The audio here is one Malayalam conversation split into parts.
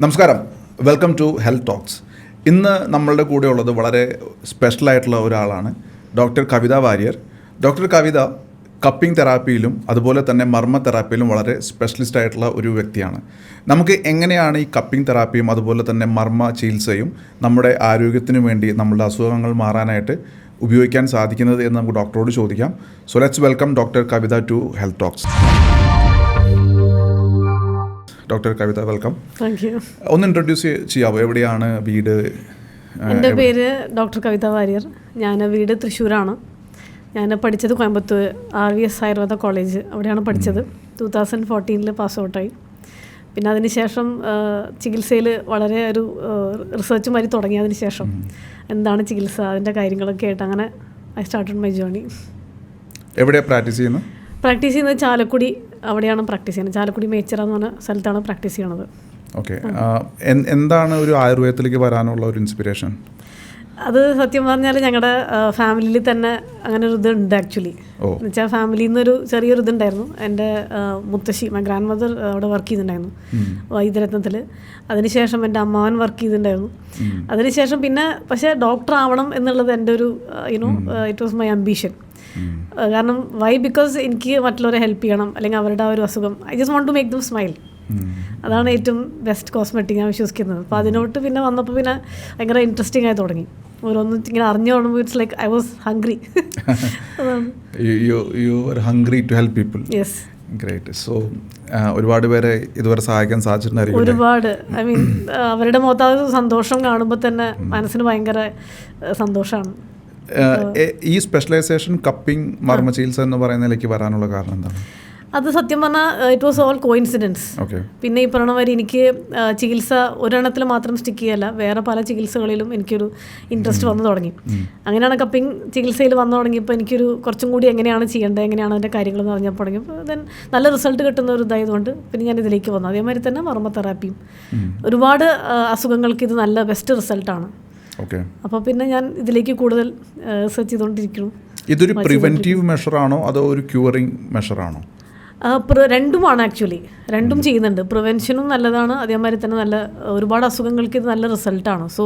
നമസ്കാരം, വെൽക്കം ടു ഹെൽത്ത് ടോക്സ്. ഇന്ന് നമ്മളുടെ കൂടെ ഉള്ളത് വളരെ സ്പെഷ്യലായിട്ടുള്ള ഒരാളാണ്, ഡോക്ടർ കവിത വാര്യർ. ഡോക്ടർ കവിത കപ്പിംഗ് തെറാപ്പിയിലും അതുപോലെ തന്നെ മർമ്മ തെറാപ്പിയിലും വളരെ സ്പെഷ്യലിസ്റ്റ് ആയിട്ടുള്ള ഒരു വ്യക്തിയാണ്. നമുക്ക് എങ്ങനെയാണ് ഈ കപ്പിംഗ് തെറാപ്പിയും അതുപോലെ തന്നെ മർമ്മ ചികിത്സയും നമ്മുടെ ആരോഗ്യത്തിന് വേണ്ടി നമ്മളുടെ അസുഖങ്ങൾ മാറാനായിട്ട് ഉപയോഗിക്കാൻ സാധിക്കുന്നത് എന്ന് നമുക്ക് ഡോക്ടറോട് ചോദിക്കാം. So let's welcome doctor Kavitha to health talks. Doctor Kavitha, welcome. Thank you. ഒന്ന് ഇൻട്രൊഡ്യൂസ് ചെയ്യാവോ? എവിടെയാണ് വീട്? എൻ്റെ പേര് ഡോക്ടർ കവിത വാര്യർ. ഞാൻ വീട് തൃശ്ശൂരാണ്. ഞാൻ പഠിച്ചത് കോയമ്പത്തൂർ RVS ആയുർവേദ കോളേജ്, അവിടെയാണ് പഠിച്ചത്. 2014 പാസ് ഔട്ടായി. പിന്നെ അതിനുശേഷം ചികിത്സയിൽ വളരെ ഒരു റിസർച്ച് മാതിരി തുടങ്ങിയതിന് ശേഷം എന്താണ് ചികിത്സ, അതിൻ്റെ കാര്യങ്ങളൊക്കെ ആയിട്ട് അങ്ങനെ ഐ സ്റ്റാർട്ടഡ് മൈ ജേർണി. എവിടെയാണ് പ്രാക്ടീസ് ചെയ്യുന്നത്? പ്രാക്ടീസ് ചെയ്യുന്നത് ചാലക്കുടി, അവിടെയാണ് പ്രാക്ടീസ് ചെയ്യുന്നത്. ചാലക്കുടി മേച്ചിറ എന്ന് പറഞ്ഞ സ്ഥലത്താണ് പ്രാക്ടീസ് ചെയ്യണത്. ഓക്കെ. എന്താണ് ഒരു ആയുർവേദത്തിലേക്ക് വരാനുള്ള ഒരു ഇൻസ്പിറേഷൻ? അത് സത്യം പറഞ്ഞാൽ ഞങ്ങളുടെ ഫാമിലിയിൽ തന്നെ അങ്ങനെ ഒരു ഇതുണ്ട് ആക്ച്വലി. എന്നുവെച്ചാൽ ഫാമിലിയിൽ നിന്നൊരു ചെറിയൊരു ഇതുണ്ടായിരുന്നു. എൻ്റെ മുത്തശ്ശി, മൈ ഗ്രാൻഡ് മദർ അവിടെ വർക്ക് ചെയ്തിട്ടുണ്ടായിരുന്നു വൈദ്യരത്നത്തിൽ. അതിനുശേഷം എൻ്റെ അമ്മാവൻ വർക്ക് ചെയ്തിട്ടുണ്ടായിരുന്നു. അതിനുശേഷം പിന്നെ പക്ഷേ ഡോക്ടർ ആവണം എന്നുള്ളത് എൻ്റെ ഒരു ഇറ്റ് വാസ് മൈ അംബീഷൻ. കാരണം ബിക്കോസ് എനിക്ക് മറ്റുള്ളവരെ ഹെൽപ്പ് ചെയ്യണം, അല്ലെങ്കിൽ അവരുടെ ആ ഒരു അസുഖം I just want to make them smile. അതാണ് ഏറ്റവും ബെസ്റ്റ് കോസ്മെറ്റിക് ഞാൻ വിശ്വസിക്കുന്നത്. അപ്പോൾ അതിനോട്ട് പിന്നെ വന്നപ്പോൾ പിന്നെ ഭയങ്കര ഇൻട്രസ്റ്റിംഗ് ആയി തുടങ്ങി. ഓരോന്നും ഇങ്ങനെ അറിഞ്ഞു തുടങ്ങുമ്പോൾ it's like I was hungry. You are hungry to help people. Yes. Great. So ഒരുപാട് പേരെ ഇതുവരെ സഹായിക്കാൻ സാധിച്ചിട്ടുണ്ടായിരിക്കും. ഒരുപാട്. ഐ മീൻ അവരുടെ മുഖത്ത് ആ സന്തോഷം കാണുമ്പോൾ തന്നെ മനസ്സിന് ഭയങ്കര സന്തോഷമാണ്. ഈ സ്പെഷ്യലൈസേഷൻ കപ്പിംഗ് മർമ്മ ചികിത്സ എന്ന് പറയുന്നതിലേക്ക് വരാനുള്ള കാരണം എന്താണ്? അത് സത്യം പറഞ്ഞാൽ ഇറ്റ് വാസ് ഓൾ കോയിൻസിഡൻസ്. പിന്നെ ഈ പറയണ വരെ എനിക്ക് ചികിത്സ ഒരെണ്ണത്തിൽ മാത്രം സ്റ്റിക്ക് ചെയ്യല്ല, വേറെ പല ചികിത്സകളിലും എനിക്കൊരു ഇൻട്രസ്റ്റ് വന്നു തുടങ്ങി. അങ്ങനെയാണ് കപ്പിംഗ് ചികിത്സയിൽ വന്നു തുടങ്ങിയപ്പോൾ എനിക്കൊരു കുറച്ചും കൂടി എങ്ങനെയാണ് ചെയ്യേണ്ടത്, എങ്ങനെയാണ് അതിൻ്റെ കാര്യങ്ങളെന്ന് പറഞ്ഞപ്പോൾ തുടങ്ങിയപ്പോൾ ദെൻ നല്ല റിസൾട്ട് കിട്ടുന്ന ഒരു ഇതായതുകൊണ്ട് പിന്നെ ഞാൻ ഇതിലേക്ക് വന്നു. അതേമാതിരി തന്നെ മർമ്മ തെറാപ്പിയും ഒരുപാട് അസുഖങ്ങൾക്ക് ഇത് നല്ല ബെസ്റ്റ് റിസൾട്ടാണ്. അപ്പോൾ പിന്നെ ഞാൻ ഇതിലേക്ക് കൂടുതൽ റിസർച്ച് ചെയ്തുകൊണ്ടിരിക്കുന്നു. ഇതൊരു പ്രിവെൻറ്റീവ് മെഷറാണോ അതോ ഒരു ക്യൂറിങ് മെഷറാണോ? രണ്ടുമാണ് ആക്ച്വലി. രണ്ടും ചെയ്യുന്നുണ്ട്. പ്രിവെൻഷനും നല്ലതാണ്, അതേമാതിരി തന്നെ നല്ല ഒരുപാട് അസുഖങ്ങൾക്ക് ഇത് നല്ല റിസൾട്ടാണ്. സോ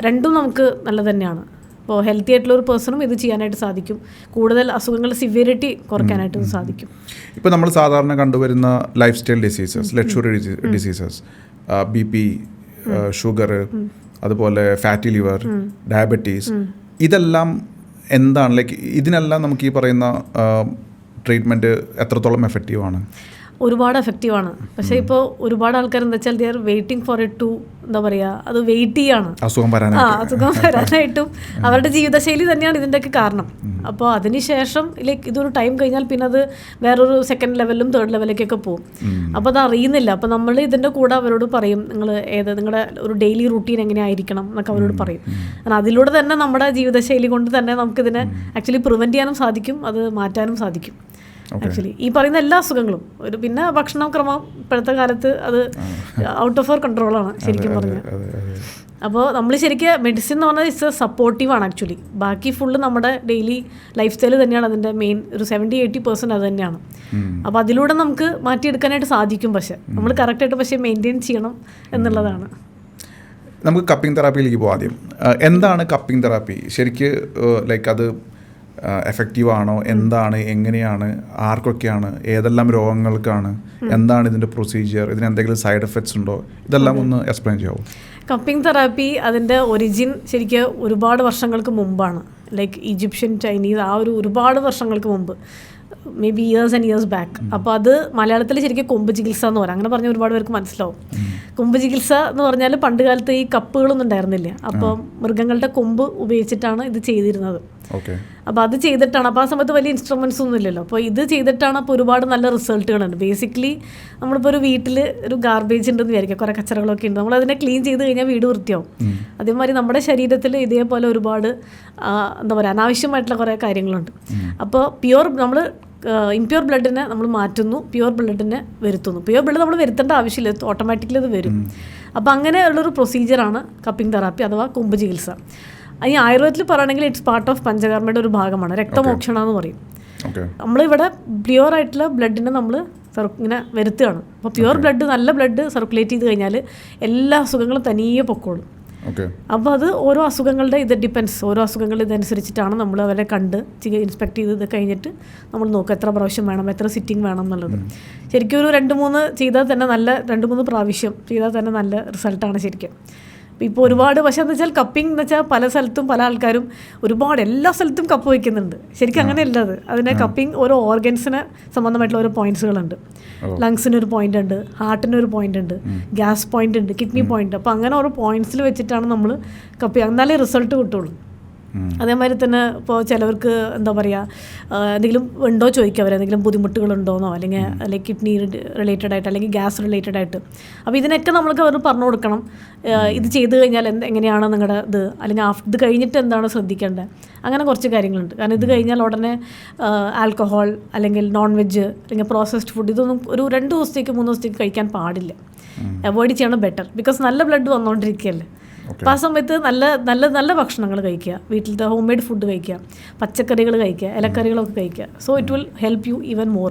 രണ്ടും നമുക്ക് നല്ലത് തന്നെയാണ്. ഇപ്പോൾ ഹെൽത്തി ആയിട്ടുള്ള ഒരു പേഴ്സണും ഇത് ചെയ്യാനായിട്ട് സാധിക്കും. കൂടുതൽ അസുഖങ്ങളുടെ സിവിയറിറ്റി കുറയ്ക്കാനായിട്ട് സാധിക്കും. ഇപ്പോൾ നമ്മൾ സാധാരണ കണ്ടുവരുന്ന life style diseases, luxury diseases, BP, sugar, അതുപോലെ ഫാറ്റി ലിവർ, ഡയബറ്റീസ്, ഇതെല്ലാം എന്താണ് ലൈക്ക് ഇതിനെല്ലാം നമുക്ക് ഈ പറയുന്ന ട്രീറ്റ്മെൻറ്റ് എത്രത്തോളം എഫക്റ്റീവാണ്? ഒരുപാട് എഫക്റ്റീവാണ്. പക്ഷേ ഇപ്പോൾ ഒരുപാട് ആൾക്കാർ എന്താ വെച്ചാൽ they are waiting for it to എന്താ പറയുക, അത് വെയിറ്റ് ചെയ്യാണ് അസുഖം വരാനായിട്ടും. അവരുടെ ജീവിതശൈലി തന്നെയാണ് ഇതിൻ്റെയൊക്കെ കാരണം. അപ്പോൾ അതിനുശേഷം ലൈക്ക് ഇതൊരു ടൈം കഴിഞ്ഞാൽ പിന്നെ അത് വേറൊരു സെക്കൻഡ് ലെവലിലും തേർഡ് ലെവലിലേക്കൊക്കെ പോകും. അപ്പോൾ അത് അറിയുന്നില്ല. അപ്പോൾ നമ്മൾ ഇതിൻ്റെ കൂടെ അവരോട് പറയും, നിങ്ങളുടെ ഒരു ഡെയിലി റൂട്ടീൻ എങ്ങനെ ആയിരിക്കണം എന്നൊക്കെ അവരോട് പറയും. കാരണം അതിലൂടെ തന്നെ നമ്മുടെ ജീവിതശൈലി കൊണ്ട് തന്നെ നമുക്കിതിനെ ആക്ച്വലി പ്രിവെൻറ്റ് ചെയ്യാനും സാധിക്കും, അത് മാറ്റാനും സാധിക്കും. ആക്ച്വലി ഈ പറയുന്ന എല്ലാ അസുഖങ്ങളും പിന്നെ ഭക്ഷണക്രമം ഇപ്പോഴത്തെ കാലത്ത് അത് ഔട്ട് ഓഫ് അവർ കൺട്രോളാണ് ശരിക്കും പറഞ്ഞാൽ. അപ്പോൾ നമ്മൾ ശരിക്കും മെഡിസിൻ എന്ന് പറഞ്ഞാൽ ഇറ്റ്സ് സപ്പോർട്ടീവാണ് ആക്ച്വലി. ബാക്കി ഫുള്ള് നമ്മുടെ ഡെയിലി ലൈഫ് സ്റ്റൈൽ തന്നെയാണ് അതിൻ്റെ മെയിൻ. ഒരു 70-80% അത് തന്നെയാണ്. അപ്പോൾ അതിലൂടെ നമുക്ക് മാറ്റിയെടുക്കാനായിട്ട് സാധിക്കും. പക്ഷേ നമ്മൾ കറക്റ്റായിട്ട് പക്ഷേ മെയിൻറ്റെയിൻ ചെയ്യണം എന്നുള്ളതാണ്. നമുക്ക് കപ്പിംഗ് തെറാപ്പിയിലേക്ക് പോകാം. ആദ്യം എന്താണ് കപ്പിംഗ് തെറാപ്പി ശരിക്ക്? ലൈക്ക് അത് എഫക്റ്റീവ് ആണോ? എന്താണ്, എങ്ങനെയാണ്, ആർക്കൊക്കെയാണ്, ഏതെല്ലാം രോഗങ്ങൾക്കാണ്, എന്താണ് ഇതിൻ്റെ പ്രൊസീജിയർ, ഇതിന് എന്തെങ്കിലും സൈഡ് എഫക്ട്സ് ഉണ്ടോ? ഇതെല്ലാം ഒന്ന് എക്സ്പ്ലെയിൻ ചെയ്യാമോ? കപ്പിംഗ് തെറാപ്പി അതിൻ്റെ ഒറിജിൻ ശരിക്കും ഒരുപാട് വർഷങ്ങൾക്ക് മുമ്പാണ്. ലൈക്ക് ഈജിപ്ഷ്യൻ, ചൈനീസ്, ആ ഒരുപാട് വർഷങ്ങൾക്ക് മുമ്പ്, may be years and years back. അപ്പോൾ അത് മലയാളത്തിൽ ശരിക്കും കൊമ്പ് ചികിത്സ എന്ന് പറയാം. അങ്ങനെ പറഞ്ഞാൽ ഒരുപാട് പേർക്ക് മനസ്സിലാവും. കൊമ്പ് ചികിത്സ എന്ന് പറഞ്ഞാൽ പണ്ട് കാലത്ത് ഈ കപ്പുകളൊന്നും ഉണ്ടായിരുന്നില്ല. അപ്പോൾ മൃഗങ്ങളുടെ കൊമ്പ് ഉപയോഗിച്ചിട്ടാണ് ഇത് ചെയ്തിരുന്നത്. അപ്പോൾ അത് ചെയ്തിട്ടാണ്. അപ്പോൾ ആ സമയത്ത് വലിയ ഇൻസ്ട്രുമെൻറ്റ്സ് ഒന്നും ഇല്ലല്ലോ. അപ്പോൾ ഇത് ചെയ്തിട്ടാണ് അപ്പോൾ ഒരുപാട് നല്ല റിസൾട്ടുകളുണ്ട്. ബേസിക്കലി നമ്മളിപ്പോൾ ഒരു വീട്ടിൽ ഒരു ഗാർബേജ് ഉണ്ടെന്ന് വിചാരിക്കുക, കുറേ കച്ചറകളൊക്കെ ഉണ്ട്, നമ്മളതിനെ ക്ലീൻ ചെയ്ത് കഴിഞ്ഞാൽ വീട് വൃത്തിയാവും. അതേമാതിരി നമ്മുടെ ശരീരത്തിൽ ഇതേപോലെ ഒരുപാട് എന്താ പറയുക അനാവശ്യമായിട്ടുള്ള കുറേ കാര്യങ്ങളുണ്ട്. അപ്പോൾ നമ്മൾ ഇംപ്യൂർ ബ്ലഡിനെ നമ്മൾ മാറ്റുന്നു, പ്യുവർ ബ്ലഡിനെ വരുത്തുന്നു. പ്യുവർ ബ്ലഡ് നമ്മൾ വരുത്തേണ്ട ആവശ്യമില്ല, ഓട്ടോമാറ്റിക്കലി അത് വരും. അപ്പോൾ അങ്ങനെയുള്ളൊരു പ്രൊസീജിയറാണ് കപ്പിംഗ് തെറാപ്പി അഥവാ കൊമ്പ് ചികിത്സ. ഈ ആയുർവേദത്തിൽ പറയുകയാണെങ്കിൽ ഇറ്റ്സ് പാർട്ട് ഓഫ് പഞ്ചകർമ്മയുടെ ഒരു ഭാഗമാണ്. രക്തമോക്ഷണ എന്ന് പറയും. നമ്മളിവിടെ പ്യുവർ ആയിട്ടുള്ള ബ്ലഡിനെ നമ്മൾ ഇങ്ങനെ വരുത്തുകയാണ്. അപ്പോൾ പ്യുവർ ബ്ലഡ്, നല്ല ബ്ലഡ് സർക്കുലേറ്റ് ചെയ്ത് കഴിഞ്ഞാൽ എല്ലാ അസുഖങ്ങളും തനിയെ പൊക്കോളും. അപ്പോൾ അത് ഓരോ അസുഖങ്ങളുടെ ഇത് ഡിപ്പെൻസ്, ഓരോ അസുഖങ്ങൾ ഇതനുസരിച്ചിട്ടാണ് നമ്മൾ അവരെ കണ്ട് ഇൻസ്പെക്ട് ചെയ്ത് ഇത് കഴിഞ്ഞിട്ട് നമ്മൾ നോക്കുക എത്ര പ്രാവശ്യം വേണം, എത്ര സിറ്റിംഗ് വേണം എന്നുള്ളത്. ശരിക്കും ഒരു 2-3 ചെയ്താൽ തന്നെ നല്ല 2-3 പ്രാവശ്യം ചെയ്താൽ തന്നെ നല്ല റിസൾട്ടാണ് ശരിക്കും. ഇപ്പോൾ ഒരുപാട്, പക്ഷേ എന്ന് വെച്ചാൽ കപ്പിംഗ് എന്ന് വെച്ചാൽ പല സ്ഥലത്തും പല ആൾക്കാരും ഒരുപാട് എല്ലാ സ്ഥലത്തും കപ്പ് വയ്ക്കുന്നുണ്ട്. ശരിക്കും അങ്ങനെയല്ല അത്. അതിനെ കപ്പിംഗ് ഓരോ ഓർഗൻസിന് സംബന്ധമായിട്ടുള്ള ഓരോ പോയിന്റ്സുകളുണ്ട്. ലങ്സിനൊരു പോയിന്റ് ഉണ്ട്, ഹാർട്ടിനൊരു പോയിന്റ് ഉണ്ട്, ഗ്യാസ് പോയിന്റ് ഉണ്ട്, കിഡ്നി പോയിന്റ്. അപ്പോൾ അങ്ങനെ ഓരോ പോയിന്റ്സിൽ വെച്ചിട്ടാണ് നമ്മൾ കപ്പ് ചെയ്യുക, എന്നാലേ റിസൾട്ട് കിട്ടുള്ളൂ. അതേമാതിരി തന്നെ ഇപ്പോൾ ചിലവർക്ക് എന്താ പറയുക, എന്തെങ്കിലും ഉണ്ടോ ചോദിക്കുക, അവർ എന്തെങ്കിലും ബുദ്ധിമുട്ടുകളുണ്ടോയെന്നോ അല്ലെങ്കിൽ കിഡ്നി റിലേറ്റഡ് ആയിട്ട് അല്ലെങ്കിൽ ഗ്യാസ് റിലേറ്റഡ് ആയിട്ട്. അപ്പോൾ ഇതിനൊക്കെ നമ്മൾക്ക് അവർ പറഞ്ഞു കൊടുക്കണം, ഇത് ചെയ്ത് കഴിഞ്ഞാൽ എങ്ങനെയാണ് നിങ്ങളുടെ ഇത്, അല്ലെങ്കിൽ ഇത് കഴിഞ്ഞിട്ട് എന്താണ് ശ്രദ്ധിക്കേണ്ടത്, അങ്ങനെ കുറച്ച് കാര്യങ്ങളുണ്ട്. കാരണം ഇത് കഴിഞ്ഞാൽ ഉടനെ ആൽക്കഹോൾ അല്ലെങ്കിൽ നോൺ വെജ് അല്ലെങ്കിൽ പ്രോസസ്ഡ് ഫുഡ് ഇതൊന്നും ഒരു 2 ദിവസത്തേക്ക് 3 ദിവസത്തേക്ക് കഴിക്കാൻ പാടില്ല. അവോയ്ഡ് ചെയ്യണം ബെറ്റർ. ബിക്കോസ് നല്ല ബ്ലഡ് വന്നുകൊണ്ടിരിക്കുകയല്ലേ. അപ്പോൾ ആ സമയത്ത് നല്ല നല്ല നല്ല ഭക്ഷണങ്ങൾ കഴിക്കുക, വീട്ടിലത്തെ ഹോം മെയ്ഡ് ഫുഡ് കഴിക്കുക, പച്ചക്കറികൾ കഴിക്കുക, ഇലക്കറികളൊക്കെ കഴിക്കുക. So it will help you even more.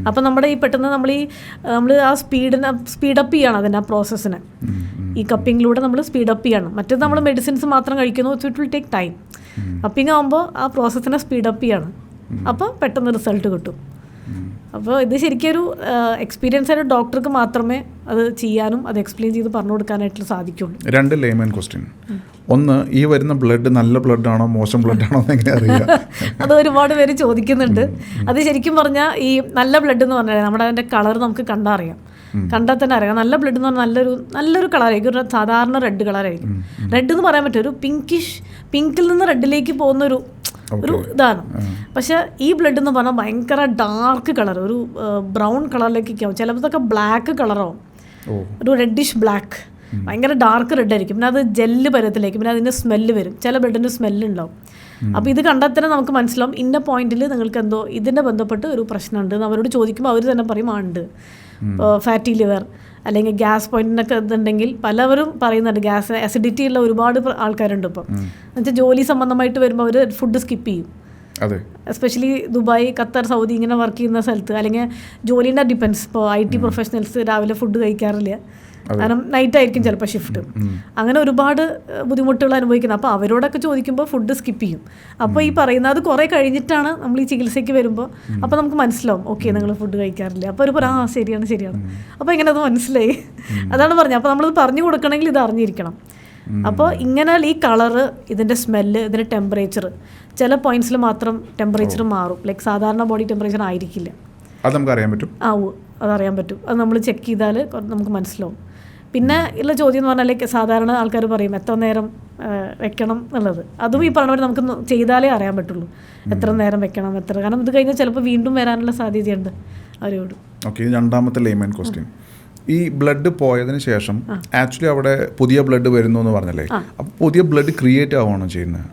അപ്പോൾ നമ്മുടെ ഈ പെട്ടെന്ന് നമ്മൾ ആ സ്പീഡപ്പ് ചെയ്യണം അതിൻ്റെ ആ പ്രോസസ്സിനെ. ഈ കപ്പിങ്ങിലൂടെ നമ്മൾ സ്പീഡപ്പ് ചെയ്യണം. മറ്റേത് നമ്മൾ മെഡിസിൻസ് മാത്രം കഴിക്കുന്നു, it will take time. Cupping ആകുമ്പോൾ ആ പ്രോസസ്സിനെ സ്പീഡപ്പ് ചെയ്യണം, അപ്പോൾ പെട്ടെന്ന് റിസൾട്ട് കിട്ടും. അപ്പോൾ ഇത് ശരിക്കും ഒരു എക്സ്പീരിയൻസ് ആയ ഡോക്ടർക്ക് മാത്രമേ അത് ചെയ്യാനും അത് എക്സ്പ്ലെയിൻ ചെയ്ത് പറഞ്ഞു കൊടുക്കാനായിട്ട് സാധിക്കുള്ളൂ. 2 ലേമൻ ക്വസ്റ്റ്യൻ. ഒന്ന്, ഈ വരുന്ന ബ്ലഡ് നല്ല ബ്ലഡ് ആണോ മോശം ബ്ലഡ് ആണോ എന്ന് എങ്ങനെ അറിയാം? അത് ഒരുപാട് പേര് ചോദിക്കുന്നുണ്ട്. അത് ശരിക്കും പറഞ്ഞാൽ ഈ നല്ല ബ്ലഡ് എന്ന് പറഞ്ഞാൽ നമ്മുടെ അതിൻ്റെ കളർ നമുക്ക് കണ്ടറിയാം, കണ്ടാൽ തന്നെ അറിയാം. നല്ല ബ്ലഡ് എന്ന് പറഞ്ഞാൽ നല്ലൊരു കളറായിരിക്കും, ഒരു സാധാരണ റെഡ് കളറായിരിക്കും. റെഡ് എന്ന് പറയാൻ പറ്റും, ഒരു പിങ്കിൽ നിന്ന് റെഡിലേക്ക് പോകുന്ന ഒരു ഇതാണ്. പക്ഷെ ഈ ബ്ലഡ് എന്ന് പറഞ്ഞാൽ ഭയങ്കര ഡാർക്ക് കളർ, ഒരു ബ്രൗൺ കളറിലേക്കൊക്കെ ആവും. ചിലപ്പോഴൊക്കെ ബ്ലാക്ക് കളറാവും, ഒരു റെഡിഷ് ബ്ലാക്ക്, ഭയങ്കര ഡാർക്ക് റെഡ് ആയിരിക്കും. പിന്നെ അത് ജെല്ല് പരത്തിലേക്ക്, പിന്നെ അതിൻ്റെ സ്മെല്ല് വരും, ചില ബ്ലഡിൻ്റെ സ്മെല്ല് ഉണ്ടാവും. അപ്പോൾ ഇത് കണ്ടാൽ തന്നെ നമുക്ക് മനസ്സിലാവും ഇന്ന പോയിന്റിൽ നിങ്ങൾക്ക് എന്തോ ഇതിൻ്റെ ബന്ധപ്പെട്ട് ഒരു പ്രശ്നമുണ്ട് എന്ന് അവരോട് ചോദിക്കുമ്പോൾ അവർ തന്നെ പറയും ഉണ്ട്. ഫാറ്റി ലിവർ അല്ലെങ്കിൽ ഗ്യാസ് പോയിന്റിനൊക്കെ ഇതുണ്ടെങ്കിൽ പലവരും പറയുന്നുണ്ട്. ഗ്യാസ് അസിഡിറ്റി ഉള്ള ഒരുപാട് ആൾക്കാരുണ്ട് ഇപ്പം. എന്നുവെച്ചാൽ ജോലി സംബന്ധമായിട്ട് വരുമ്പോൾ അവർ ഫുഡ് സ്കിപ്പ് ചെയ്യും. എസ്പെഷ്യലി ദുബായ്, ഖത്തർ, സൗദി ഇങ്ങനെ വർക്ക് ചെയ്യുന്ന സ്ഥലത്ത് അല്ലെങ്കിൽ ജോലിൻ്റെ ഡിപ്പെൻസ്. ഇപ്പോൾ IT പ്രൊഫഷണൽസ് രാവിലെ ഫുഡ് കഴിക്കാറില്ല, കാരണം നൈറ്റ് ആയിരിക്കും ചിലപ്പോൾ ഷിഫ്റ്റ്. അങ്ങനെ ഒരുപാട് ബുദ്ധിമുട്ടുകൾ അനുഭവിക്കുന്നത്. അപ്പോൾ അവരോടൊക്കെ ചോദിക്കുമ്പോൾ ഫുഡ് സ്കിപ്പ് ചെയ്യും. അപ്പോൾ ഈ പറയുന്നത് കുറേ കഴിഞ്ഞിട്ടാണ് നമ്മൾ ഈ ചികിത്സയ്ക്ക് വരുമ്പോൾ അപ്പോൾ നമുക്ക് മനസ്സിലാവും, ഓക്കെ നിങ്ങൾ ഫുഡ് കഴിക്കാറില്ല. അപ്പോൾ ഒരു പറയും ശരിയാണ്. അപ്പോൾ ഇങ്ങനെ അത് മനസ്സിലായി, അതാണ് പറഞ്ഞത്. അപ്പോൾ നമ്മളത് പറഞ്ഞു കൊടുക്കണമെങ്കിൽ ഇത് അറിഞ്ഞിരിക്കണം. അപ്പോൾ ഇങ്ങനെ ഈ കളറ്, ഇതിൻ്റെ സ്മെല്ല്, ഇതിൻ്റെ ടെമ്പറേച്ചർ, ചില പോയിന്റ്സിൽ മാത്രം ടെമ്പറേച്ചർ മാറും. ലൈക്ക് സാധാരണ ബോഡി ടെമ്പറേച്ചർ ആയിരിക്കില്ല. അത് നമുക്ക് അറിയാൻ പറ്റും. അതറിയാൻ പറ്റും. അത് നമ്മൾ ചെക്ക് ചെയ്താൽ നമുക്ക് മനസ്സിലാവും. പിന്നെ ഉള്ള ചോദ്യം എന്ന് പറഞ്ഞാൽ സാധാരണ ആൾക്കാർ പറയും എത്ര നേരം വെക്കണം എന്നുള്ളത്. അതും ഈ പറഞ്ഞ പോലെ നമുക്ക് ചെയ്താലേ അറിയാൻ പറ്റുള്ളൂ എത്ര നേരം വെക്കണം, കാരണം ഇത് കഴിഞ്ഞാൽ ചിലപ്പോൾ വീണ്ടും വരാനുള്ള സാധ്യതയുണ്ട് അവരോട്. ഓക്കെ, 2ാമത്തെ ലേമൻ ക്വസ്റ്റ്യൻ. ഈ ബ്ലഡ് പോയതിന് ശേഷം ആക്ച്വലി അവിടെ പുതിയ ബ്ലഡ് വരുന്നു എന്ന് പറഞ്ഞല്ലേ, അപ്പോൾ പുതിയ ബ്ലഡ് ക്രിയേറ്റ് ആവുകയാണോ ചെയ്യുന്നത്,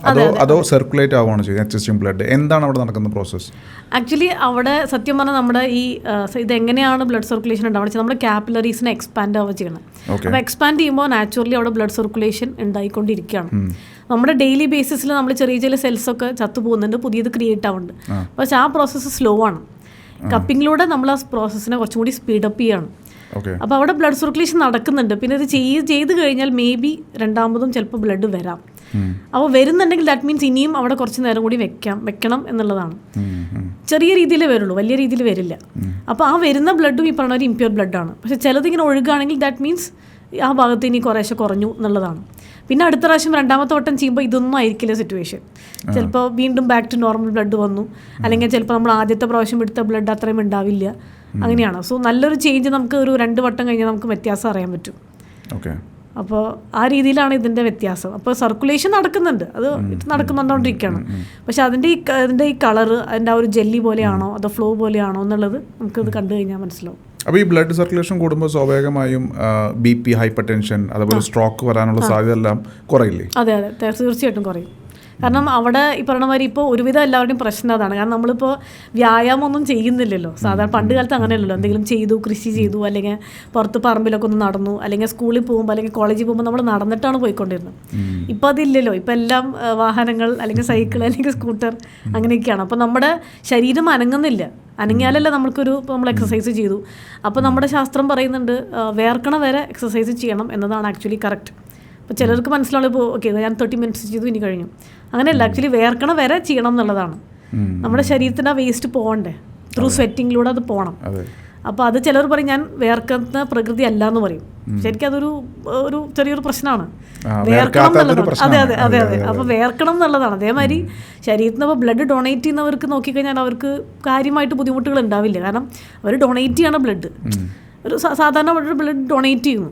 അതോ സർക്കുലേറ്റ് ആവുകയാണോ ചെയ്യുന്നത് എക്സിസ്റ്റിംഗ് ബ്ലഡ്? എന്താണ് അവിടെ നടക്കുന്ന പ്രോസസ്സ്? ആക്ച്വലി അവിടെ സത്യം പറഞ്ഞാൽ നമ്മുടെ ഈ ഇതെങ്ങനെയാണ് ബ്ലഡ് സർക്കുലേഷൻ ഉണ്ടാവുക, നമ്മുടെ കാപ്പിലറീസിനെ എക്സ്പാൻഡ് ആവുക ചെയ്യണം. അപ്പോൾ എക്സ്പാൻഡ് ചെയ്യുമ്പോൾ നാച്ചുറലി അവിടെ ബ്ലഡ് സർക്കുലേഷൻ ഉണ്ടായിക്കൊണ്ടിരിക്കുകയാണ്. നമ്മുടെ ഡെയിലി ബേസിസിൽ നമ്മൾ ചെറിയ സെൽസൊക്കെ ചത്തുപോകുന്നുണ്ട്, പുതിയത് ക്രിയേറ്റ് ആവുന്നുണ്ട്. പക്ഷേ ആ പ്രോസസ്സ് സ്ലോ ആണ്. കപ്പിങ്ങിലൂടെ നമ്മൾ ആ പ്രോസസ്സിനെ കുറച്ചും കൂടി സ്പീഡപ്പ് ചെയ്യണം. അപ്പോൾ അവിടെ ബ്ലഡ് സർക്കുലേഷൻ നടക്കുന്നുണ്ട്. പിന്നെ ഇത് ചെയ്ത് കഴിഞ്ഞാൽ മേ ബി 2ാമതും ചിലപ്പോൾ ബ്ലഡ് വരാം. അപ്പോൾ വരുന്നുണ്ടെങ്കിൽ ദാറ്റ് മീൻസ് ഇനിയും അവിടെ കുറച്ച് നേരം കൂടി വെക്കണം എന്നുള്ളതാണ്. ചെറിയ രീതിയിലേ വരുള്ളൂ, വലിയ രീതിയിൽ വരില്ല. അപ്പോൾ ആ വരുന്ന ബ്ലഡും ഈ പറഞ്ഞ ഒരു ഇംപ്യൂർ ബ്ലഡാണ്. പക്ഷെ ചിലതിങ്ങനെ ഒഴുകുകയാണെങ്കിൽ ദാറ്റ് മീൻസ് ആ ഭാഗത്ത് ഇനി കുറേശ്ശെ കുറഞ്ഞു എന്നുള്ളതാണ്. പിന്നെ അടുത്ത പ്രാവശ്യം 2ാമത്തെ വട്ടം ചെയ്യുമ്പോൾ ഇതൊന്നും ആയിരിക്കില്ല സിറ്റുവേഷൻ. ചിലപ്പോൾ വീണ്ടും ബാക്ക് ടു നോർമൽ ബ്ലഡ് വന്നു, അല്ലെങ്കിൽ ചിലപ്പോൾ നമ്മൾ ആദ്യത്തെ പ്രാവശ്യം എടുത്ത ബ്ലഡ് അത്രയും ഉണ്ടാവില്ല. അങ്ങനെയാണ്. സോ നല്ലൊരു ചേഞ്ച് നമുക്ക് ഒരു 2 വട്ടം കഴിഞ്ഞാൽ നമുക്ക് വ്യത്യാസം അറിയാൻ പറ്റും. അപ്പോൾ ആ രീതിയിലാണ് ഇതിൻ്റെ വ്യത്യാസം. അപ്പോൾ സർക്കുലേഷൻ നടക്കുന്നുണ്ട്, അത് നടക്കുന്നുകൊണ്ടിരിക്കുകയാണ്. പക്ഷെ അതിൻ്റെ ഈ കളറ് അതിൻ്റെ ആ ഒരു ജെല്ലി പോലെയാണോ അതോ ഫ്ലോ പോലെയാണോ എന്നുള്ളത് നമുക്കിത് കണ്ടു കഴിഞ്ഞാൽ മനസ്സിലാവും. അപ്പോൾ ഈ ബ്ലഡ് സർക്കുലേഷൻ കൂടുമ്പോൾ സ്വാഭാവികമായും BP, ഹൈപ്പർ ടെൻഷൻ, അതുപോലെ സ്ട്രോക്ക് വരാനുള്ള സാധ്യത എല്ലാം കുറയില്ലേ? അതെ തീർച്ചയായിട്ടും കുറയും. കാരണം അവിടെ ഈ പറഞ്ഞ മാതിരി ഇപ്പോൾ ഒരുവിധം എല്ലാവരുടെയും പ്രശ്നം അതാണ്. കാരണം നമ്മളിപ്പോൾ വ്യായാമം ഒന്നും ചെയ്യുന്നില്ലല്ലോ. സാധാരണ പണ്ട് കാലത്ത് അങ്ങനെയല്ലല്ലോ. എന്തെങ്കിലും ചെയ്തു, കൃഷി ചെയ്തു, അല്ലെങ്കിൽ പുറത്ത് പറമ്പിലൊക്കെ ഒന്ന് നടന്നു, അല്ലെങ്കിൽ സ്കൂളിൽ പോകുമ്പോൾ അല്ലെങ്കിൽ കോളേജിൽ പോകുമ്പോൾ നമ്മൾ നടന്നിട്ടാണ് പോയിക്കൊണ്ടിരുന്നത്. ഇപ്പോൾ അതില്ലല്ലോ. ഇപ്പം എല്ലാം വാഹനങ്ങൾ, അല്ലെങ്കിൽ സൈക്കിൾ, അല്ലെങ്കിൽ സ്കൂട്ടർ, അങ്ങനെയൊക്കെയാണ്. അപ്പോൾ നമ്മുടെ ശരീരം അനങ്ങുന്നില്ല. അനങ്ങിയാലല്ല നമ്മൾക്കൊരു ഇപ്പോൾ നമ്മൾ എക്സസൈസ് ചെയ്തു. അപ്പോൾ നമ്മുടെ ശാസ്ത്രം പറയുന്നുണ്ട് വേർക്കണ വരെ എക്സസൈസ് ചെയ്യണം എന്നതാണ് ആക്ച്വലി കറക്റ്റ്. അപ്പോൾ ചിലർക്ക് മനസ്സിലാവും ഇപ്പോൾ ഓക്കെ ഞാൻ 30 മിനിറ്റ്സ് ചെയ്തു ഇനി കഴിഞ്ഞു. അങ്ങനെയല്ല, ആക്ച്വലി വേർക്കണ വരെ ചെയ്യണം എന്നുള്ളതാണ്. നമ്മുടെ ശരീരത്തിൻ്റെ ആ വേസ്റ്റ് പോകണ്ടേ, ത്രൂ സ്വെറ്റിങ്ങിലൂടെ അത് പോകണം. അപ്പോൾ അത് ചിലർ പറയും ഞാൻ വേർക്കുന്ന പ്രകൃതി അല്ല എന്ന് പറയും. ശരിക്കും അതൊരു ചെറിയൊരു പ്രശ്നമാണ്. വേർക്കണം എന്നുള്ളതാണ്. അതെ. അപ്പോൾ വേർക്കണം എന്നുള്ളതാണ്. അതേമാതിരി ശരീരത്തിന് ഇപ്പോൾ ബ്ലഡ് ഡൊണേറ്റ് ചെയ്യുന്നവർക്ക് നോക്കിക്കഴിഞ്ഞാൽ അവർക്ക് കാര്യമായിട്ട് ബുദ്ധിമുട്ടുകൾ ഉണ്ടാവില്ല. കാരണം അവർ ഡൊണേറ്റ് ചെയ്യണം ബ്ലഡ്. ഒരു സാധാരണ ബ്ലഡ് ഡൊണേറ്റ് ചെയ്യുന്നു.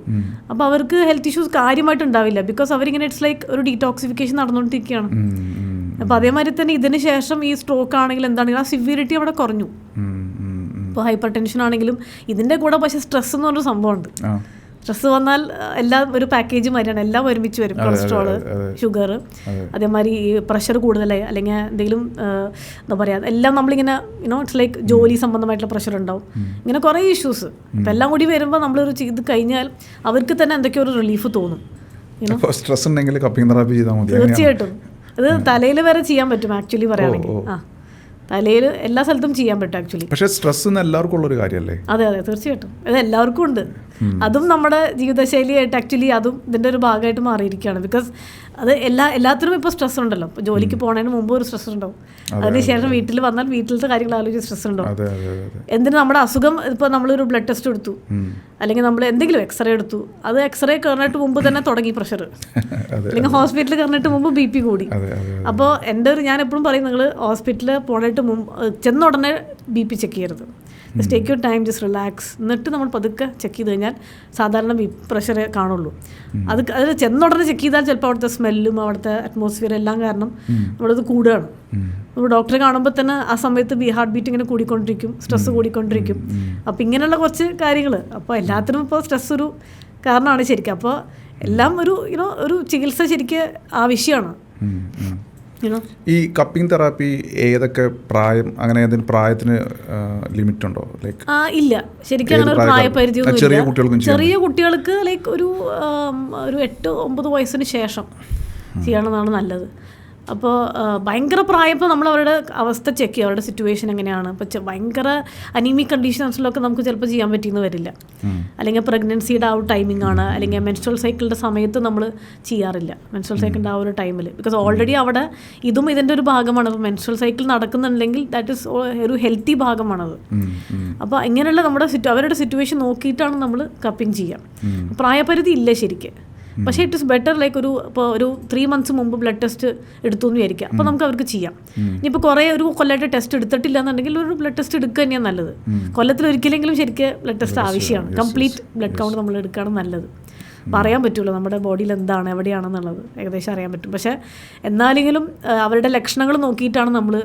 അപ്പോൾ അവർക്ക് ഹെൽത്ത് ഇഷ്യൂസ് കാര്യമായിട്ട് ഉണ്ടാവില്ല. ബിക്കോസ് അവരിങ്ങനെ ഇറ്റ്സ് ലൈക്ക് ഒരു ഡീടോക്സിഫിക്കേഷൻ നടന്നുകൊണ്ടിരിക്കുകയാണ്. അപ്പോൾ അതേമാതിരി തന്നെ ഇതിന് ശേഷം ഈ സ്ട്രോക്ക് ആണെങ്കിലും എന്താണെങ്കിലും ആ സിവിയറിറ്റി അവിടെ കുറഞ്ഞു. ഇപ്പോൾ ഹൈപ്പർ ടെൻഷൻ ആണെങ്കിലും ഇതിൻ്റെ കൂടെ പക്ഷേ സ്ട്രെസ് എന്ന് പറഞ്ഞൊരു സംഭവമുണ്ട്. സ്ട്രെസ് വന്നാൽ എല്ലാം ഒരു പാക്കേജ് മാതിരിയാണ്, എല്ലാം ഒരുമിച്ച് വരും. കൊളസ്ട്രോള്, ഷുഗർ, അതേമാതിരി ഈ പ്രഷർ കൂടുതലായി, അല്ലെങ്കിൽ എന്തെങ്കിലും എന്താ പറയുക, എല്ലാം നമ്മളിങ്ങനെ ഇറ്റ്സ് ലൈക്ക് ജോലി സംബന്ധമായിട്ടുള്ള പ്രഷർ ഉണ്ടാവും. ഇങ്ങനെ കുറേ ഇഷ്യൂസ്. അപ്പം എല്ലാം കൂടി വരുമ്പോൾ നമ്മളൊരു ചെയ്ത് കഴിഞ്ഞാൽ അവർക്ക് തന്നെ എന്തൊക്കെയോ ഒരു റിലീഫ് തോന്നും. സ്ട്രെസ് ഉണ്ടെങ്കിൽ കപ്പിംഗ് തെറാപ്പി ചെയ്താൽ മതി. തീർച്ചയായിട്ടും അത് തലയിൽ വരെ ചെയ്യാൻ പറ്റും ആക്ച്വലി പറയുകയാണെങ്കിൽ. തലയിൽ എല്ലാ സ്ഥലത്തും ചെയ്യാൻ പറ്റും ആക്ച്വലി. പക്ഷേ സ്ട്രെസ് എല്ലാവർക്കും ഉള്ളൊരു കാര്യമല്ലേ? അതെ തീർച്ചയായിട്ടും അത് എല്ലാവർക്കും ഉണ്ട്. അതും നമ്മുടെ ജീവിതശൈലിയായിട്ട് ആക്ച്വലി അതും ഇതിൻ്റെ ഒരു ഭാഗമായിട്ട് മാറിയിരിക്കുകയാണ്. ബിക്കോസ് അത് എല്ലാത്തിനും ഇപ്പോൾ സ്ട്രെസ് ഉണ്ടല്ലോ. ഇപ്പോൾ ജോലിക്ക് പോകുന്നതിന് മുമ്പ് ഒരു സ്ട്രെസ് ഉണ്ടാവും, അതിനുശേഷം വീട്ടിൽ വന്നാൽ വീട്ടിലത്തെ കാര്യങ്ങൾ ആലോചിച്ച് സ്ട്രെസ് ഉണ്ടാവും. എന്തിന് നമ്മുടെ അസുഖം ഇപ്പോൾ നമ്മളൊരു ബ്ലഡ് ടെസ്റ്റ് എടുത്തു, അല്ലെങ്കിൽ നമ്മൾ എന്തെങ്കിലും എക്സ്റേ എടുത്തു, അത് എക്സ്റേ കയറിയിട്ട് മുമ്പ് തന്നെ തുടങ്ങി പ്രഷർ, അല്ലെങ്കിൽ ഹോസ്പിറ്റലിൽ കയറിയിട്ട് മുമ്പ് BP കൂടി. അപ്പോൾ ഞാൻ എപ്പോഴും പറയും നിങ്ങൾ ഹോസ്പിറ്റലിൽ പോയിട്ട് മുമ്പ് ചെന്ന ഉടനെ BP ചെക്ക് ചെയ്യരുത്. Just take your time, just relax. എന്നിട്ട് നമ്മൾ പതുക്കെ ചെക്ക് ചെയ്ത് കഴിഞ്ഞാൽ സാധാരണ പ്രഷറേ കാണുള്ളൂ. അത് ചെന്നുടനെ ചെക്ക് ചെയ്താൽ ചിലപ്പോൾ അവിടുത്തെ സ്മെല്ലും അവിടുത്തെ അറ്റ്മോസ്ഫിയർ എല്ലാം കാരണം നമ്മളത് കൂടുകയാണ്. നമ്മൾ ഡോക്ടറെ കാണുമ്പോൾ തന്നെ ആ സമയത്ത് ഹാർട്ട് ബീറ്റ് ഇങ്ങനെ കൂടിക്കൊണ്ടിരിക്കും, സ്ട്രെസ് കൂടിക്കൊണ്ടിരിക്കും. അപ്പോൾ ഇങ്ങനെയുള്ള കുറച്ച് കാര്യങ്ങൾ. അപ്പോൾ എല്ലാത്തിനും ഇപ്പോൾ സ്ട്രെസ് ഒരു കാരണമാണ് ശരിക്കും. അപ്പോൾ എല്ലാം ഒരു ചികിത്സ ശരിക്കും ആവശ്യമാണ്. ഈ കപ്പിംഗ് തെറാപ്പി ഏതൊക്കെ പ്രായം, അങ്ങനെ ഏതെങ്കിലും പ്രായത്തിന് ലിമിറ്റ് ഉണ്ടോ? ലൈക്ക് ഇല്ല, ശരിക്കും അങ്ങനെ ഒരു പ്രായപരിധി ഒന്നും ഇല്ല. ചെറിയ കുട്ടികൾക്ക് ലൈക്ക് ഒരു 8-9 വയസ്സിന് ശേഷം ചെയ്യണമെന്നാണ് നല്ലത്. അപ്പോൾ ഭയങ്കര പ്രായം ഇപ്പോൾ നമ്മൾ അവരുടെ അവസ്ഥ ചെക്ക് ചെയ്യും, അവരുടെ സിറ്റുവേഷൻ എങ്ങനെയാണ്. ഇപ്പോൾ ഭയങ്കര അനീമിക് കണ്ടീഷൻസിലൊക്കെ നമുക്ക് ചിലപ്പോൾ ചെയ്യാൻ പറ്റിയെന്ന് വരില്ല. അല്ലെങ്കിൽ പ്രഗ്നൻസിയുടെ ആ ഒരു ടൈമിംഗ് ആണ്, അല്ലെങ്കിൽ മെൻസ്ട്രൽ സൈക്കിളിൻ്റെ സമയത്ത് നമ്മൾ ചെയ്യാറില്ല. മെൻസ്ട്രൽ സൈക്കിളിൻ്റെ ആ ഒരു ടൈമിൽ ബിക്കോസ് ഓൾറെഡി അവിടെ ഇതും ഇതിൻ്റെ ഒരു ഭാഗമാണ്. അപ്പോൾ മെൻസ്ട്രൽ സൈക്കിൾ നടക്കുന്നുണ്ടെങ്കിൽ ദാറ്റ് ഈസ് ഒരു ഹെൽത്തി ഭാഗമാണത്. അപ്പോൾ ഇങ്ങനെയുള്ള അവരുടെ സിറ്റുവേഷൻ നോക്കിയിട്ടാണ് നമ്മൾ കപ്പിംഗ് ചെയ്യാം. പ്രായപരിധി ഇല്ല ശരിക്കും. പക്ഷേ ഇറ്റ് ഇസ് ബെറ്റർ ലൈക്ക് ഇപ്പോൾ ഒരു 3 months മുമ്പ് ബ്ലഡ് ടെസ്റ്റ് എടുത്തു എന്ന് വിചാരിക്കുക. അപ്പോൾ നമുക്ക് അവർക്ക് ചെയ്യാം. ഇനിയിപ്പോൾ കുറേ ഒരു കൊല്ലമായിട്ട് ടെസ്റ്റ് എടുത്തിട്ടില്ല എന്നുണ്ടെങ്കിൽ ഒരു ബ്ലഡ് ടെസ്റ്റ് എടുക്കുക തന്നെയാണ് നല്ലത്. കൊല്ലത്തിൽ ഒരിക്കലെങ്കിലും ശരിക്കും ബ്ലഡ് ടെസ്റ്റ് ആവശ്യമാണ്. കംപ്ലീറ്റ് ബ്ലഡ് കൗണ്ട് നമ്മൾ എടുക്കുകയാണ് നല്ലത്. പറയാൻ പറ്റുമല്ലോ നമ്മുടെ ബോഡിയിൽ എന്താണ് എവിടെയാണെന്നുള്ളത് ഏകദേശം അറിയാൻ പറ്റും. പക്ഷേ എന്നാലെങ്കിലും അവരുടെ ലക്ഷണങ്ങൾ നോക്കിയിട്ടാണ് നമ്മൾ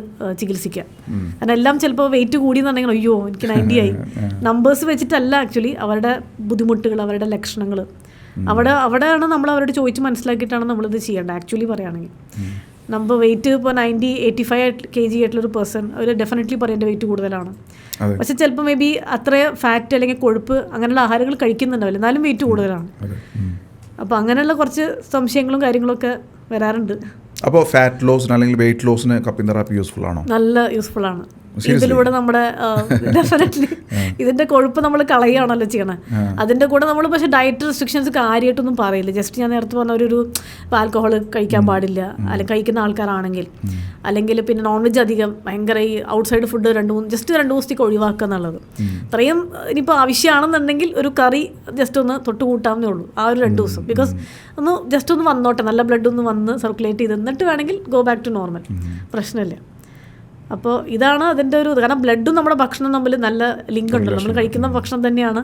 ചികിത്സിക്കുക. കാരണം എല്ലാം ചിലപ്പോൾ വെയിറ്റ് കൂടിയെന്നുണ്ടെങ്കിൽ അയ്യോ എനിക്ക് 90 ആയി, നമ്പേഴ്സ് വെച്ചിട്ടല്ല ആക്ച്വലി അവരുടെ ബുദ്ധിമുട്ടുകൾ, അവരുടെ ലക്ഷണങ്ങൾ അവിടെയാണ് നമ്മൾ അവരോട് ചോദിച്ച് മനസ്സിലാക്കിയിട്ടാണ് നമ്മളിത് ചെയ്യേണ്ടത്. ആക്ച്വലി പറയുകയാണെങ്കിൽ നമ്മൾ വെയിറ്റ് ഇപ്പോൾ 90-85 kg ആയിട്ടുള്ളൊരു പേഴ്സൺ അവർ ഡെഫിനറ്റ്ലി പറയേണ്ട വെയിറ്റ് കൂടുതലാണ്. പക്ഷെ ചിലപ്പോൾ മേ ബി അത്ര ഫാറ്റ് അല്ലെങ്കിൽ കൊഴുപ്പ് അങ്ങനെയുള്ള ആഹാരങ്ങൾ കഴിക്കുന്നുണ്ടാവില്ല, എന്നാലും വെയിറ്റ് കൂടുതലാണ്. അപ്പോൾ അങ്ങനെയുള്ള കുറച്ച് സംശയങ്ങളും കാര്യങ്ങളൊക്കെ വരാറുണ്ട്. അപ്പോൾ ഫാറ്റ് ലോസിന് അല്ലെങ്കിൽ വെയിറ്റ് ലോസിന് കപ്പിംഗ് തെറാപ്പി യൂസ്ഫുൾ ആണോ? നല്ല യൂസ്ഫുൾ ആണ്. ഇതിലൂടെ നമ്മുടെ ഡെഫിനറ്റ്ലി ഇതിൻ്റെ കൊഴുപ്പ് നമ്മൾ കളയുകയാണല്ലോ ചെയ്യണത്. അതിൻ്റെ കൂടെ നമ്മൾ പക്ഷേ ഡയറ്റ് റെസ്ട്രിക്ഷൻസ് കാര്യമായിട്ടൊന്നും പറയില്ല. ജസ്റ്റ് ഞാൻ നേരത്തെ പറഞ്ഞ ഒരു ആൽക്കഹോൾ കഴിക്കാൻ പാടില്ല, അല്ലെങ്കിൽ കഴിക്കുന്ന ആൾക്കാരാണെങ്കിൽ, അല്ലെങ്കിൽ പിന്നെ നോൺ വെജ് അധികം ഭയങ്കര ഈ ഔട്ട്സൈഡ് ഫുഡ് 2 ദിവസത്തേക്ക് ഒഴിവാക്കുക എന്നുള്ളത്. ഇത്രയും ഇനിയിപ്പോൾ ആവശ്യമാണെന്നുണ്ടെങ്കിൽ ഒരു കറി ജസ്റ്റ് ഒന്ന് തൊട്ട് കൂട്ടാവുന്നേ ഉള്ളൂ ആ ഒരു 2 ദിവസം. ബിക്കോസ് ജസ്റ്റ് ഒന്ന് വന്നോട്ടെ, നല്ല ബ്ലഡ് ഒന്ന് വന്ന് സർക്കുലേറ്റ് ചെയ്ത് എന്നിട്ട് വേണമെങ്കിൽ ഗോ ബാക്ക് ടു നോർമൽ, പ്രശ്നമില്ല. അപ്പോൾ ഇതാണ് അതിൻ്റെ ഒരു കാരണം ബ്ലഡും നമ്മുടെ ഭക്ഷണം തമ്മിൽ നല്ല ലിങ്ക് ഉണ്ടല്ലോ. നമ്മൾ കഴിക്കുന്ന ഭക്ഷണം തന്നെയാണ്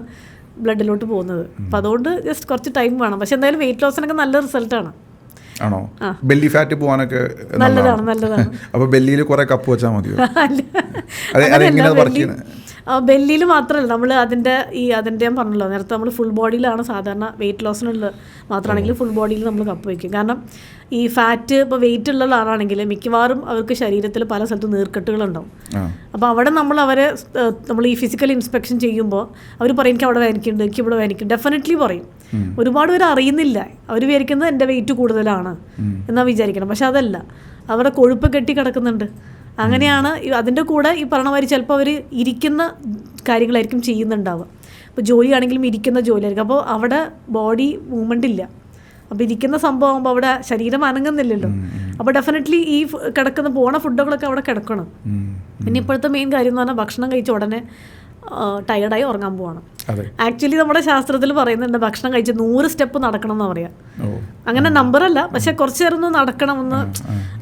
ബ്ലഡിലോട്ട് പോകുന്നത്. അപ്പോൾ അതുകൊണ്ട് ജസ്റ്റ് കുറച്ച് ടൈം വേണം. പക്ഷെ എന്തായാലും വെയിറ്റ് ലോസിനൊക്കെ നല്ല റിസൾട്ടാണ്. ആണോ? ബെല്ലി ഫാറ്റ് പോകാനൊക്കെ നല്ലതാണ്. അപ്പോൾ ബെല്ലിയിൽ കുറേ കപ്പ് വെച്ചാൽ മതിയോ? ബെല്ലിയിൽ മാത്രമല്ല നമ്മൾ അതിൻ്റെ ഞാൻ പറഞ്ഞല്ലോ നേരത്തെ നമ്മൾ ഫുൾ ബോഡിയിലാണ് സാധാരണ വെയിറ്റ് ലോസിനുള്ള മാത്രമാണെങ്കിൽ ഫുൾ ബോഡിയിൽ നമ്മൾ കപ്പ് വയ്ക്കും. കാരണം ഈ ഫാറ്റ് ഇപ്പോൾ വെയിറ്റ് ഉള്ള ആളാണെങ്കിൽ മിക്കവാറും അവർക്ക് ശരീരത്തിൽ പല സ്ഥലത്തും നീർക്കെട്ടുകളുണ്ടാവും. അപ്പോൾ അവിടെ നമ്മൾ ഈ ഫിസിക്കൽ ഇൻസ്പെക്ഷൻ ചെയ്യുമ്പോൾ അവർ പറയും എനിക്ക് അവിടെ വേദനിക്കുന്നുണ്ട്, എനിക്ക് ഇവിടെ വേദനിക്കും, ഡെഫിനറ്റ്ലി പറയും. ഒരുപാട് പേര് അറിയുന്നില്ല, അവർ വിചാരിക്കുന്നത് എൻ്റെ വെയിറ്റ് കൂടുതലാണ് എന്നാ വിചാരിക്കണം. പക്ഷെ അതല്ല, അവരുടെ കൊഴുപ്പ് കെട്ടി കിടക്കുന്നുണ്ട്. അങ്ങനെയാണ് അതിൻ്റെ കൂടെ ഈ പറഞ്ഞ മാതിരി ചിലപ്പോൾ അവർ ഇരിക്കുന്ന കാര്യങ്ങളായിരിക്കും ചെയ്യുന്നുണ്ടാവുക. ഇപ്പോൾ ജോലി ആണെങ്കിലും ഇരിക്കുന്ന ജോലിയായിരിക്കും. അപ്പോൾ അവിടെ ബോഡി മൂവ്മെൻ്റ് ഇല്ല. അപ്പോൾ ഇരിക്കുന്ന സംഭവം ആകുമ്പോൾ അവിടെ ശരീരം അനങ്ങുന്നില്ലല്ലോ. അപ്പോൾ ഡെഫിനറ്റ്ലി ഈ പോണ ഫുഡുകളൊക്കെ അവിടെ കിടക്കണം. പിന്നെ ഇപ്പോഴത്തെ മെയിൻ കാര്യം എന്ന് പറഞ്ഞാൽ ഭക്ഷണം കഴിച്ച ഉടനെ ടയർഡായി ഉറങ്ങാൻ പോവാണ്. ആക്ച്വലി നമ്മുടെ ശാസ്ത്രത്തിൽ പറയുന്നുണ്ട് ഭക്ഷണം കഴിച്ച് 100 സ്റ്റെപ്പ് നടക്കണം എന്ന് പറയാം. അങ്ങനെ നമ്പറല്ല, പക്ഷെ കുറച്ച് നേരം ഒന്ന് നടക്കണമെന്ന്.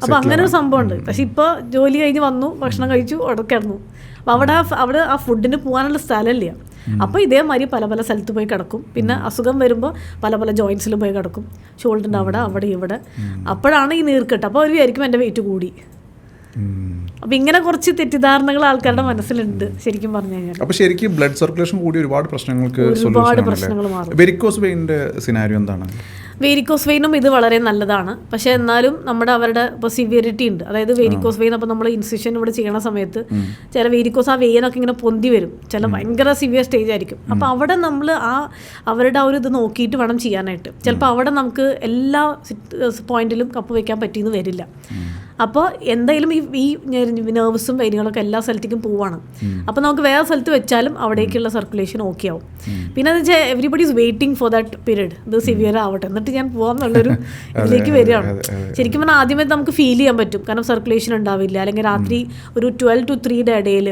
അപ്പോൾ അങ്ങനെ ഒരു സംഭവമുണ്ട്. പക്ഷെ ഇപ്പോൾ ജോലി കഴിഞ്ഞ് വന്നു, ഭക്ഷണം കഴിച്ചു, കിടന്നു. അപ്പോൾ അവിടെ ആ ഫുഡിന് പോകാനുള്ള സ്ഥലമില്ല. അപ്പോൾ ഇതേമാതിരി പല പല സ്ഥലത്ത് പോയി കിടക്കും. പിന്നെ അസുഖം വരുമ്പോൾ പല പല ജോയിൻസിൽ പോയി കിടക്കും, ഷോൾഡറിൻ്റെ അവിടെ ഇവിടെ. അപ്പോഴാണ് ഈ നീർക്കെട്ട്. അപ്പോൾ അവർ വിചാരിക്കും എൻ്റെ വെയിറ്റ് കൂടി. അപ്പൊ ഇങ്ങനെ കുറച്ച് തെറ്റിദ്ധാരണകൾ ആൾക്കാരുടെ മനസ്സിലുണ്ട് ശരിക്കും പറഞ്ഞു കഴിഞ്ഞാൽ. അപ്പോൾ ശരിക്കും ബ്ലഡ് സർക്കുലേഷൻ കൂടി ഒരുപാട് പ്രശ്നങ്ങൾക്ക് മാറും. വെരിക്കോസ് വെയിൻ്റെ സിനാരിയോ എന്താണ്? വേരിക്കോസ് വെയിനും ഇത് വളരെ നല്ലതാണ്. പക്ഷേ എന്നാലും അവരുടെ ഇപ്പോൾ സിവിയറിറ്റി ഉണ്ട്. അതായത് വേരിക്കോസ് വെയിൻ അപ്പോൾ നമ്മൾ ഇൻസിഷൻ ഇവിടെ ചെയ്യണ സമയത്ത് ചില വേരിക്കോസ് ആ വെയിനൊക്കെ ഇങ്ങനെ പൊന്തി വരും, ചില ഭയങ്കര സിവിയർ സ്റ്റേജ് ആയിരിക്കും. അപ്പോൾ അവിടെ നമ്മൾ അവരുടെ ഒരു ഇത് നോക്കിയിട്ട് വേണം ചെയ്യാനായിട്ട്. ചിലപ്പോൾ അവിടെ നമുക്ക് എല്ലാ പോയിന്റിലും കപ്പ് വയ്ക്കാൻ പറ്റിയെന്ന് വരില്ല. അപ്പോൾ എന്തായാലും ഈ നെർവ്സും വെയിനുകളൊക്കെ എല്ലാ സ്ഥലത്തേക്കും പോവാണ്. അപ്പോൾ നമുക്ക് വേറെ സ്ഥലത്ത് വെച്ചാലും അവിടേക്കുള്ള സർക്കുലേഷൻ ഓക്കെ ആവും. പിന്നെ എന്ന് വെച്ചാൽ everybody is waiting for that period, ഇത് സിവിയർ ആവട്ടെ എന്നിട്ട് ഞാൻ പോകാമെന്നുള്ളൊരു ഇതിലേക്ക് വരികയാണ്. ശരിക്കും പറഞ്ഞാൽ ആദ്യമേ നമുക്ക് ഫീൽ ചെയ്യാൻ പറ്റും, കാരണം സർക്കുലേഷൻ ഉണ്ടാവില്ല. അല്ലെങ്കിൽ രാത്രി ഒരു 12 to 3 ഇടയിൽ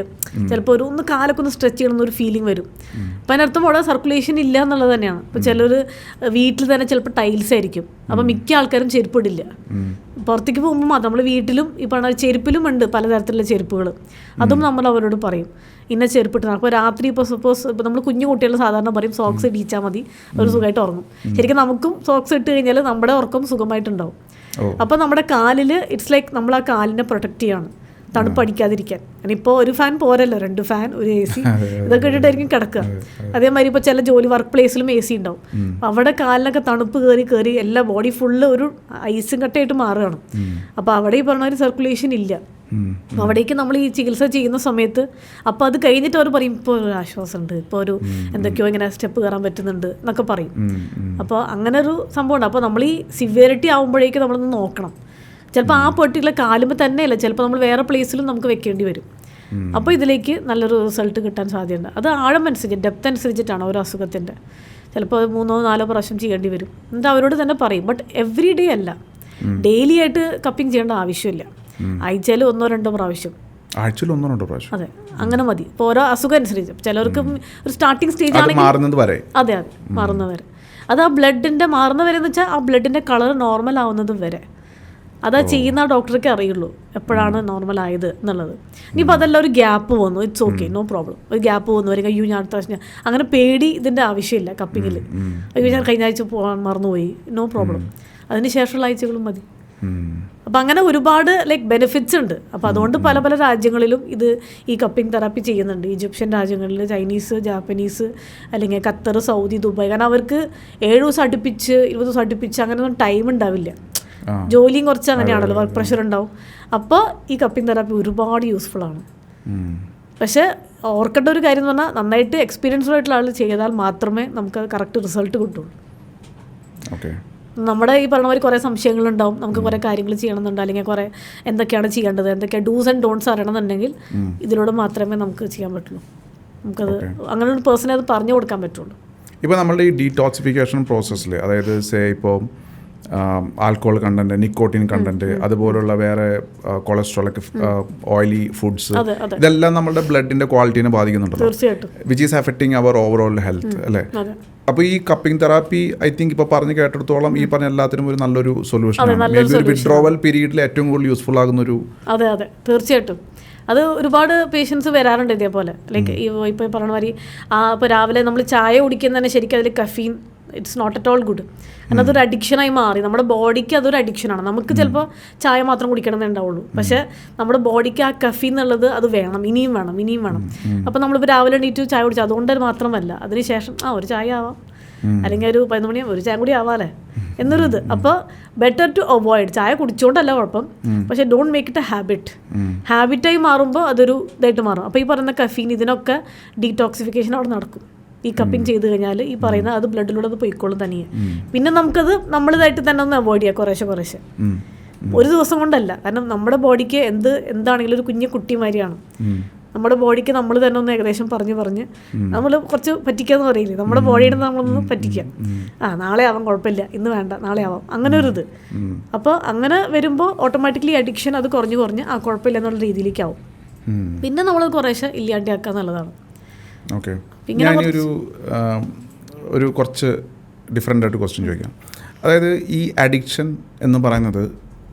ചിലപ്പോൾ ഒന്ന് കാലൊക്കെ ഒന്ന് സ്ട്രെച്ച് ചെയ്യണമെന്നൊരു ഫീലിംഗ് വരും. അപ്പം അതിനർത്ഥം അവിടെ സർക്കുലേഷൻ ഇല്ല എന്നുള്ളത് തന്നെയാണ്. ഇപ്പോൾ ചിലർ വീട്ടിൽ തന്നെ ചിലപ്പോൾ ടൈൽസ് ആയിരിക്കും, അപ്പോൾ മിക്ക ആൾക്കാരും ചെരുപ്പിടില്ല. പുറത്തേക്ക് പോകുമ്പോൾ മാത്രം നമ്മൾ വീട്ടിലും ഈ പറഞ്ഞ ചെരുപ്പിലും ഉണ്ട് പലതരത്തിലുള്ള ചെരുപ്പുകൾ. അതും നമ്മൾ അവരോട് പറയും ഇന്ന ചെരുപ്പിട്ട്. അപ്പോൾ രാത്രി ഇപ്പോൾ നമ്മൾ കുഞ്ഞു കുട്ടികൾ സാധാരണ പറയും സോക്സ് ഇടിച്ചാൽ മതി, അവർ സുഖമായിട്ട് ഉറങ്ങും. ശരിക്കും നമുക്കും സോക്സ് ഇട്ട് കഴിഞ്ഞാൽ നമ്മുടെ ഉറക്കം സുഖമായിട്ടുണ്ടാവും. അപ്പോൾ നമ്മുടെ കാലിൽ ഇറ്റ്സ് ലൈക്ക് നമ്മൾ ആ കാലിനെ പ്രൊട്ടക്റ്റ് ചെയ്യാണ്, തണുപ്പടിക്കാതിരിക്കാൻ. ഇപ്പോൾ ഒരു ഫാൻ പോരല്ലോ, 2 ഫാൻ, ഒരു AC ഇതൊക്കെ ഇട്ടിട്ടായിരിക്കും കിടക്കുക. അതേമാതിരി ഇപ്പോൾ ചില ജോലി വർക്ക് പ്ലേസിലും AC ഉണ്ടാവും. അപ്പോൾ അവിടെ കാലിനൊക്കെ തണുപ്പ് കയറി എല്ലാ ബോഡി ഫുള്ള് ഒരു ഐസും കട്ടയായിട്ട് മാറുകയാണ്. അപ്പോൾ അവിടെ ഈ പറഞ്ഞ ഒരു സർക്കുലേഷൻ ഇല്ല. അവിടേക്ക് നമ്മൾ ഈ ചികിത്സ ചെയ്യുന്ന സമയത്ത് അപ്പോൾ അത് കഴിഞ്ഞിട്ട് അവർ പറയും ഇപ്പോൾ ഒരു ആശ്വാസമുണ്ട്, ഇപ്പോൾ ഒരു എന്തൊക്കെയോ ഇങ്ങനെ സ്റ്റെപ്പ് കയറാൻ പറ്റുന്നുണ്ട് എന്നൊക്കെ പറയും. അപ്പോൾ അങ്ങനെ ഒരു സംഭവമുണ്ട്. അപ്പോൾ നമ്മൾ ഈ സിവിയറിറ്റി ആകുമ്പോഴേക്ക് നമ്മളൊന്ന് നോക്കണം. ചിലപ്പോൾ ആ പെർട്ടിക്കുലർ കാലുമ്പോൾ തന്നെയല്ല, ചിലപ്പോൾ നമ്മൾ വേറെ പ്ലേസിലും നമുക്ക് വെക്കേണ്ടി വരും. അപ്പോൾ ഇതിലേക്ക് നല്ലൊരു റിസൾട്ട് കിട്ടാൻ സാധ്യതയുണ്ട്. അത് ആഴം അനുസരിച്ച്, ഡെപ്ത് അനുസരിച്ചിട്ടാണ് ഓരോ അസുഖത്തിൻ്റെ. ചിലപ്പോൾ 3-4 പ്രാവശ്യം ചെയ്യേണ്ടി വരും. എന്നിട്ട് അവരോട് തന്നെ പറയും. ബട്ട് എവറി ഡേ അല്ല, ഡെയിലി ആയിട്ട് കപ്പിങ് ചെയ്യേണ്ട ആവശ്യമില്ല. ആഴ്ചയിൽ 1-2 പ്രാവശ്യം, ആഴ്ചയിൽ 1-2 പ്രാവശ്യം, അതെ അങ്ങനെ മതി. ഇപ്പോൾ ഓരോ അസുഖം അനുസരിച്ച് ചിലർക്ക് ഒരു സ്റ്റാർട്ടിങ് സ്റ്റേജ് ആണെങ്കിൽ അതെ മാറുന്നവരെ, അത് ആ ബ്ലഡിൻ്റെ മാറുന്നവരെ എന്ന് വെച്ചാൽ ആ ബ്ലഡിൻ്റെ കളർ നോർമൽ ആവുന്നതും വരെ അതാ ചെയ്യുന്ന ഡോക്ടർക്ക് അറിയുള്ളൂ എപ്പോഴാണ് നോർമൽ ആയത് എന്നുള്ളത്. ഇനിയിപ്പോൾ അതെല്ലാം ഒരു ഗ്യാപ്പ് വന്നു, ഇറ്റ്സ് ഓക്കെ, നോ പ്രോബ്ലം. ഒരു ഗ്യാപ്പ് വന്നു വരിക, അയ്യോ ഞാൻ അടുത്ത പ്രാവശ്യം അങ്ങനെ പേടി ഇതിൻ്റെ ആവശ്യമില്ല കപ്പിങ്ങിൽ. അയ്യോ ഞാൻ കഴിഞ്ഞ ആഴ്ച പോകാൻ മറന്നുപോയി, നോ പ്രോബ്ലം, അതിന് ശേഷമുള്ള ആഴ്ചകളും മതി. അപ്പം അങ്ങനെ ഒരുപാട് ബെനിഫിറ്റ്സ് ഉണ്ട്. അപ്പോൾ അതുകൊണ്ട് പല പല രാജ്യങ്ങളിലും ഇത് ഈ കപ്പിംഗ് തെറാപ്പി ചെയ്യുന്നുണ്ട്. ഈജിപ്ഷ്യൻ രാജ്യങ്ങളിൽ, ചൈനീസ്, ജാപ്പനീസ്, അല്ലെങ്കിൽ ഖത്തർ, സൗദി, ദുബായ്. കാരണം അവർക്ക് 7 ദിവസം അടുപ്പിച്ച് 20 ദിവസം അടുപ്പിച്ച് അങ്ങനെയൊന്നും ടൈം ഉണ്ടാവില്ല. ജോലിയും കുറച്ച് അങ്ങനെയാണല്ലോ, വർക്ക് പ്രഷർ ഉണ്ടാവും. അപ്പോൾ ഈ കപ്പിംഗ് തെറാപ്പി ഒരുപാട് യൂസ്ഫുൾ ആണ്. പക്ഷേ ഓർക്കേണ്ട ഒരു കാര്യം എന്ന് പറഞ്ഞാൽ നന്നായിട്ട് എക്സ്പീരിയൻസ്ഡ് ആയിട്ടുള്ള ആൾ ചെയ്താൽ മാത്രമേ നമുക്ക് കറക്റ്റ് റിസൾട്ട് കിട്ടുള്ളൂ. നമ്മുടെ ഈ പറഞ്ഞ പോലെ കുറേ സംശയങ്ങളുണ്ടാവും, നമുക്ക് കുറേ കാര്യങ്ങൾ ചെയ്യണമെന്നുണ്ട്, അല്ലെങ്കിൽ കുറേ എന്തൊക്കെയാണ് ചെയ്യേണ്ടത്, എന്തൊക്കെ ഡൂസ് ആൻഡ് ഡോൺസ് അറിയണമെന്നുണ്ടെങ്കിൽ ഇതിലൂടെ മാത്രമേ നമുക്ക് ചെയ്യാൻ പറ്റുള്ളൂ. നമുക്കത് അങ്ങനെ ഒരു പേഴ്സണെ അത് പറഞ്ഞു കൊടുക്കാൻ പറ്റുള്ളൂ. ഇപ്പോൾ നമ്മളുടെ ഈ ഡീടോക്സിഫിക്കേഷൻ പ്രോസസ്സിൽ, അതായത് ഇപ്പോൾ ആൽക്കഹോൾ കണ്ടന്റ്, നിക്കോട്ടിൻ കണ്ടന്റ്, അതുപോലുള്ള വേറെ കൊളസ്ട്രോളൊക്കെ, ഓയിലി ഫുഡ്സ്, ഇതെല്ലാം നമ്മുടെ ബ്ലഡിന്റെ ക്വാളിറ്റിനെ ബാധിക്കുന്നുണ്ടല്ലോ, which is affecting our overall health അല്ലേ? അപ്പോൾ ഈ കപ്പിംഗ് തെറാപ്പി ഐ തിങ്ക് ഇപ്പോൾ പറഞ്ഞു കേട്ടിടത്തോളം ഈ പറഞ്ഞ എല്ലാത്തിനും ഒരു നല്ലൊരു സൊല്യൂഷനാണ്. മേ ബി ഒരു വിഡ്രോവൽ പീരീഡിൽ ഏറ്റവും കൂടുതൽ യൂസ്ഫുൾ ആകുന്ന ഒരു. അതെ അതെ തീർച്ചയായിട്ടും. അത് ഒരുപാട് പേഷ്യൻസ് വരാറുണ്ട് ഇതേപോലെ. ലൈക്ക് ഇപ്പോൾ പറയുന്ന മാതിരി ഇപ്പോൾ രാവിലെ നമ്മൾ ചായ കുടിക്കുന്നതന്നെ ശരിക്കും അതിൽ caffeine it's not at all good. കാരണം അതൊരു അഡിക്ഷനായി മാറി. നമ്മുടെ ബോഡിക്ക് അതൊരു അഡിക്ഷനാണ്. നമുക്ക് ചിലപ്പോൾ ചായ മാത്രം കുടിക്കണമെന്നേ ഉണ്ടാവുള്ളൂ, പക്ഷേ നമ്മുടെ ബോഡിക്ക് ആ കഫീൻ എന്നുള്ളത് അത് വേണം, ഇനിയും വേണം, ഇനിയും വേണം. അപ്പോൾ നമ്മളിപ്പോൾ രാവിലെ എണീറ്റ് ചായ കുടിച്ചു, അതുകൊണ്ട് മാത്രമല്ല, അതിനുശേഷം ഒരു ചായ ആവാം, അല്ലെങ്കിൽ ഒരു 11 മണി ഒരു ചായ കൂടി ആവാല്ലേ എന്നൊരു ഇത്. അപ്പോൾ ബെറ്റർ ടു അവോയ്ഡ്. ചായ കുടിച്ചുകൊണ്ടല്ല കുഴപ്പം, പക്ഷേ don't make it a habit. ഹാബിറ്റായി മാറുമ്പോൾ അതൊരു ഇതായിട്ട് മാറും. അപ്പോൾ ഈ പറയുന്ന കഫീൻ ഇതിനൊക്കെ ഡീടോക്സിഫിക്കേഷൻ അവിടെ നടക്കും. ഈ കപ്പിങ് ചെയ്ത് കഴിഞ്ഞാൽ ഈ പറയുന്ന അത് ബ്ലഡിലൂടെ അത് പോയിക്കോളും തനിയെ. പിന്നെ നമുക്കത് നമ്മളിതായിട്ട് തന്നെ ഒന്ന് അവോയ്ഡ് ചെയ്യാം കുറേശ്ശെ. ഒരു ദിവസം കൊണ്ടല്ല, കാരണം നമ്മുടെ ബോഡിക്ക് എന്താണെങ്കിലും ഒരു കുഞ്ഞു കുട്ടിമാരിയാണ്. നമ്മുടെ ബോഡിക്ക് നമ്മൾ തന്നെ ഒന്ന് ഏകദേശം പറഞ്ഞ് നമ്മൾ കുറച്ച് പറ്റിക്കാന്ന് പറയില്ലേ, നമ്മുടെ ബോഡിയുടെ നമ്മളൊന്ന് പറ്റിക്കാം. നാളെ ആവാം, കുഴപ്പമില്ല, ഇന്ന് വേണ്ട, നാളെ ആവാം, അങ്ങനെ ഒരു ഇത്. അപ്പോൾ അങ്ങനെ വരുമ്പോൾ ഓട്ടോമാറ്റിക്കലി അഡിക്ഷൻ അത് കുറഞ്ഞ് കുഴപ്പമില്ല എന്നുള്ള രീതിയിലേക്ക് ആവും. പിന്നെ നമ്മളത് കുറേശ്ശെ ഇല്ലാണ്ടാക്കുക എന്നുള്ളതാണ്. ഓക്കെ, ഞാനൊരു ഒരു കുറച്ച് ഡിഫറെൻ്റ് ആയിട്ട് ക്വസ്റ്റ്യൻ ചോദിക്കാം. അതായത് ഈ അഡിക്ഷൻ എന്ന് പറയുന്നത്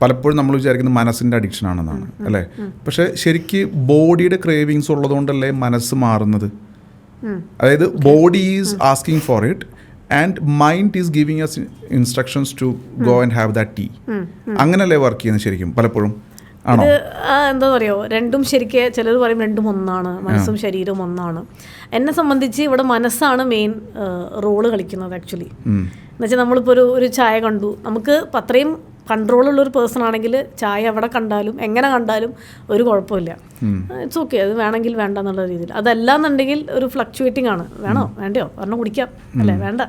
പലപ്പോഴും നമ്മൾ വിചാരിക്കുന്നത് മനസ്സിൻ്റെ അഡിക്ഷൻ ആണെന്നാണ് അല്ലേ? പക്ഷേ ശരിക്ക് ബോഡിയുടെ ക്രേവിങ്സ് ഉള്ളതുകൊണ്ടല്ലേ മനസ്സ് മാറുന്നത്? അതായത് body is asking for it and mind is giving us instructions to go and have that tea. അങ്ങനല്ലേ വർക്ക് ചെയ്യുന്നത് ശരിക്കും പലപ്പോഴും? ഇത് എന്താ പറയുക, രണ്ടും ശരിക്കും ചിലർ പറയും രണ്ടും ഒന്നാണ്, മനസ്സും ശരീരവും ഒന്നാണ്. എന്നെ സംബന്ധിച്ച് ഇവിടെ മനസ്സാണ് മെയിൻ റോള് കളിക്കുന്നത് ആക്ച്വലി. എന്നുവെച്ചാൽ നമ്മളിപ്പോൾ ഒരു ചായ കണ്ടു, നമുക്ക് അത്രയും കൺട്രോളുള്ളൊരു പേഴ്സൺ ആണെങ്കിൽ ചായ എവിടെ കണ്ടാലും എങ്ങനെ കണ്ടാലും ഒരു കുഴപ്പമില്ല, ഇറ്റ്സ് ഓക്കെ, അത് വേണമെങ്കിൽ വേണ്ട എന്നുള്ള രീതിയിൽ. അതല്ല എന്നുണ്ടെങ്കിൽ ഒരു ഫ്ലക്ച്വേറ്റിംഗ് ആണ്, വേണോ വേണ്ടയോ പറഞ്ഞാൽ കുടിക്കാം അല്ലേ, വേണ്ട,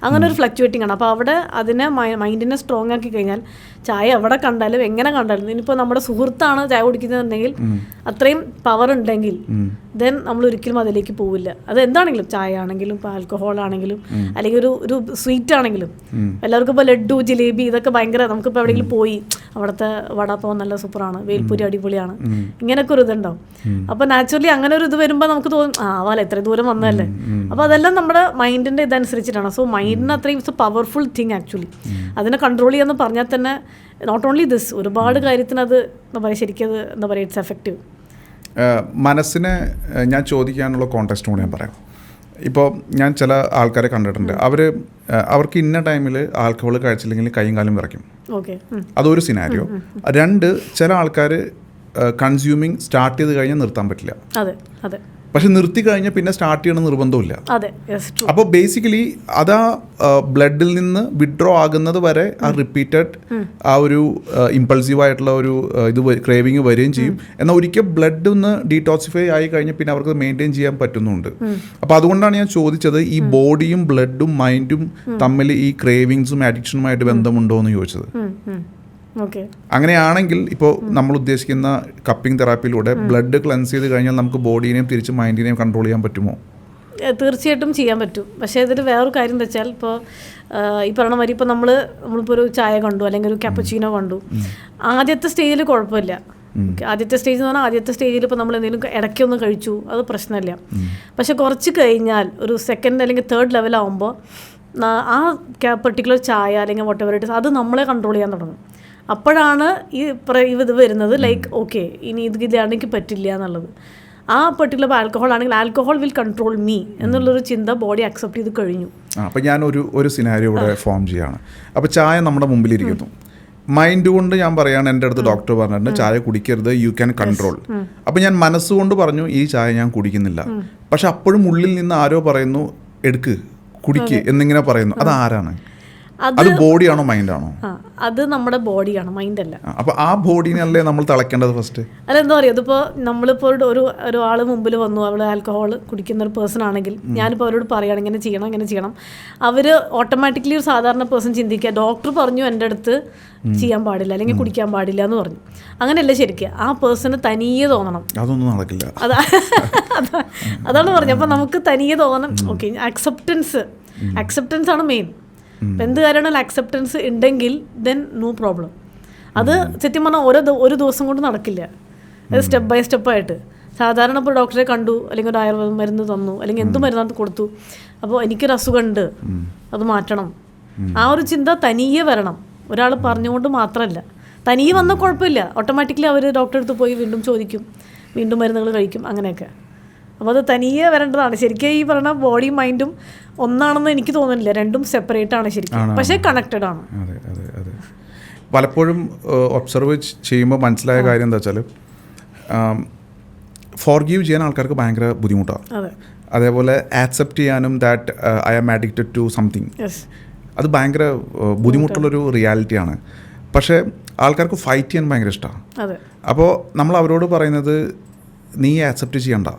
അങ്ങനെ ഒരു ഫ്ലക്ച്വേറ്റിംഗ് ആണ്. അപ്പോൾ അവിടെ അതിനെ മൈൻഡിനെ സ്ട്രോങ് ആക്കി കഴിഞ്ഞാൽ ചായ എവിടെ കണ്ടാലും എങ്ങനെ കണ്ടാലും, ഇനിയിപ്പോൾ നമ്മുടെ സുഹൃത്താണ് ചായ കുടിക്കുന്നതെന്നുണ്ടെങ്കിൽ അത്രയും പവർ ഉണ്ടെങ്കിൽ ദെൻ നമ്മൾ ഒരിക്കലും അതിലേക്ക് പോവില്ല. അത് എന്താണെങ്കിലും, ചായ ആണെങ്കിലും ഇപ്പോൾ ആൽക്കഹോൾ ആണെങ്കിലും അല്ലെങ്കിൽ ഒരു സ്വീറ്റ് ആണെങ്കിലും. എല്ലാവർക്കും ഇപ്പോൾ ലഡ്ഡു, ജിലേബി ഇതൊക്കെ ഭയങ്കര, നമുക്കിപ്പോൾ എവിടെയെങ്കിലും പോയി അവിടുത്തെ വടാപ്പാവ് നല്ല സൂപ്പറാണ്, വേൽപ്പൂരി അടിപൊളിയാണ്, ഇങ്ങനെയൊക്കെ ഒരു ഇതുണ്ടാവും. അപ്പോൾ നാച്ചുറലി അങ്ങനെ ഒരു ഇത് വരുമ്പോൾ നമുക്ക് തോന്നും ആവാല ഇത്ര ദൂരം വന്നതല്ലേ. അപ്പോൾ അതെല്ലാം നമ്മുടെ മൈൻഡിൻ്റെ ഇതനുസരിച്ചിട്ടാണ്. സോ മൈൻഡിന് അത്രയും it's A powerful thing actually. അതിനെ കൺട്രോൾ ചെയ്യാന്ന് പറഞ്ഞാൽ തന്നെ നോട്ട് ഓൺലി ദിസ്, ഒരുപാട് കാര്യത്തിന് അത് എന്താ പറയുക, ശരിക്കും അത് എന്താ പറയുക, ഇറ്റ്സ് എഫക്റ്റീവ്. മനസ്സിനെ ഞാൻ ചോദിക്കാനുള്ള കോണ്ടെക്സ്റ്റ് കൂടെ ഞാൻ പറയാം. ഇപ്പോൾ ഞാൻ ചില ആൾക്കാരെ കണ്ടിട്ടുണ്ട്, അവർക്ക് ഇന്ന ടൈമിൽ ആൽക്കഹോൾ കഴിച്ചില്ലെങ്കിൽ കൈയും കാലും വിറയ്ക്കും. അതൊരു സിനാരിയോ. 2, ചില ആൾക്കാർ കൺസ്യൂമിങ് സ്റ്റാർട്ട് ചെയ്ത് കഴിഞ്ഞാൽ നിർത്താൻ പറ്റില്ല. പക്ഷെ നിർത്തി കഴിഞ്ഞാൽ പിന്നെ സ്റ്റാർട്ട് ചെയ്യണം നിർബന്ധമില്ല. അപ്പോൾ ബേസിക്കലി അതാ ബ്ലഡിൽ നിന്ന് വിഡ്രോ ആകുന്നത് വരെ ആ റിപ്പീറ്റഡ് ആ ഒരു ഇമ്പൾസീവായിട്ടുള്ള ഒരു ഇത് ക്രേവിങ് വരികയും ചെയ്യും. എന്നാൽ ഒരിക്കൽ ബ്ലഡ് ഒന്ന് ഡീടോക്സിഫൈ ആയി കഴിഞ്ഞാൽ പിന്നെ അവർക്ക് മെയിൻറ്റെയിൻ ചെയ്യാൻ പറ്റുന്നുണ്ട്. അപ്പോൾ അതുകൊണ്ടാണ് ഞാൻ ചോദിച്ചത്, ഈ ബോഡിയും ബ്ലഡും മൈൻഡും തമ്മിൽ ഈ ക്രേവിങ്സും അഡിക്ഷനുമായിട്ട് ബന്ധമുണ്ടോ എന്ന് ചോദിച്ചത്. അങ്ങനെയാണെങ്കിൽ ഇപ്പോൾ നമ്മൾ ഉദ്ദേശിക്കുന്ന കപ്പിംഗ് തെറാപ്പിയിലൂടെ ബ്ലഡ് ക്ലെൻസ് ചെയ്ത് കഴിഞ്ഞാൽ നമുക്ക് ബോഡീനെയും തിരിച്ച് മൈൻഡിനെയും കൺട്രോൾ ചെയ്യാൻ പറ്റുമോ? തീർച്ചയായിട്ടും ചെയ്യാൻ പറ്റും. പക്ഷേ ഇതിൽ വേറൊരു കാര്യം എന്താ വെച്ചാൽ, ഇപ്പോൾ ഈ പറഞ്ഞ മാതിരി ഇപ്പോൾ നമ്മളിപ്പോൾ ഒരു ചായ കണ്ടു അല്ലെങ്കിൽ ഒരു ക്യാപ്പച്ചീനോ കണ്ടു, ആദ്യത്തെ സ്റ്റേജിൽ കുഴപ്പമില്ല. ആദ്യത്തെ സ്റ്റേജ് എന്ന് പറഞ്ഞാൽ ആദ്യത്തെ സ്റ്റേജിൽ ഇപ്പോൾ നമ്മൾ എന്തെങ്കിലും ഇടയ്ക്കൊന്ന് കഴിച്ചു, അത് പ്രശ്നമില്ല. പക്ഷെ കുറച്ച് കഴിഞ്ഞാൽ ഒരു സെക്കൻഡ് അല്ലെങ്കിൽ തേർഡ് ലെവലാവുമ്പോൾ ആ പെർട്ടിക്കുലർ ചായ അല്ലെങ്കിൽ വോട്ട് എവർ ഇറ്റ് ഇസ് അത് നമ്മളെ കൺട്രോൾ ചെയ്യാൻ തുടങ്ങും. അപ്പോഴാണ് ഇത് വരുന്നത്, ലൈക്ക് ഓക്കെ ഇനി ഇതാണ് എനിക്ക് പറ്റില്ല എന്നുള്ളത്. ആ പെർട്ടിക്കുലർ ആൽക്കഹോൾ ആണെങ്കിൽ ആൽക്കഹോൾ വിൽ കൺട്രോൾ മീ എന്നുള്ളൊരു ചിന്ത ബോഡി അക്സെപ്റ്റ് ചെയ്ത് കഴിഞ്ഞു. അപ്പോൾ ഞാൻ ഒരു സിനാരിയോ ഇവിടെ ഫോം ചെയ്യാണ്. അപ്പോൾ ചായ നമ്മുടെ മുമ്പിലിരിക്കുന്നു, മൈൻഡ് കൊണ്ട് ഞാൻ പറയുകയാണ്, എൻ്റെ അടുത്ത് ഡോക്ടർ പറഞ്ഞിട്ടുണ്ട് ചായ കുടിക്കരുത്, യു ക്യാൻ കൺട്രോൾ. അപ്പോൾ ഞാൻ മനസ്സുകൊണ്ട് പറഞ്ഞു ഈ ചായ ഞാൻ കുടിക്കുന്നില്ല. പക്ഷെ അപ്പോഴും ഉള്ളിൽ നിന്ന് ആരോ പറയുന്നു എടുക്ക് കുടിക്ക് എന്നിങ്ങനെ പറയുന്നു. അത് ആരാണ്? അത് ബോഡിയാണോ മൈൻഡാണോ? അത് നമ്മുടെ ബോഡിയാണ്, മൈൻഡ് അല്ല. അപ്പോൾ ആ ബോഡീനല്ലേ നമ്മൾ തിളക്കേണ്ടത് ഫസ്റ്റ്? അല്ല എന്താ പറയുക, ഇതിപ്പോൾ നമ്മളിപ്പോൾ ഒരു ആൾ മുമ്പിൽ വന്നു, അവൾ ആൽക്കഹോൾ കുടിക്കുന്ന ഒരു പേഴ്സൺ ആണെങ്കിൽ ഞാനിപ്പോൾ അവരോട് പറയുകയാണ് ഇങ്ങനെ ചെയ്യണം, അവർ ഓട്ടോമാറ്റിക്കലി ഒരു സാധാരണ പേഴ്സൺ ചിന്തിക്കുക ഡോക്ടർ പറഞ്ഞു എൻ്റെ അടുത്ത് ചെയ്യാൻ പാടില്ല അല്ലെങ്കിൽ കുടിക്കാൻ പാടില്ല എന്ന് പറഞ്ഞു. അങ്ങനെയല്ല ശരിക്കും, ആ പേഴ്സണ് തനിയെ തോന്നണം. അതൊന്നും നടക്കില്ല. അതാണ് പറഞ്ഞത്. അപ്പോൾ നമുക്ക് തനിയെ തോന്നണം. ഓക്കെ, അക്സെപ്റ്റൻസ് ആണ് മെയിൻ. അപ്പം എന്ത് കാര്യമാണെങ്കിലും അക്സെപ്റ്റൻസ് ഉണ്ടെങ്കിൽ ദെൻ നോ പ്രോബ്ലം. അത് സത്യം പറഞ്ഞാൽ ഒരു ദിവസം കൊണ്ട് നടക്കില്ല. അത് സ്റ്റെപ്പ് ബൈ സ്റ്റെപ്പായിട്ട്. സാധാരണ ഇപ്പോൾ ഡോക്ടറെ കണ്ടു അല്ലെങ്കിൽ ഒരു ആയുർവേദ മരുന്ന് തന്നു അല്ലെങ്കിൽ എന്ത് മരുന്നത് കൊടുത്തു, അപ്പോൾ എനിക്കൊരു അസുഖമുണ്ട് അത് മാറ്റണം, ആ ഒരു ചിന്ത തനിയെ വരണം. ഒരാൾ പറഞ്ഞുകൊണ്ട് മാത്രമല്ല, തനിയെ വന്നാൽ കുഴപ്പമില്ല. ഓട്ടോമാറ്റിക്കലി അവർ ഡോക്ടറെ അടുത്ത് പോയി വീണ്ടും ചോദിക്കും, വീണ്ടും മരുന്നുകൾ കഴിക്കും, അങ്ങനെയൊക്കെ. അപ്പോൾ അത് തനിയെ വരേണ്ടതാണ്. ശരിക്കും ഈ പറഞ്ഞ ബോഡിയും മൈൻഡും ഒന്നാണെന്ന് എനിക്ക് തോന്നുന്നില്ല, രണ്ടും സെപ്പറേറ്റ് ആണ് ശരിക്കും, പക്ഷേ കണക്റ്റഡ് ആണ്. അതെ അതെ അതെ. പലപ്പോഴും ഒബ്സർവ് ചെയ്യുമ്പോൾ മനസ്സിലായ കാര്യം എന്താ വെച്ചാൽ ഫോർഗീവ് ചെയ്യാൻ ആൾക്കാർക്ക് ഭയങ്കര ബുദ്ധിമുട്ടാണ്. അതേപോലെ ആക്സെപ്റ്റ് ചെയ്യാനും that I am addicted to something, അത് ഭയങ്കര ബുദ്ധിമുട്ടുള്ളൊരു റിയാലിറ്റിയാണ്. പക്ഷേ ആൾക്കാർക്ക് ഫൈറ്റ് ചെയ്യാൻ ഭയങ്കര ഇഷ്ടമാണ്. അപ്പോൾ നമ്മൾ അവരോട് പറയുന്നത് നീ ആക്സെപ്റ്റ് ചെയ്യണ്ട,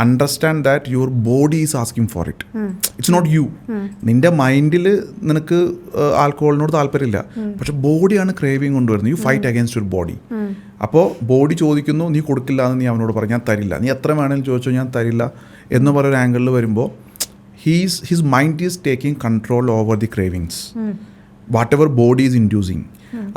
understand that your body is asking for it, it's not you. നിന്റെ മൈൻഡിൽ നിനക്ക് ആൽക്കഹോളിനോട് താല്പര്യമില്ല, പക്ഷെ ബോഡിയാണ് ക്രേവിങ് കൊണ്ടുവരുന്നത്. You fight against your body. അപ്പോൾ ബോഡി ചോദിക്കുന്നു, നീ കൊടുക്കില്ല എന്ന് നീ അവനോട് പറയും, ഞാൻ തരില്ല, നീ എത്ര വേണമെങ്കിലും ചോദിച്ചോ ഞാൻ തരില്ല എന്ന് പറയുന്ന ആംഗിളിൽ വരുമ്പോൾ his mind is taking control over the cravings, what ever body is inducing.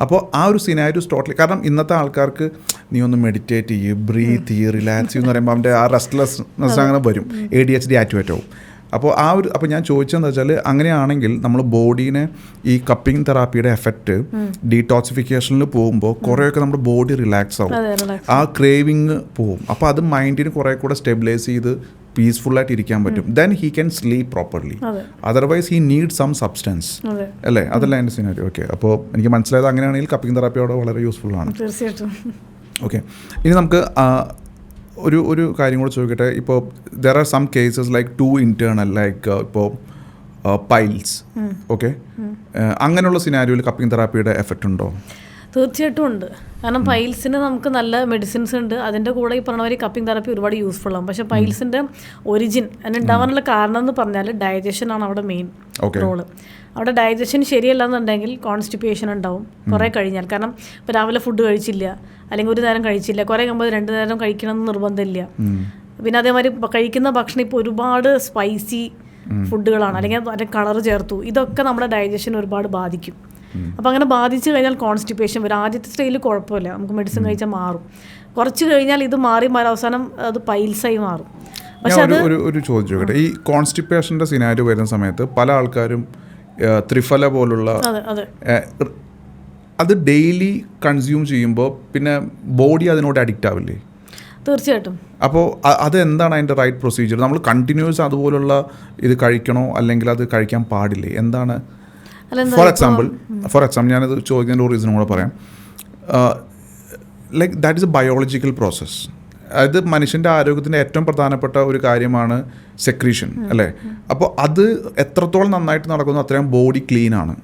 അപ്പോൾ ആ ഒരു സിനാരിയോ ടോട്ടലി, കാരണം ഇന്നത്തെ ആൾക്കാർക്ക് നീ ഒന്ന് മെഡിറ്റേറ്റ് ചെയ്യ്, ബ്രീത്ത് ചെയ്യ്, റിലാക്സ് ചെയ്യുമെന്ന് പറയുമ്പോൾ അവൻ്റെ ആ റെസ്റ്റ്ലെസ്നെസ് അങ്ങനെ വരും, ADHD ആക്ടിവേറ്റ് ആവും. അപ്പോൾ ഞാൻ ചോദിച്ചതെന്ന് വെച്ചാൽ അങ്ങനെയാണെങ്കിൽ നമ്മൾ ബോഡീനെ ഈ കപ്പിംഗ് തെറാപ്പിയുടെ എഫക്റ്റ് ഡീടോക്സിഫിക്കേഷനിൽ പോകുമ്പോൾ കുറേയൊക്കെ നമ്മുടെ ബോഡി റിലാക്സ് ആവും, ആ ക്രേവിങ് പോവും. അപ്പോൾ അത് മൈൻഡിന് കുറേ കൂടെ സ്റ്റെബിലൈസ് ചെയ്ത് പീസ്ഫുള്ളായിട്ട് ഇരിക്കാൻ പറ്റും. Then he can sleep properly. Otherwise he need some substance അല്ലേ, അതല്ല എൻ്റെ സിനാരിയോ. ഓക്കെ, അപ്പോൾ എനിക്ക് മനസ്സിലായത് അങ്ങനെയാണെങ്കിൽ കപ്പിംഗ് തെറാപ്പിയോട് വളരെ യൂസ്ഫുൾ ആണ്. തീർച്ചയായിട്ടും. ഓക്കെ, ഇനി നമുക്ക് ഒരു കാര്യം കൂടെ ചോദിക്കട്ടെ. ഇപ്പോൾ there are some cases like to internal, like ഇപ്പോൾ പൈൽസ്. ഓക്കെ, അങ്ങനെയുള്ള സിനാരിയോയിൽ കപ്പിംഗ് തെറാപ്പിയുടെ എഫക്റ്റ് ഉണ്ടോ? തീർച്ചയായിട്ടും ഉണ്ട്. കാരണം പൈൽസിന് നമുക്ക് നല്ല മെഡിസിൻസ് ഉണ്ട്, അതിൻ്റെ കൂടെ ഈ പറഞ്ഞ കപ്പിംഗ് തെറാപ്പി ഒരുപാട് യൂസ്ഫുൾ ആകും. പക്ഷേ പൈൽസിൻ്റെ ഒറിജിൻ അതിനുണ്ടാവാനുള്ള കാരണം എന്ന് പറഞ്ഞാൽ ഡൈജഷനാണ് അവിടെ മെയിൻ റോള്. അവിടെ ഡൈജഷൻ ശരിയല്ലെന്നുണ്ടെങ്കിൽ കോൺസ്റ്റിപ്പേഷൻ ഉണ്ടാവും കുറേ കഴിഞ്ഞാൽ. കാരണം ഇപ്പോൾ രാവിലെ ഫുഡ് കഴിച്ചില്ല, അല്ലെങ്കിൽ ഒരു നേരം കഴിച്ചില്ല, കുറേ കഴിയുമ്പോൾ 2 നേരം കഴിക്കണമെന്ന് നിർബന്ധമില്ല. പിന്നെ അതേമാതിരി കഴിക്കുന്ന ഭക്ഷണം ഇപ്പോൾ ഒരുപാട് സ്പൈസി ഫുഡുകളാണ്, അല്ലെങ്കിൽ അതിൻ്റെ കളർ ചേർത്തു, ഇതൊക്കെ നമ്മുടെ ഡൈജഷൻ ഒരുപാട് ബാധിക്കും. അപ്പോൾ അങ്ങനെ ബാധിച്ചു കഴിഞ്ഞാൽ കോൺസ്റ്റിപ്പേഷൻ വരും. ആദ്യത്തെ സ്റ്റേജിൽ കുഴപ്പമില്ല, നമുക്ക് മെഡിസിൻ കഴിച്ചാൽ മാറും. കുറച്ച് കഴിഞ്ഞാൽ ഇത് മാറി അവസാനം അത് പൈൽസായി മാറും. പക്ഷെ അത് ഒരു ചോദ്യം ചോദിക്കട്ടെ, ഈ കോൺസ്റ്റിപ്പേഷൻ്റെ സിനാരിയോ വരുന്ന സമയത്ത് പല ആൾക്കാരും ത്രിഫല പോലുള്ള അത് ഡെയിലി കൺസ്യൂം ചെയ്യുമ്പോൾ പിന്നെ ബോഡി അതിനോട് അഡിക്റ്റ് ആവില്ലേ? തീർച്ചയായിട്ടും. അപ്പോൾ അതെന്താണ് അതിൻ്റെ റൈറ്റ് പ്രൊസീജിയർ? നമ്മൾ കണ്ടിന്യൂസ് അതുപോലുള്ള ഇത് കഴിക്കണോ അല്ലെങ്കിൽ അത് കഴിക്കാൻ പാടില്ലേ? എന്താണ്? ഫോർ എക്സാമ്പിൾ ഞാനത് ചോദിക്കുന്നതിൻ്റെ ഒരു റീസണും കൂടെ പറയാം. Like that is A biological process. അത് മനുഷ്യൻ്റെ ആരോഗ്യത്തിൻ്റെ ഏറ്റവും പ്രധാനപ്പെട്ട ഒരു കാര്യമാണ് സെക്രീഷൻ അല്ലേ? അപ്പോൾ അത് എത്രത്തോളം നന്നായിട്ട് നടക്കുന്നു അത്രയും ബോഡി ക്ലീൻ ആണ്,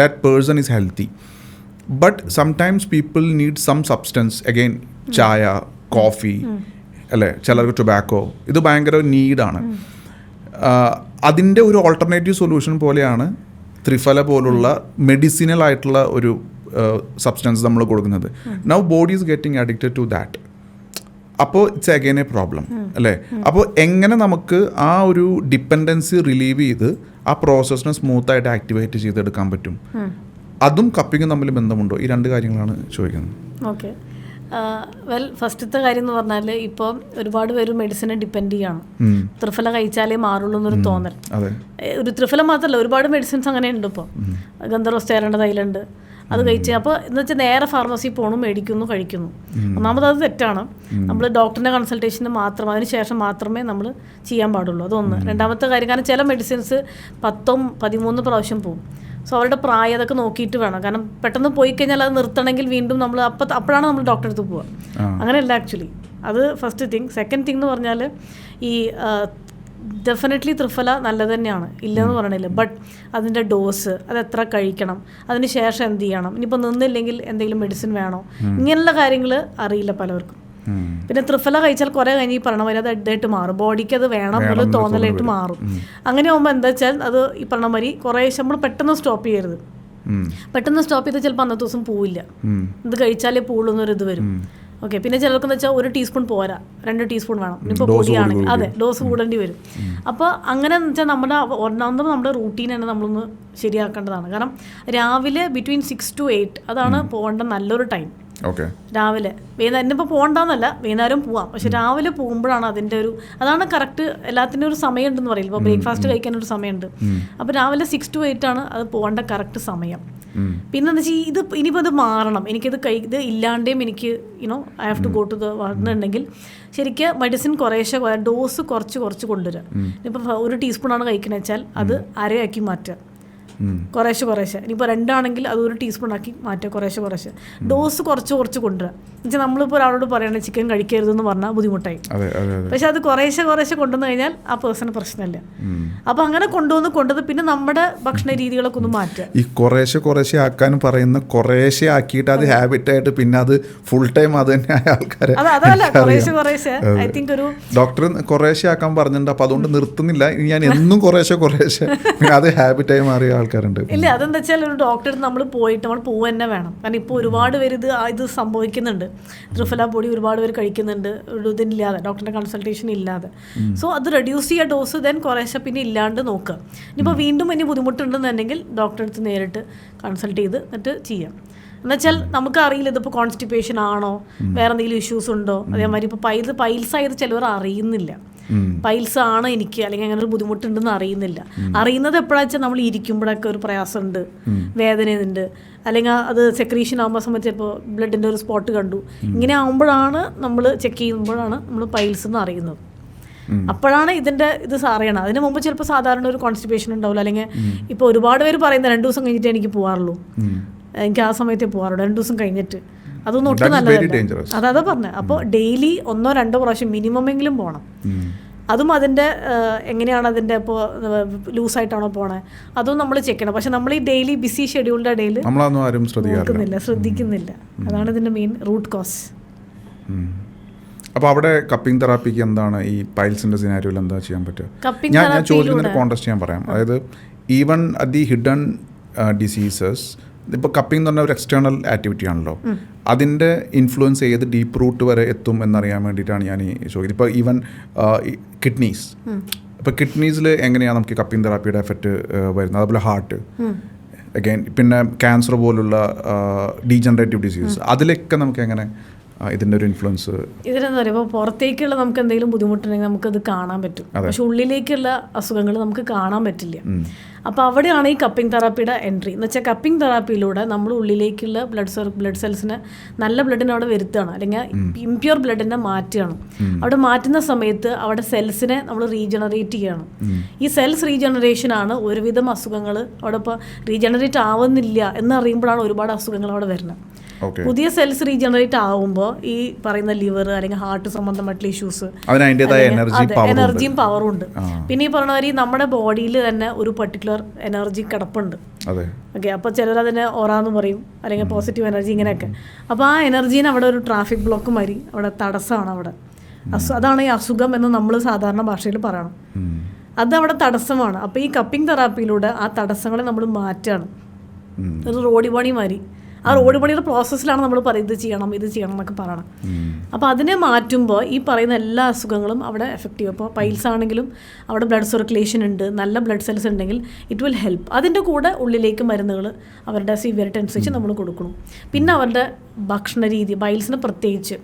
that person is healthy. But sometimes people need some substance, again ചായ, കോഫി അല്ലേ, ചിലർക്ക് ടൊബാക്കോ, ഇത് ഭയങ്കര നീഡാണ്. അതിൻ്റെ ഒരു ഓൾട്ടർനേറ്റീവ് സൊല്യൂഷൻ പോലെയാണ് ത്രിഫല പോലുള്ള മെഡിസിനൽ ആയിട്ടുള്ള ഒരു സബ്സ്റ്റൻസ് നമ്മൾ കൊടുക്കുന്നത്. Now body is getting addicted to that. അപ്പോൾ ഇറ്റ്സ് അഗെയിൻ എ പ്രോബ്ലം അല്ലേ? അപ്പോൾ എങ്ങനെ നമുക്ക് ആ ഒരു ഡിപ്പെൻഡൻസി റിലീവ് ചെയ്ത് ആ പ്രോസസ്സിനെ സ്മൂത്തായിട്ട് ആക്ടിവേറ്റ് ചെയ്തെടുക്കാൻ പറ്റും? അതും കപ്പിങ്ങും തമ്മിൽ ബന്ധമുണ്ടോ? ഈ 2 കാര്യങ്ങളാണ് ചോദിക്കുന്നത്. ഓക്കെ, ഫസ്റ്റത്തെ കാര്യം എന്ന് പറഞ്ഞാൽ ഇപ്പോൾ ഒരുപാട് പേര് മെഡിസിനെ ഡിപ്പെൻഡ് ചെയ്യാണ്. ത്രിഫല കഴിച്ചാലേ മാറുള്ളൂ എന്നൊരു തോന്നൽ. ഒരു ത്രിഫല മാത്രമല്ല, ഒരുപാട് മെഡിസിൻസ് അങ്ങനെ ഉണ്ട്. ഇപ്പോൾ ഗന്ധർവ്വസ്തേരേണ്ട തൈലുണ്ട്, അത് കഴിച്ച് അപ്പോൾ എന്ന് വെച്ചാൽ നേരെ ഫാർമസി പോകണം, മേടിക്കുന്നു, കഴിക്കുന്നു. ഒന്നാമത് അത് തെറ്റാണ്. നമ്മൾ ഡോക്ടറിൻ്റെ കൺസൾട്ടേഷന് മാത്രം, അതിന് ശേഷം മാത്രമേ നമ്മൾ ചെയ്യാൻ പാടുള്ളൂ. അതൊന്ന്. രണ്ടാമത്തെ കാര്യം, കാരണം ചില മെഡിസിൻസ് 10-13 പ്രാവശ്യം പോകും. സോ അവരുടെ പ്രായം അതൊക്കെ നോക്കിയിട്ട് വേണം. കാരണം പെട്ടെന്ന് പോയി കഴിഞ്ഞാൽ അത് നിർത്തണമെങ്കിൽ വീണ്ടും നമ്മൾ അപ്പോഴാണ് നമ്മൾ ഡോക്ടറെ അടുത്ത് പോവുക. അങ്ങനെയല്ല ആക്ച്വലി. അത് ഫസ്റ്റ് തിങ്. സെക്കൻഡ് തിങ് എന്ന് പറഞ്ഞാൽ ഈ ഡെഫിനറ്റ്ലി ത്രിഫല നല്ലത് തന്നെയാണ്, ഇല്ലയെന്ന് പറയണില്ല. ബട്ട് അതിൻ്റെ ഡോസ്, അത് എത്ര കഴിക്കണം, അതിന് ശേഷം എന്ത് ചെയ്യണം, ഇനിയിപ്പോൾ നിന്നില്ലെങ്കിൽ എന്തെങ്കിലും മെഡിസിൻ വേണോ, ഇങ്ങനെയുള്ള കാര്യങ്ങൾ അറിയില്ല പലർക്കും. പിന്നെ ത്രിഫല കഴിച്ചാൽ കുറേ കഴിഞ്ഞ് ഈ പറഞ്ഞ മാതിരി അത് ഇതായിട്ട് മാറും, ബോഡിക്ക് അത് വേണം എന്നുള്ള തോന്നലായിട്ട് മാറും. അങ്ങനെ ആകുമ്പോൾ എന്താ വെച്ചാൽ അത് ഈ പറഞ്ഞ മാതിരി കുറേ നമ്മൾ പെട്ടെന്ന് സ്റ്റോപ്പ് ചെയ്യരുത്. പെട്ടെന്ന് സ്റ്റോപ്പ് ചെയ്താൽ ചിലപ്പോൾ അന്നത്തെ ദിവസം പോവില്ല, ഇത് കഴിച്ചാലേ പോവുള്ളൂ എന്നൊരു വരും. ഓക്കെ, പിന്നെ ചിലർക്കെന്ന് വെച്ചാൽ 1 ടീസ്പൂൺ പോരാ, 2 ടീസ്പൂൺ വേണം. ഇപ്പോൾ പൊടിയാണെങ്കിൽ അതെ ഡോസ് കൂടേണ്ടി വരും. അപ്പോൾ അങ്ങനെ എന്ന് വെച്ചാൽ ഒന്നാമത് നമ്മുടെ റൂട്ടീൻ തന്നെ നമ്മളൊന്ന് ശരിയാക്കേണ്ടതാണ്. കാരണം രാവിലെ ബിറ്റ്വീൻ 6 to 8 അതാണ് പോകേണ്ട നല്ലൊരു ടൈം. രാവിലെ ഇന്നിപ്പോൾ പോകണ്ടെന്നല്ല, വൈകുന്നേരം പോവാം, പക്ഷെ രാവിലെ പോകുമ്പോഴാണ് അതിൻ്റെ അതാണ് കറക്റ്റ്. എല്ലാത്തിനും ഒരു സമയമുണ്ടെന്ന് പറയില്ല. ഇപ്പോൾ ബ്രേക്ക്ഫാസ്റ്റ് കഴിക്കാനൊരു സമയമുണ്ട്. അപ്പോൾ രാവിലെ 6 to 8 ആണ് അത് പോകേണ്ട കറക്റ്റ് സമയം. പിന്നെ എന്താ വെച്ചാൽ ഇത് ഇനിയിപ്പോൾ ഇത് മാറണം, എനിക്കിത് ഇത് ഇല്ലാണ്ടേയും എനിക്ക് I have to go to the വന്നിട്ടുണ്ടെങ്കിൽ ശരിക്കും മെഡിസിൻ കുറേശ്ശെ ഡോസ് കുറച്ച് കൊണ്ടുവരിക. ഇനിയിപ്പോൾ 1 ടീസ്പൂണാണ് കഴിക്കണമെന്ന് വെച്ചാൽ അത് അരയാക്കി മാറ്റുക, കുറേശ്ശെ. ഇനിയിപ്പോൾ 2 ആണെങ്കിൽ അത് 1 ടീസ്പൂൺ ആക്കി മാറ്റുക, കുറേശ്ശെ. ഡോസ് കുറച്ച് കൊണ്ടുവരിക. എന്നുവെച്ചാൽ നമ്മളിപ്പോൾ ഒരാളോട് പറയണേ ചിക്കൻ കഴിക്കരുതെന്ന് പറഞ്ഞാൽ ബുദ്ധിമുട്ടായി, പക്ഷെ അത് കുറേശ്ശെ കൊണ്ടുവന്ന് കഴിഞ്ഞാൽ ആ പേഴ്സണ് പ്രശ്നമില്ല. അപ്പോൾ അങ്ങനെ കൊണ്ടുവന്ന് പിന്നെ നമ്മുടെ ഭക്ഷണ രീതികളൊക്കെ ഒന്ന് മാറ്റുക. ഈ കുറേശ്ശെ ആക്കാനും പറയുന്ന കുറേശ്ശെ ആക്കിയിട്ട് അത് ഹാബിറ്റായിട്ട് പിന്നെ അത് ഫുൾ ടൈം അത് തന്നെ ആയ ആൾക്കാരെ അതല്ല കുറേശ്ശെ ഐ തിങ്ക് ഒരു ഡോക്ടർ കുറേശ്ശെ ആക്കാൻ പറഞ്ഞിട്ടുണ്ട്. അപ്പോൾ അതുകൊണ്ട് നിർത്തുന്നില്ല, ഞാൻ എന്നും കുറേശ്ശെ പിന്നെ അത് ഹാബിറ്റായി മാറിയ ആൾക്കാരുണ്ട്. ഇല്ല, അതെന്താ വെച്ചാൽ ഒരു ഡോക്ടറെ നമ്മൾ പോവുക തന്നെ വേണം. കാരണം ഇപ്പോൾ ഒരുപാട് പേര് ഇത് സംഭവിക്കുന്നുണ്ട്. ത്രിഫല പൊടി ഒരുപാട് പേര് കഴിക്കുന്നുണ്ട് ഇതില്ലാതെ, ഡോക്ടറിൻ്റെ കൺസൾട്ടേഷൻ ഇല്ലാതെ. സോ അത് റെഡ്യൂസ് ചെയ്യുക ഡോസ്, ദെൻ കുറേശ്ശെ പിന്നെ ഇല്ലാണ്ട് നോക്കുക. ഇനിയിപ്പോൾ വീണ്ടും ഇനി ബുദ്ധിമുട്ടുണ്ടെന്നുണ്ടെങ്കിൽ ഡോക്ടറെ അടുത്ത് നേരിട്ട് കൺസൾട്ട് ചെയ്ത് എന്നിട്ട് ചെയ്യാം. എന്നുവെച്ചാൽ നമുക്കറിയില്ല ഇതിപ്പോൾ കോൺസ്റ്റിപ്പേഷൻ ആണോ, വേറെ എന്തെങ്കിലും ഇഷ്യൂസ് ഉണ്ടോ. അതേമാതിരി ഇപ്പോൾ പൈൽസ് ആയത് ചിലവർ അറിയുന്നില്ല, പൈൽസ് ആണ് എനിക്ക്, അല്ലെങ്കിൽ അങ്ങനെ ഒരു ബുദ്ധിമുട്ടുണ്ടെന്ന് അറിയുന്നില്ല. അറിയുന്നത് എപ്പോഴാണെന്ന് വെച്ചാൽ നമ്മൾ ഇരിക്കുമ്പോഴൊക്കെ ഒരു പ്രയാസമുണ്ട്, വേദനയുണ്ട്, അല്ലെങ്കിൽ അത് സെക്രീഷൻ ആകുമ്പോൾ സമയത്ത് ചിലപ്പോൾ ബ്ലഡിൻ്റെ ഒരു സ്പോട്ട് കണ്ടു, ഇങ്ങനെ ആകുമ്പോഴാണ് നമ്മൾ ചെക്ക് ചെയ്യുമ്പോഴാണ് നമ്മൾ പൈൽസ് എന്ന് അറിയുന്നത്. അപ്പോഴാണ് ഇത് അറിയണം. അതിന് മുമ്പ് ചിലപ്പോൾ സാധാരണ ഒരു കോൺസ്റ്റിപ്പേഷൻ ഉണ്ടാവില്ല, അല്ലെങ്കിൽ ഇപ്പോൾ ഒരുപാട് പേര് പറയുന്നത് 2 ദിവസം കഴിഞ്ഞിട്ട് എനിക്ക് പോകാറുള്ളൂ, എനിക്ക് ആ സമയത്തേ പോകാറുള്ളൂ, 2 ദിവസം കഴിഞ്ഞിട്ട്. അതൊന്നും ഒട്ടും നല്ലതല്ല. അതാ പറഞ്ഞത്. അപ്പോൾ ഡെയിലി 1-2 പ്രാവശ്യം മിനിമമെങ്കിലും പോകണം. അതും അതിൻ്റെ എങ്ങനെയാണ് അതിൻ്റെ ഇപ്പോൾ ലൂസായിട്ടാണോ പോണേ അതും നമ്മൾ ചെക്ക് ചെയ്യണം. പക്ഷെ നമ്മൾ ഈ ഡെയിലി ബിസി ഷെഡ്യൂളിൻ്റെ ഇടയിൽ ശ്രദ്ധിക്കുന്നില്ല. അതാണ് ഇതിൻ്റെ മെയിൻ റൂട്ട് കോസ്. അപ്പോൾ അവിടെ കപ്പിംഗ് തെറാപ്പിക്ക് എന്താണ് ഈ പൈൽസിൻ്റെ സിനാരിയോയിൽ എന്താ ചെയ്യാൻ പറ്റുക? ഞാൻ ചോദിക്കുന്നതിന് കോൺടെസ്റ്റ് ഞാൻ പറയാം. അതായത് even at the hidden diseases, ഇപ്പോൾ കപ്പിംഗ് എന്ന് പറഞ്ഞ ഒരു എക്സ്റ്റേണൽ ആക്ടിവിറ്റി ആണല്ലോ, അതിൻ്റെ ഇൻഫ്ലുവൻസ് ചെയ്ത് ഡീപ്പ് റൂട്ട് വരെ എത്തും എന്നറിയാൻ വേണ്ടിയിട്ടാണ് ഞാൻ ഈ ചോദിക്കുന്നത്. ഇപ്പോൾ ഈവൻ കിഡ്നീസ്, ഇപ്പോൾ കിഡ്നീസിൽ എങ്ങനെയാണ് നമുക്ക് കപ്പിംഗ് തെറാപ്പിയുടെ എഫക്റ്റ് വരുന്നത്, അതുപോലെ ഹാർട്ട്, അഗൈൻ പിന്നെ ക്യാൻസർ പോലുള്ള ഡീജനറേറ്റീവ് ഡിസീസ്, അതിലൊക്കെ നമുക്ക് എങ്ങനെ ഇതിൻ്റെ ഒരു ഇൻഫ്ലുവൻസ്? ഇതിനെന്താ പറയുക, ഇപ്പോൾ പുറത്തേക്കുള്ള നമുക്ക് എന്തെങ്കിലും ബുദ്ധിമുട്ടുണ്ടെങ്കിൽ നമുക്കത് കാണാൻ പറ്റും, പക്ഷെ ഉള്ളിലേക്കുള്ള അസുഖങ്ങൾ നമുക്ക് കാണാൻ പറ്റില്ല. അപ്പോൾ അവിടെയാണ് ഈ കപ്പിംഗ് തെറാപ്പിയുടെ എൻട്രി. എന്ന് വെച്ചാൽ കപ്പിംഗ് തെറാപ്പിയിലൂടെ നമ്മൾ ഉള്ളിലേക്കുള്ള ബ്ലഡ് സെൽസിനെ നല്ല ബ്ലഡിനെ അവിടെ വരുത്തുകയാണ്, അല്ലെങ്കിൽ ഇംപ്യൂർ ബ്ലഡിനെ മാറ്റുകയാണ്. അവിടെ മാറ്റുന്ന സമയത്ത് അവിടെ സെൽസിനെ നമ്മൾ റീജനറേറ്റ് ചെയ്യണം. ഈ സെൽസ് റീജനറേഷനാണ് ഒരുവിധം അസുഖങ്ങൾ അവിടെ ഇപ്പോൾ റീജനറേറ്റ് ആവുന്നില്ല എന്നറിയുമ്പോഴാണ് ഒരുപാട് അസുഖങ്ങൾ അവിടെ വരുന്നത്. പുതിയ സെൽസ് റീജനറേറ്റ് ആവുമ്പോൾ ഈ പറയുന്ന ലിവർ അല്ലെങ്കിൽ ഹാർട്ട് സംബന്ധമായിട്ടുള്ള ഇഷ്യൂസ്, എനർജിയും പവറും ഉണ്ട്. പിന്നെ ഈ പറഞ്ഞ മാതിരി നമ്മുടെ ബോഡിയിൽ തന്നെ ഒരു പർട്ടിക്കുലർ എനർജി കിടപ്പുണ്ട്. ഓക്കെ, അപ്പോൾ ചിലർ അതിനെ ഓറാന്ന് പറയും, അല്ലെങ്കിൽ പോസിറ്റീവ് എനർജി, ഇങ്ങനെയൊക്കെ. അപ്പോൾ ആ എനർജീനെ അവിടെ ഒരു ട്രാഫിക് ബ്ലോക്ക് മാതിരി അവിടെ തടസ്സമാണ് അവിടെ. അതാണ് ഈ അസുഖം എന്ന് നമ്മൾ സാധാരണ ഭാഷയിൽ പറയണം. അത് അവിടെ തടസ്സമാണ്. അപ്പോൾ ഈ കപ്പിംഗ് തെറാപ്പിയിലൂടെ ആ തടസ്സങ്ങളെ നമ്മൾ മാറ്റുകയാണ്. ഒരു റോഡ് പണി മാതിരി. ആ റോഡ് പണിയുടെ പ്രോസസ്സിലാണ് നമ്മൾ ഇത് ചെയ്യണം എന്നൊക്കെ പറയണം. അപ്പോൾ അതിനെ മാറ്റുമ്പോൾ ഈ പറയുന്ന എല്ലാ അസുഖങ്ങളും അവിടെ എഫക്റ്റ് ചെയ്യും. അപ്പോൾ പൈൽസ് ആണെങ്കിലും അവിടെ ബ്ലഡ് സർക്കുലേഷൻ ഉണ്ട്, നല്ല ബ്ലഡ് സെൽസ് ഉണ്ടെങ്കിൽ ഇറ്റ് വിൽ ഹെൽപ്പ്. അതിൻ്റെ കൂടെ ഉള്ളിലേക്ക് മരുന്നുകൾ അവരുടെ സിവിയറിറ്റി അനുസരിച്ച് നമ്മൾ കൊടുക്കണം. പിന്നെ അവരുടെ ഭക്ഷണ രീതി, പൈൽസിന് പ്രത്യേകിച്ച്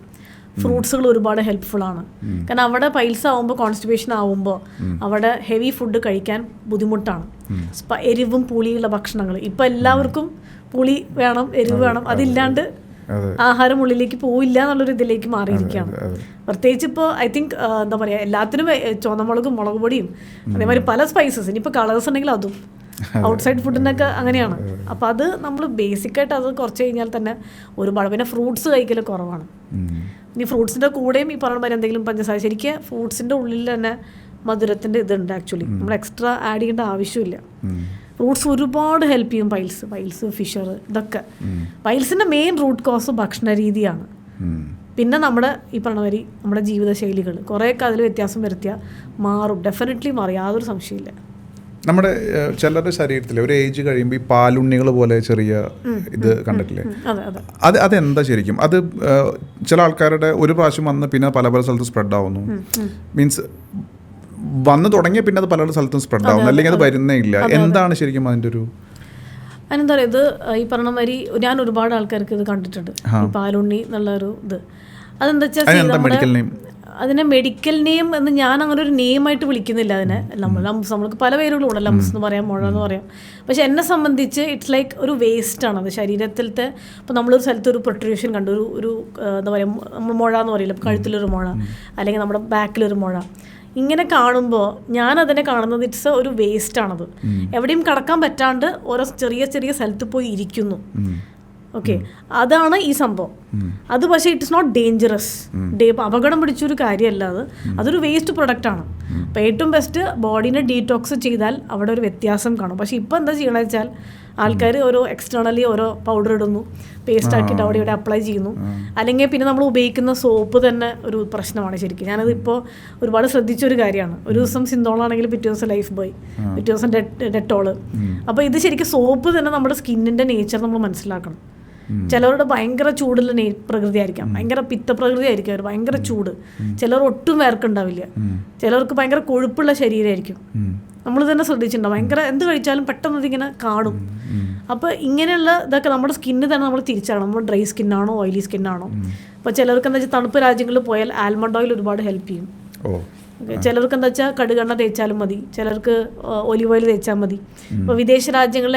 ഫ്രൂട്ട്സുകൾ ഒരുപാട് ഹെൽപ്ഫുള്ളാണ്. കാരണം അവിടെ പൈൽസ് ആവുമ്പോൾ, കോൺസ്റ്റിപ്പേഷൻ ആവുമ്പോൾ അവിടെ ഹെവി ഫുഡ് കഴിക്കാൻ ബുദ്ധിമുട്ടാണ്. എരിവും പുളിയുള്ള ഭക്ഷണങ്ങൾ, ഇപ്പം എല്ലാവർക്കും പുളി വേണം, എരിവ് വേണം, അതില്ലാണ്ട് ആഹാരം ഉള്ളിലേക്ക് പോവില്ല എന്നുള്ളൊരു ഇതിലേക്ക് മാറിയിരിക്കുകയാണ്. പ്രത്യേകിച്ച് ഇപ്പോൾ ഐ തിങ്ക് എന്താ പറയുക, എല്ലാത്തിനും ചുവന്നമുളകും മുളക് പൊടിയും അതേമാതിരി പല സ്പൈസസ്, ഇനിയിപ്പോൾ കളേഴ്സ് ഉണ്ടെങ്കിൽ അതും ഔട്ട്സൈഡ് ഫുഡിനൊക്കെ അങ്ങനെയാണ്. അപ്പോൾ അത് നമ്മൾ ബേസിക്കായിട്ട് അത് കുറച്ച് കഴിഞ്ഞാൽ തന്നെ ഒരുപാട്. പിന്നെ ഫ്രൂട്ട്സ് കഴിക്കൽ കുറവാണ്. ഇനി ഫ്രൂട്ട്സിൻ്റെ കൂടെയും ഈ പറഞ്ഞ മാതിരി എന്തെങ്കിലും പഞ്ചസാര, ശരിക്കും ഫ്രൂട്ട്സിൻ്റെ ഉള്ളിൽ തന്നെ മധുരത്തിൻ്റെ ഇതുണ്ട്. ആക്ച്വലി നമ്മൾ എക്സ്ട്രാ ആഡ് ചെയ്യേണ്ട ആവശ്യമില്ല. ഫ്രൂട്ട്സ് ഒരുപാട് ഹെൽപ്പ് ചെയ്യും. പൈൽസ് ഫിഷർ ഇതൊക്കെ. പൈൽസിൻ്റെ മെയിൻ റൂട്ട് കോസ് ഭക്ഷണ രീതിയാണ്. പിന്നെ നമ്മുടെ ഈ പറഞ്ഞ മാതിരി നമ്മുടെ ജീവിതശൈലികൾ കുറേയൊക്കെ അതിൽ വ്യത്യാസം വരുത്തിയാൽ മാറും, ഡെഫിനറ്റ്ലി മാറും, യാതൊരു സംശയമില്ല. നമ്മുടെ ചിലരുടെ ശരീരത്തിൽ ഒരു ഏജ് കഴിയുമ്പോൾ ഈ പാലുണ്ണികൾ പോലെ ചെറിയ ഇത് കണ്ടിട്ടില്ലേ, അതെന്താ ശരിക്കും? അത് ചില ആൾക്കാരുടെ ഒരു പ്രാവശ്യം വന്ന് പിന്നെ പല സ്ഥലത്തും സ്പ്രെഡ് ആവുന്നു. മീൻസ് വന്ന് തുടങ്ങിയ പിന്നെ അത് പല സ്ഥലത്തും സ്പ്രെഡ് ആവുന്നു, അല്ലെങ്കിൽ അത് വരുന്നേ ഇല്ല. എന്താണ് ശരിക്കും അതിൻ്റെ ഒരു? അതിനെന്താ പറയുക, ഇത് ഈ പറഞ്ഞ മാതിരി ഞാൻ ഒരുപാട് ആൾക്കാർക്ക് ഇത് കണ്ടിട്ടുണ്ട്, ഈ പാലുണ്ണി എന്നുള്ളൊരു ഇത്. അതെന്താ വെച്ചാൽ അതിനെ മെഡിക്കൽ നെയിം എന്ന് ഞാൻ അങ്ങനെ ഒരു നെയിമായിട്ട് വിളിക്കുന്നില്ല അതിനെ. നമ്മൾക്ക് പല പേരുകളും ലംസ് എന്ന് പറയാം, മുഴ എന്ന് പറയാം. പക്ഷെ എന്നെ സംബന്ധിച്ച് ഇറ്റ്സ് ലൈക്ക് ഒരു വേസ്റ്റാണ് അത് ശരീരത്തിലത്തെ. ഇപ്പോൾ നമ്മളൊരു സ്ഥലത്ത് ഒരു പ്രൊട്രൂഷൻ കണ്ടു, ഒരു എന്താ പറയുക, നമ്മൾ മുഴ എന്ന് പറയില്ല, കഴുത്തിലൊരു മുഴ അല്ലെങ്കിൽ നമ്മുടെ ബാക്കിലൊരു മുഴ, ഇങ്ങനെ കാണുമ്പോൾ ഞാനതിനെ കാണുന്നത് ഇറ്റ്സ് ഒരു വേസ്റ്റാണത്. എവിടെയും കടക്കാൻ പറ്റാണ്ട് ഓരോ ചെറിയ ചെറിയ സ്ഥലത്ത് പോയി ഇരിക്കുന്നു. ഓക്കെ, അതാണ് ഈ സംഭവം. അത് പക്ഷേ ഇറ്റ്സ് നോട്ട് ഡേഞ്ചറസ്, അപകടം പിടിച്ചൊരു കാര്യമല്ല അത്. അതൊരു വേസ്റ്റ് പ്രൊഡക്റ്റാണ്. അപ്പോൾ ഏറ്റവും ബെസ്റ്റ് ബോഡീനെ ഡീടോക്സ് ചെയ്താൽ അവിടെ ഒരു വ്യത്യാസം കാണും. പക്ഷേ ഇപ്പോൾ എന്താ ചെയ്യണമെന്ന് വെച്ചാൽ ആൾക്കാർ ഓരോ എക്സ്റ്റേണലി ഓരോ പൗഡർ ഇടുന്നു, പേസ്റ്റ് ആക്കിയിട്ട് അവിടെ ഇവിടെ അപ്ലൈ ചെയ്യുന്നു. അല്ലെങ്കിൽ പിന്നെ നമ്മൾ ഉപയോഗിക്കുന്ന സോപ്പ് തന്നെ ഒരു പ്രശ്നമാണ് ശരിക്കും. ഞാനത് ഇപ്പോൾ ഒരുപാട് ശ്രദ്ധിച്ചൊരു കാര്യമാണ്. ഒരു ദിവസം സിന്തോളാണെങ്കിൽ പിറ്റേ ദിവസം ലൈഫ് ബോയ്, പിറ്റേ ദിവസം ഡെറ്റോള്. അപ്പോൾ ഇത് ശരിക്കും സോപ്പ് തന്നെ നമ്മുടെ സ്കിന്നിൻ്റെ നേച്ചർ നമ്മൾ മനസ്സിലാക്കണം. ചിലവരുടെ ഭയങ്കര ചൂടുള്ള പ്രകൃതി ആയിരിക്കാം, ഭയങ്കര പിത്തപ്രകൃതി ആയിരിക്കും അവർ, ഭയങ്കര ചൂട്. ചിലർ ഒട്ടും വേർക്കുണ്ടാവില്ല, ചിലർക്ക് ഭയങ്കര കൊഴുപ്പുള്ള ശരീരമായിരിക്കും. നമ്മൾ തന്നെ ശ്രദ്ധിച്ചിട്ടുണ്ടാവും, ഭയങ്കര എന്ത് കഴിച്ചാലും പെട്ടെന്ന് ഇതിങ്ങനെ കാണും. അപ്പോൾ ഇങ്ങനെയുള്ള ഇതൊക്കെ നമ്മുടെ സ്കിന്ന് തന്നെ നമ്മൾ തിരിച്ചറിയണം, നമ്മൾ ഡ്രൈ സ്കിന്നാണോ ഓയിലി സ്കിന്നാണോ. അപ്പോൾ ചിലർക്ക് എന്താ വെച്ചാൽ തണുപ്പ് രാജ്യങ്ങളിൽ പോയാൽ ആൽമണ്ട് ഓയിൽ ഒരുപാട് ഹെൽപ്പ് ചെയ്യും. ചിലർക്ക് എന്താ വെച്ചാൽ കടുകെണ്ണ തേച്ചാലും മതി, ചിലർക്ക് ഒലിവ് ഓയിൽ തേച്ചാൽ മതി. ഇപ്പോൾ വിദേശ രാജ്യങ്ങളിൽ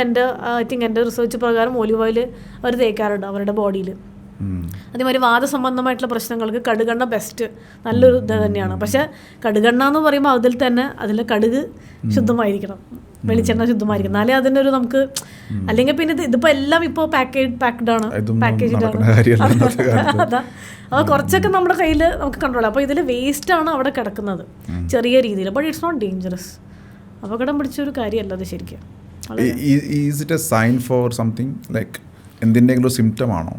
ഐ തിങ്ക് എൻ്റെ റിസർച്ച് പ്രകാരം ഒലിവ് ഓയിൽ അവർ തേക്കാറുണ്ട് അവരുടെ ബോഡിയിൽ. അതേമാതിരി വാദസംബന്ധമായിട്ടുള്ള പ്രശ്നങ്ങൾക്ക് കടുകെണ്ണ ബെസ്റ്റ്, നല്ലൊരു ഇത് തന്നെയാണ്. പക്ഷേ കടുകെണ്ണ എന്ന് പറയുമ്പോൾ അതിൽ കടുക് ശുദ്ധമായിരിക്കണം, വെളിച്ചെണ്ണ ശുദ്ധമായിരിക്കും, എന്നാലേ അതിനൊരു നമുക്ക്. അല്ലെങ്കിൽ പിന്നെ ഇതിപ്പോൾ എല്ലാം ഇപ്പോൾ പാക്ക്ഡാണ്, പാക്കേജിലാണ്. അതാ, അപ്പോൾ കുറച്ചൊക്കെ നമ്മുടെ കയ്യിൽ നമുക്ക് കൺട്രോൾ. അപ്പോൾ ഇതിൽ വേസ്റ്റാണ് അവിടെ കിടക്കുന്നത് ചെറിയ രീതിയിൽ. But it's not dangerous. അപകടം പിടിച്ചൊരു കാര്യമല്ല അത് ശരിക്കും. Is it a sign for something like എന്തിൻ്റെങ്കിലും സിംറ്റം ആണോ?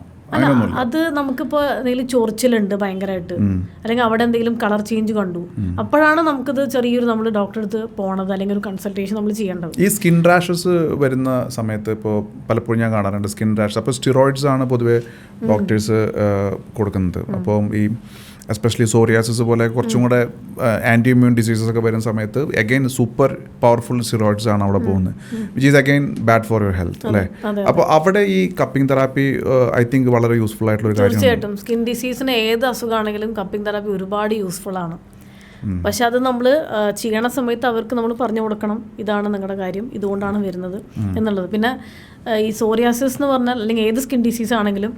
അത് നമുക്കിപ്പോൾ എന്തെങ്കിലും ചൊറിച്ചിലുണ്ട് ഭയങ്കരമായിട്ട്, അല്ലെങ്കിൽ അവിടെ എന്തെങ്കിലും കളർ ചേഞ്ച് കണ്ടു, അപ്പോഴാണ് നമുക്കിത് ചെറിയൊരു നമ്മൾ ഡോക്ടറെ അടുത്ത് പോണത്, അല്ലെങ്കിൽ ഒരു കൺസൾട്ടേഷൻ നമ്മൾ ചെയ്യേണ്ടത്. ഈ സ്കിൻ റാഷസ് വരുന്ന സമയത്ത് ഇപ്പോൾ പലപ്പോഴും ഞാൻ കാണാറുണ്ട് സ്കിൻ റാഷസ്. അപ്പോൾ സ്റ്റിറോയിഡ്സ് ആണ് പൊതുവേ ഡോക്ടേഴ്സ് കൊടുക്കുന്നത്. അപ്പം ഈ എസ്പെഷ്യലി സോറിയാസിസ് പോലെ കുറച്ചും കൂടെ ആൻറ്റി ഇമ്മ്യൂൺ ഡിസീസസ് ഒക്കെ വരുന്ന സമയത്ത് അഗൈൻ സൂപ്പർ പവർഫുൾ സ്റ്റിറോയിഡ്സ് ആണ് അവിടെ പോകുന്നത്, which is again bad for your health അല്ലേ. അപ്പോൾ അവിടെ ഈ കപ്പിംഗ് തെറാപ്പി ഐ തിങ്ക് വളരെ യൂസ്ഫുൾ ആയിട്ടുള്ള ഒരു കാര്യം. തീർച്ചയായിട്ടും സ്കിൻ ഡിസീസിന് ഏത് അസുഖമാണെങ്കിലും കപ്പിംഗ് തെറാപ്പി ഒരുപാട് യൂസ്ഫുൾ ആണ്. പക്ഷെ അത് നമ്മൾ ചെയ്യണ സമയത്ത് അവർക്ക് നമ്മൾ പറഞ്ഞു കൊടുക്കണം, ഇതാണ് നിങ്ങളുടെ കാര്യം, ഇതുകൊണ്ടാണ് വരുന്നത് എന്നുള്ളത്. പിന്നെ ഈ സോറിയാസിസ് എന്ന് പറഞ്ഞാൽ അല്ലെങ്കിൽ ഏത് സ്കിൻ ഡിസീസ് ആണെങ്കിലും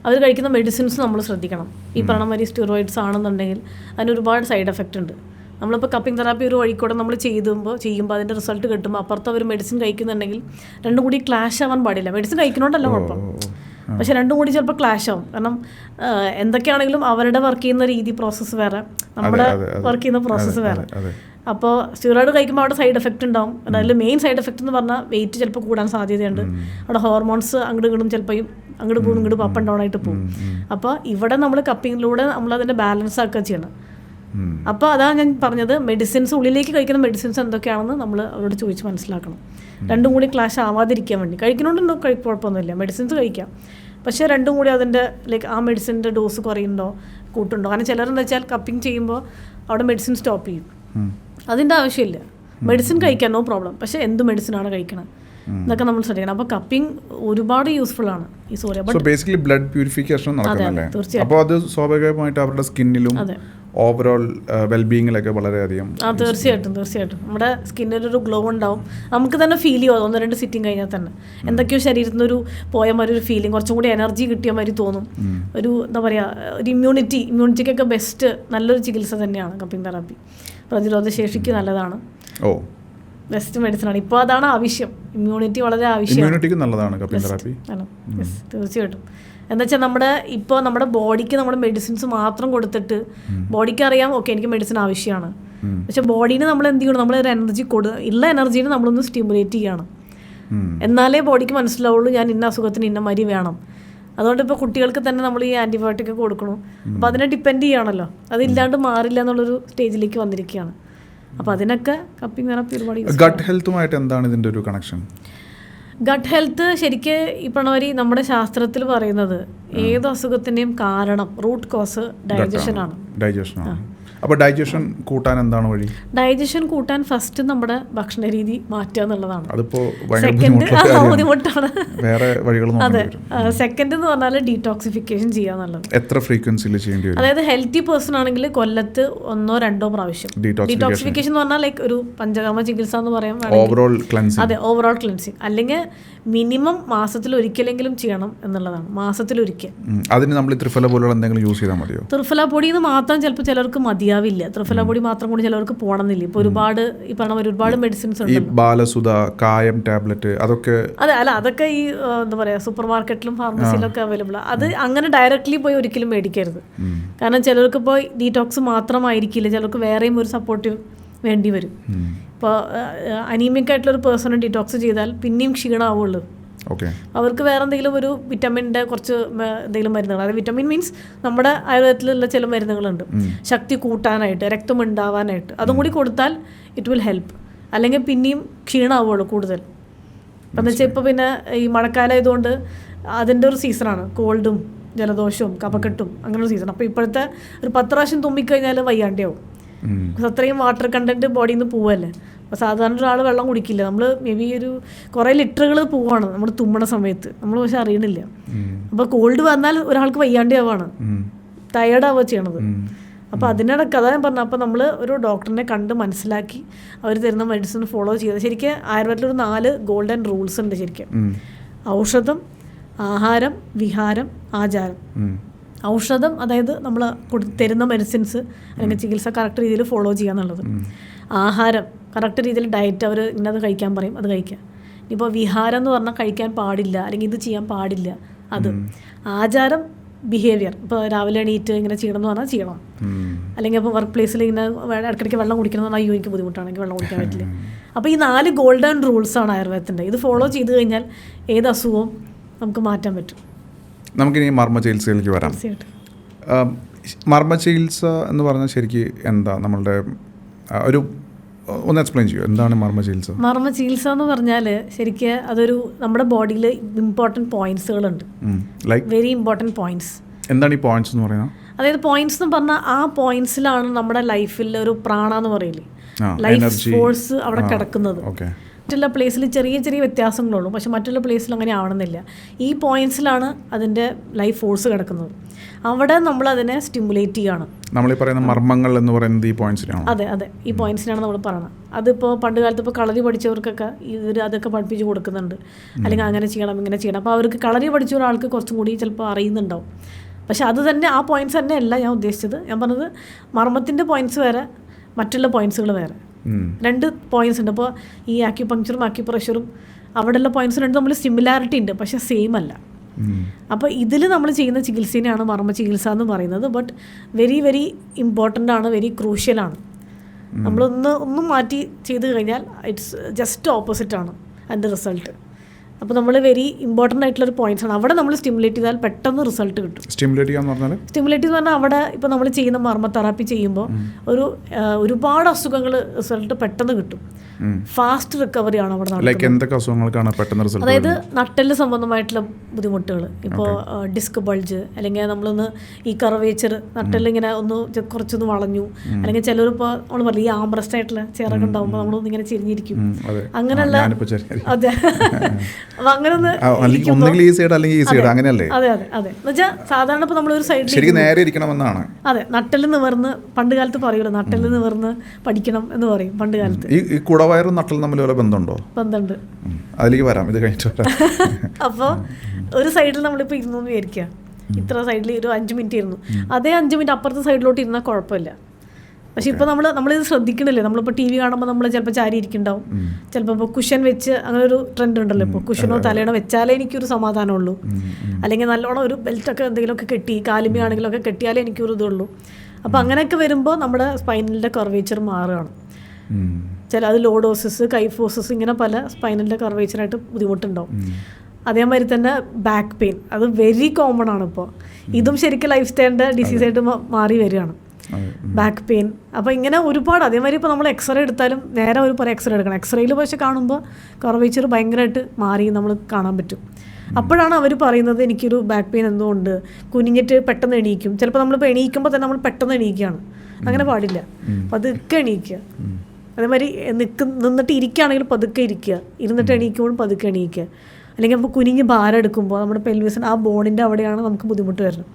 അവർ കഴിക്കുന്ന മെഡിസിൻസ് നമ്മൾ ശ്രദ്ധിക്കണം. ഈ പറഞ്ഞ മാതിരി സ്റ്റിറോയിഡ്സ് ആണെന്നുണ്ടെങ്കിൽ അതിന് ഒരുപാട് സൈഡ് എഫക്റ്റ് ഉണ്ട്. നമ്മളിപ്പോൾ കപ്പിംഗ് തെറാപ്പി ഒരു വഴിക്കൂടെ നമ്മൾ ചെയ്യുമ്പോൾ അതിൻ്റെ റിസൾട്ട് കിട്ടുമ്പോൾ അപ്പുറത്ത് അവർ മെഡിസിൻ കഴിക്കുന്നുണ്ടെങ്കിൽ രണ്ടും കൂടി ക്ലാഷ് ആവാൻ പാടില്ല. മെഡിസിൻ കഴിക്കുന്നതുകൊണ്ടല്ല കുഴപ്പം, പക്ഷെ രണ്ടും കൂടി ചിലപ്പോൾ ക്ലാഷ് ആവും. കാരണം എന്തൊക്കെയാണെങ്കിലും അവരുടെ വർക്ക് ചെയ്യുന്ന രീതി പ്രോസസ്സ് വേറെ, നമ്മുടെ വർക്ക് ചെയ്യുന്ന പ്രോസസ്സ് വേറെ. അപ്പോൾ സ്റ്റിറോയിഡ് കഴിക്കുമ്പോൾ അവിടെ സൈഡ് എഫക്റ്റ് ഉണ്ടാവും. അതിൽ മെയിൻ സൈഡ് എഫക്റ്റ് എന്ന് പറഞ്ഞാൽ വെയിറ്റ് ചിലപ്പോൾ കൂടാൻ സാധ്യതയുണ്ട്. അവിടെ ഹോർമോൺസ് അങ്ങോട്ടും ഇങ്ങോട്ടും ചിലപ്പോൾ അങ്ങോട്ട് പോകും ഇങ്ങോട്ട് അപ്പ് ആൻഡ് ഡൗൺ ആയിട്ട് പോകും. അപ്പോൾ ഇവിടെ നമ്മൾ കപ്പിങ്ങിലൂടെ നമ്മളതിൻ്റെ ബാലൻസ് ആക്കുക ചെയ്യണം. അപ്പോൾ അതാണ് ഞാൻ പറഞ്ഞത്, മെഡിസിൻസ് ഉള്ളിലേക്ക് കഴിക്കുന്ന മെഡിസിൻസ് എന്തൊക്കെയാണെന്ന് നമ്മൾ അവരോട് ചോദിച്ച് മനസ്സിലാക്കണം. രണ്ടും കൂടി ക്ലാഷ് ആവാതിരിക്കാൻ വേണ്ടി കഴിക്കണോണ്ടൊന്നും കുഴപ്പമൊന്നുമില്ല, മെഡിസിൻസ് കഴിക്കാം. പക്ഷേ രണ്ടും കൂടി അതിൻ്റെ ലൈക്ക് ആ മെഡിസിൻ്റെ ഡോസ് കുറയുന്നുണ്ടോ കൂട്ടുണ്ടോ. കാരണം ചിലരെന്താ വെച്ചാൽ കപ്പിങ് ചെയ്യുമ്പോൾ അവിടെ മെഡിസിൻ സ്റ്റോപ്പ് ചെയ്യും. അതിൻ്റെ ആവശ്യമില്ല, മെഡിസിൻ കഴിക്കാൻ നോ പ്രോബ്ലം, പക്ഷേ എന്ത് മെഡിസിനാണ് കഴിക്കണം ഇതൊക്കെ നമ്മൾ ശ്രദ്ധിക്കണം. അപ്പോൾ കപ്പിംഗ് ഒരുപാട് യൂസ്ഫുൾ ആണ് ഈ സോറിയ. ബേസിക്കലി ബ്ലഡ് പ്യൂരിഫിക്കേഷൻ നടക്കുന്നല്ലേ. അപ്പോൾ അത് സ്വാഭാവികമായിട്ട് അവരുടെ സ്കിന്നിലും ഓവറോൾ വെൽബീയിങ്ങിലൊക്കെ വളരെയധികം. തീർച്ചയായിട്ടും നമ്മുടെ സ്കിന്നിലൊരു ഗ്ലോ ഉണ്ടാവും, നമുക്ക് തന്നെ ഫീൽ ചെയ്യും. 1-2 സിറ്റിംഗ് കഴിഞ്ഞാൽ തന്നെ എന്തൊക്കെയോ ശരീരത്തിൽ നിന്ന് പോയ മാതിരി ഒരു ഫീലിംഗ്, കുറച്ചും കൂടി എനർജി കിട്ടിയ മാതിരി തോന്നും. ഒരു എന്താ പറയുക, ഒരു ഇമ്മ്യൂണിറ്റിക്കൊക്കെ ബെസ്റ്റ് നല്ലൊരു ചികിത്സ തന്നെയാണ് കപ്പിംഗ് തെറാപ്പി. പ്രതിരോധ ശേഷിക്ക് നല്ലതാണ്, ബെസ്റ്റ് മെഡിസിൻ ആണ്. ഇപ്പോൾ അതാണ് ആവശ്യം, ഇമ്മ്യൂണിറ്റി വളരെ ആവശ്യമാണ്. നല്ലതാണ് കപ്പിംഗ് തെറാപ്പി. തീർച്ചയായിട്ടും. എന്താ വെച്ചാൽ നമ്മുടെ ബോഡിക്ക് നമ്മുടെ മെഡിസിൻസ് മാത്രം കൊടുത്തിട്ട് ബോഡിക്ക് അറിയാം ഓക്കെ എനിക്ക് മെഡിസിൻ ആവശ്യമാണ്, പക്ഷെ ബോഡീനെ നമ്മൾ എന്ത് ചെയ്യണം, നമ്മളൊരു എനർജി ഉള്ള എനർജീനെ നമ്മളൊന്ന് സ്റ്റിമുലേറ്റ് ചെയ്യണം. എന്നാലേ ബോഡിക്ക് മനസ്സിലാവുള്ളൂ ഞാൻ ഇന്ന അസുഖത്തിന് ഇന്ന മരി വേണം. അതുകൊണ്ട് ഇപ്പോൾ കുട്ടികൾക്ക് തന്നെ നമ്മൾ ഈ ആൻറ്റിബയോട്ടിക് ഒക്കെ കൊടുക്കണം. അപ്പോൾ അതിനെ ഡിപ്പെൻഡ് ചെയ്യുകയാണല്ലോ, അതില്ലാണ്ട് മാറില്ല എന്നുള്ളൊരു സ്റ്റേജിലേക്ക് വന്നിരിക്കുകയാണ്. അപ്പോൾ അതിനൊക്കെ കപ്പിംഗ് തെറാപ്പി ഒരുപാട്. ഗട്ട് ഹെൽത്തുമായിട്ട് എന്താണ് ഇതിൻ്റെ ഒരു കണക്ഷൻ? ഗട്ട് ഹെൽത്ത് ശരിക്കും ഈ പറഞ്ഞവരി നമ്മുടെ ശാസ്ത്രത്തിൽ പറയുന്നത് ഏത് അസുഖത്തിൻ്റെയും കാരണം റൂട്ട് കോസ് ഡൈജഷനാണ്. അപ്പോൾ ഡൈജഷൻ കൂട്ടാൻ എന്താണ് വഴി? ഡൈജഷൻ കൂട്ടാൻ ഫസ്റ്റ് നമ്മുടെ ഭക്ഷണ രീതി മാറ്റുക എന്നുള്ളതാണ്. അതിപ്പോൾ സെക്കൻഡ് ബുദ്ധിമുട്ടാണ്. വേറെ വഴികളൊന്നും. അതെ. സെക്കൻഡ് എന്ന് പറഞ്ഞാൽ ഡീടോക്സിഫിക്കേഷൻ ചെയ്യുക എന്നുള്ളത്. എത്ര ഫ്രീക്വൻസിയിൽ ചെയ്യേണ്ടി വരും? അതായത് ഹെൽത്തി പേഴ്സൺ ആണെങ്കിൽ കൊല്ലത്ത് 1-2 പ്രാവശ്യം. ഡീടോക്സിഫിക്കേഷൻ എന്ന് പറഞ്ഞാൽ ലൈക്ക് ഒരു പഞ്ചകർമ്മ ചികിത്സ എന്ന് പറയാൻ. Overall cleansing. അതെ, ഓവറോൾ ക്ലെൻസിങ്. അല്ലെങ്കിൽ മിനിമം മാസത്തിൽ ഒരിക്കലെങ്കിലും ചെയ്യണം എന്നുള്ളതാണ്. മാസത്തിലൊരിക്കൽ. അതിന് നമ്മൾ ത്രിഫല പോലുള്ള എന്തെങ്കിലും യൂസ് ചെയ്താൽ മതിയോ? ത്രിഫല പൊടിയിൽ നിന്ന് മാത്രം ചിലപ്പോൾ ചിലർക്ക് മതിയാവില്ല. ത്രിഫല പൊടി മാത്രം കൂടി ചിലർക്ക് പോകണമെന്നില്ല. ഇപ്പോൾ ഒരുപാട് ഈ പറഞ്ഞ ഒരുപാട് മെഡിസിൻസ് ഉണ്ട്. ഈ ബാലസുധ, കായം ടാബ്ലറ്റ്, അതൊക്കെ. അതെ, അല്ല അതൊക്കെ ഈ എന്താ പറയുക സൂപ്പർ മാർക്കറ്റിലും ഫാർമസിയിലൊക്കെ അവൈലബിൾ. അത് അങ്ങനെ ഡയറക്റ്റ്ലി പോയി ഒരിക്കലും മേടിക്കരുത്. കാരണം ചിലർക്ക് ഇപ്പോൾ ഡീടോക്സ് മാത്രമായിരിക്കില്ല, ചിലർക്ക് വേറെയും ഒരു സപ്പോർട്ടീവ് വേണ്ടി വരും. ഇപ്പോൾ അനീമിക് ആയിട്ടുള്ളൊരു പേഴ്സൺ ഡീടോക്സ് ചെയ്താൽ പിന്നെയും ക്ഷീണമാവുള്ളൂ. അവർക്ക് വേറെ എന്തെങ്കിലും ഒരു വിറ്റമിൻ്റെ കുറച്ച് എന്തെങ്കിലും മരുന്നുകൾ, അതായത് വിറ്റമിൻ മീൻസ് നമ്മുടെ ആയുർവേദത്തിലുള്ള ചില മരുന്നുകളുണ്ട് ശക്തി കൂട്ടാനായിട്ട്, രക്തം ഉണ്ടാവാനായിട്ട്. അതും കൂടി കൊടുത്താൽ ഇറ്റ് വിൽ ഹെൽപ്പ്. അല്ലെങ്കിൽ പിന്നെയും ക്ഷീണമാവുള്ളൂ കൂടുതൽ. അപ്പം എന്ന് വെച്ചാൽ ഇപ്പോൾ പിന്നെ ഈ മഴക്കാലം ആയതുകൊണ്ട് അതിൻ്റെ ഒരു സീസണാണ്. കോൾഡും ജലദോഷവും കഫക്കെട്ടും അങ്ങനെ ഒരു സീസൺ. അപ്പോൾ ഇപ്പോഴത്തെ ഒരു 10 പ്രാവശ്യം തുമ്മിക്കഴിഞ്ഞാൽ വയ്യാണ്ടിയാവും. അത്രയും വാട്ടർ കണ്ടൻറ്റ് ബോഡിയിൽ നിന്ന് പോവല്ലേ. അപ്പോൾ സാധാരണ ഒരാൾ വെള്ളം കുടിക്കില്ല. നമ്മൾ മേ ബി ഒരു കുറേ ലിറ്ററുകൾ പോവാണ് നമ്മൾ തുമ്മണ സമയത്ത്, നമ്മൾ പക്ഷെ അറിയണില്ല. അപ്പോൾ കോൾഡ് വന്നാൽ ഒരാൾക്ക് വയ്യാണ്ടിയാവാണ്, ടയേർഡാവുക ചെയ്യണത്. അപ്പോൾ അതിനിടയ്ക്ക് അതാ ഞാൻ പറഞ്ഞത്. അപ്പോൾ നമ്മൾ ഒരു ഡോക്ടറിനെ കണ്ട് മനസ്സിലാക്കി അവർ തരുന്ന മെഡിസിൻ ഫോളോ ചെയ്ത്. ശരിക്കും ആയുർവേദത്തിലൊരു 4 ഗോൾഡൻ റൂൾസ് ഉണ്ട് ശരിക്കും. ഔഷധം, ആഹാരം, വിഹാരം, ആചാരം. ഔഷധം അതായത് നമ്മൾ തരുന്ന മെഡിസിൻസ് അല്ലെങ്കിൽ ചികിത്സ കറക്റ്റ് രീതിയിൽ ഫോളോ ചെയ്യുക എന്നുള്ളത്. ആഹാരം കറക്റ്റ് രീതിയിൽ ഡയറ്റ് അവർ ഇന്നത് കഴിക്കാൻ പറയും, അത് കഴിക്കുക. ഇപ്പോൾ വിഹാരം എന്ന് പറഞ്ഞാൽ കഴിക്കാൻ പാടില്ല അല്ലെങ്കിൽ ഇത് ചെയ്യാൻ പാടില്ല, അത്. ആചാരം ബിഹേവിയർ, ഇപ്പോൾ രാവിലെ എണീറ്റ് ഇങ്ങനെ ചെയ്യണം എന്ന് പറഞ്ഞാൽ ചെയ്യണം. അല്ലെങ്കിൽ ഇപ്പോൾ വർക്ക് പ്ലേസിൽ ഇങ്ങനെ ഇടയ്ക്കിടയ്ക്ക് വെള്ളം കുടിക്കണം എന്ന് പറഞ്ഞാൽ അയ്യോ എനിക്ക് ബുദ്ധിമുട്ടാണെങ്കിൽ വെള്ളം കുടിക്കാൻ പറ്റില്ല. അപ്പോൾ ഈ 4 ഗോൾഡൻ റൂൾസാണ് ആയുർവേദത്തിൻ്റെ. ഇത് ഫോളോ ചെയ്ത് കഴിഞ്ഞാൽ ഏത് അസുഖവും നമുക്ക് മാറ്റാൻ പറ്റും. നമുക്കിനി മർമ്മ ചികിത്സയിലേക്ക് വരാം. മർമ്മ ചികിത്സ എന്ന് പറഞ്ഞാൽ ശരിക്കും എന്താ? നമ്മളുടെ ഒരു ഒന്ന് എക്സ്പ്ലെയിൻ ചെയ്യൂ, എന്താണ് മർമ്മ ചികിത്സ? മർമ്മ ചികിത്സ എന്ന് പറഞ്ഞാൽ ശരിക്കും അതൊരു നമ്മുടെ ബോഡിയിൽ ഇമ്പോർട്ടൻറ്റ് പോയിന്റ്സുകളുണ്ട്, ലൈക്ക് വെരി ഇമ്പോർട്ടൻറ്റ് പോയിന്റ്സ്. എന്താണ് ഈ പോയിന്റ്സ് എന്ന് പറയുന്നത്? അതായത് പോയിന്റ്സ് എന്ന് പറഞ്ഞാൽ ആ പോയിന്റ്സിലാണ് നമ്മുടെ ലൈഫിൽ ഒരു പ്രാണ എന്ന് പറയില്ലേ, ലൈഫ് ഫോഴ്സ് അവിടെ കിടക്കുന്നത്. മറ്റുള്ള പ്ലേസിൽ ചെറിയ ചെറിയ വ്യത്യാസങ്ങളുള്ളൂ, പക്ഷെ മറ്റുള്ള പ്ലേസിൽ അങ്ങനെ ആവണമെന്നില്ല. ഈ പോയിന്റ്സിലാണ് അതിൻ്റെ ലൈഫ് ഫോഴ്സ് കിടക്കുന്നത്. അവിടെ നമ്മൾ അതിനെ സ്റ്റിമുലേറ്റ് ചെയ്യണം. നമ്മൾ ഈ പറയുന്ന മർമ്മങ്ങൾ എന്ന് പറയുന്നത് ഈ പോയിന്റ്സിനാണ്. അതെ അതെ, ഈ പോയിന്റ്സിനാണ് നമ്മൾ പറയുന്നത്. അതിപ്പോൾ പണ്ട് കാലത്ത് ഇപ്പോൾ കളരി പഠിച്ചവർക്കൊക്കെ ഇവർ അതൊക്കെ പഠിപ്പിച്ച് കൊടുക്കുന്നുണ്ട്. അല്ലെങ്കിൽ അങ്ങനെ ചെയ്യണം ഇങ്ങനെ ചെയ്യണം. അപ്പോൾ അവർക്ക് കളരി പഠിച്ച ഒരാൾക്ക് കുറച്ചും കൂടി ചിലപ്പോൾ അറിയുന്നുണ്ടാവും. പക്ഷെ അത് തന്നെ ആ പോയിന്റ്സ് തന്നെ അല്ല ഞാൻ ഉദ്ദേശിച്ചത്. ഞാൻ പറഞ്ഞത് മർമ്മത്തിൻ്റെ പോയിന്റ്സ് വേറെ, മറ്റുള്ള പോയിന്റ്സുകൾ വേറെ. 2 പോയിന്റ്സ് ഉണ്ട്. അപ്പോൾ ഈ ആക്യുപങ്ക്ചറും ആക്യുപ്രഷറും അവിടെയുള്ള പോയിന്റ്സ് 2 തമ്മിൽ സിമിലാരിറ്റി ഉണ്ട്, പക്ഷെ സെയിം അല്ല. അപ്പോൾ ഇതിൽ നമ്മൾ ചെയ്യുന്ന ചികിത്സേനെയാണ് മർമ്മ ചികിത്സ എന്ന് പറയുന്നത്. ബട്ട് വെരി വെരി ഇമ്പോർട്ടൻ്റ് ആണ്, വെരി ക്രൂഷ്യലാണ്. ഒന്നും മാറ്റി ചെയ്ത് കഴിഞ്ഞാൽ ഇറ്റ്സ് ജസ്റ്റ് ഓപ്പോസിറ്റാണ് അതിൻ്റെ റിസൾട്ട്. അപ്പോൾ നമ്മൾ വെരി ഇമ്പോർട്ടൻ്റ് ആയിട്ടുള്ളൊരു പോയിന്റ്സ് ആണ്. അവിടെ നമ്മൾ സ്റ്റിമുലേറ്റ് ചെയ്താൽ പെട്ടെന്ന് റിസൾട്ട് കിട്ടും. സ്റ്റിമുലേറ്റ് എന്ന് പറഞ്ഞാൽ അവിടെ ഇപ്പോൾ നമ്മൾ ചെയ്യുന്ന മർമ്മ തെറാപ്പി ചെയ്യുമ്പോൾ ഒരുപാട് അസുഖങ്ങൾ റിസൾട്ട് പെട്ടെന്ന് കിട്ടും. ഫാസ്റ്റ് റിക്കവറി ആണ് അവിടെ നടക്കുന്നത്. അതായത് നട്ടെല്ല് സംബന്ധമായിട്ടുള്ള ബുദ്ധിമുട്ടുകൾ, ഇപ്പോൾ ഡിസ്ക് ബൾജ്, അല്ലെങ്കിൽ നമ്മളൊന്ന് ഈ കർവേച്ചർ നട്ടെല്ലിങ്ങനെ ഒന്ന് കുറച്ചൊന്ന് വളഞ്ഞു, അല്ലെങ്കിൽ ചിലരിപ്പോൾ നമ്മൾ പറയും ഈ ആംബ്രസ്റ്റ് ആയിട്ടുള്ള ചിറക് ഉണ്ടാകുമ്പോൾ നമ്മളൊന്ന് ഇങ്ങനെ ചെരിഞ്ഞിരിക്കും, അങ്ങനെയുള്ള. അതെ, അപ്പം അങ്ങനെ ഒന്ന് അതെ അതെ അതെ എന്ന് വെച്ചാൽ സാധാരണ ഇപ്പോൾ നമ്മളൊരു സൈഡിൽ അതെ നട്ടെല്ല് നിവർന്ന്, പണ്ട് കാലത്ത് പറയുമല്ലോ നട്ടെല്ല് നിവർന്ന് പഠിക്കണം എന്ന് പറയും പണ്ട് കാലത്ത്. വയറും നട്ടലും തമ്മിൽ വല്ല ബന്ധമുണ്ടോ? ബന്ധമുണ്ട്. അതിലേക്ക് വരാം, ഇത് കഴിഞ്ഞിട്ട് വരാം. അപ്പോൾ ഒരു സൈഡിൽ നമ്മളിപ്പോൾ ഇരുന്നു എന്ന് വിചാരിക്കുക, ഇത്ര സൈഡിൽ ഒരു 5 മിനിറ്റ് ഇരുന്നു, അതേ 5 മിനിറ്റ് അപ്പുറത്തെ സൈഡിലോട്ട് ഇരുന്നാൽ കുഴപ്പമില്ല. പക്ഷെ ഇപ്പോൾ നമ്മളിത് ശ്രദ്ധിക്കണില്ലേ. നമ്മളിപ്പോൾ TV കാണുമ്പോൾ നമ്മൾ ചിലപ്പോൾ ചാരി ഇരിക്കുന്നുണ്ടാവും, ചിലപ്പോൾ ഇപ്പോൾ കുഷൻ വെച്ച് അങ്ങനെ ഒരു ട്രെൻഡ് ഉണ്ടല്ലോ. ഇപ്പോൾ കുഷനോ തലയണോ വെച്ചാലേ എനിക്കൊരു സമാധാനമുള്ളൂ, അല്ലെങ്കിൽ നല്ലോണം ഒരു ബെൽറ്റൊക്കെ എന്തെങ്കിലുമൊക്കെ കെട്ടി കാലുമി ആണെങ്കിലൊക്കെ കെട്ടിയാലേ എനിക്കൊരു ഇതുള്ളൂ. അപ്പോൾ അങ്ങനെയൊക്കെ വരുമ്പോൾ നമ്മുടെ സ്പൈനലിൻ്റെ കർവേച്ചർ മാറുകയാണ്. അത് ലോഡോസിസ്, കൈഫോസിസ്, ഇങ്ങനെ പല സ്പൈനലിൻ്റെ കർവേച്ചറായിട്ട് ബുദ്ധിമുട്ടുണ്ടാവും. അതേമാതിരി തന്നെ ബാക്ക് പെയിൻ, അത് വെരി കോമൺ ആണ് ഇപ്പോൾ. ഇതും ശരിക്കും ലൈഫ് സ്റ്റൈലിൻ്റെ ഡിസീസായിട്ട് മാറി വരികയാണ്. Back pain. അപ്പോൾ ഇങ്ങനെ ഒരുപാട് അതേമാതിരി ഇപ്പോൾ നമ്മൾ എക്സ്റേ എടുത്താലും നേരെ ഒരു പറയും എക്സ്റേ എടുക്കണം. എക്സ്റേയിൽ പക്ഷേ കാണുമ്പോൾ കർവേച്ചർ ഭയങ്കരമായിട്ട് മാറി നമ്മൾ കാണാൻ പറ്റും. അപ്പോഴാണ് അവർ പറയുന്നത് എനിക്കൊരു ബാക്ക് പെയിൻ എന്തോ ഉണ്ട്, കുനിഞ്ഞിട്ട് പെട്ടെന്ന് എണീക്കും. ചിലപ്പോൾ നമ്മളിപ്പോൾ എണീക്കുമ്പോൾ തന്നെ നമ്മൾ പെട്ടെന്ന് എണീക്കുകയാണ്, അങ്ങനെ പാടില്ല, പതുക്കെ എണീക്കുക. അതേമാതിരി നിന്നിട്ട് ഇരിക്കുകയാണെങ്കിൽ പതുക്കെ ഇരിക്കുക, ഇരുന്നിട്ട് എണീക്കുമ്പോഴും പതുക്കെ എണീക്കുക. അല്ലെങ്കിൽ അപ്പോൾ കുനിഞ്ഞ് ഭാരം എടുക്കുമ്പോൾ നമ്മുടെ പെൽവിസിന് ആ ബോണിൻ്റെ അവിടെയാണ് നമുക്ക് ബുദ്ധിമുട്ട് വരുന്നത്.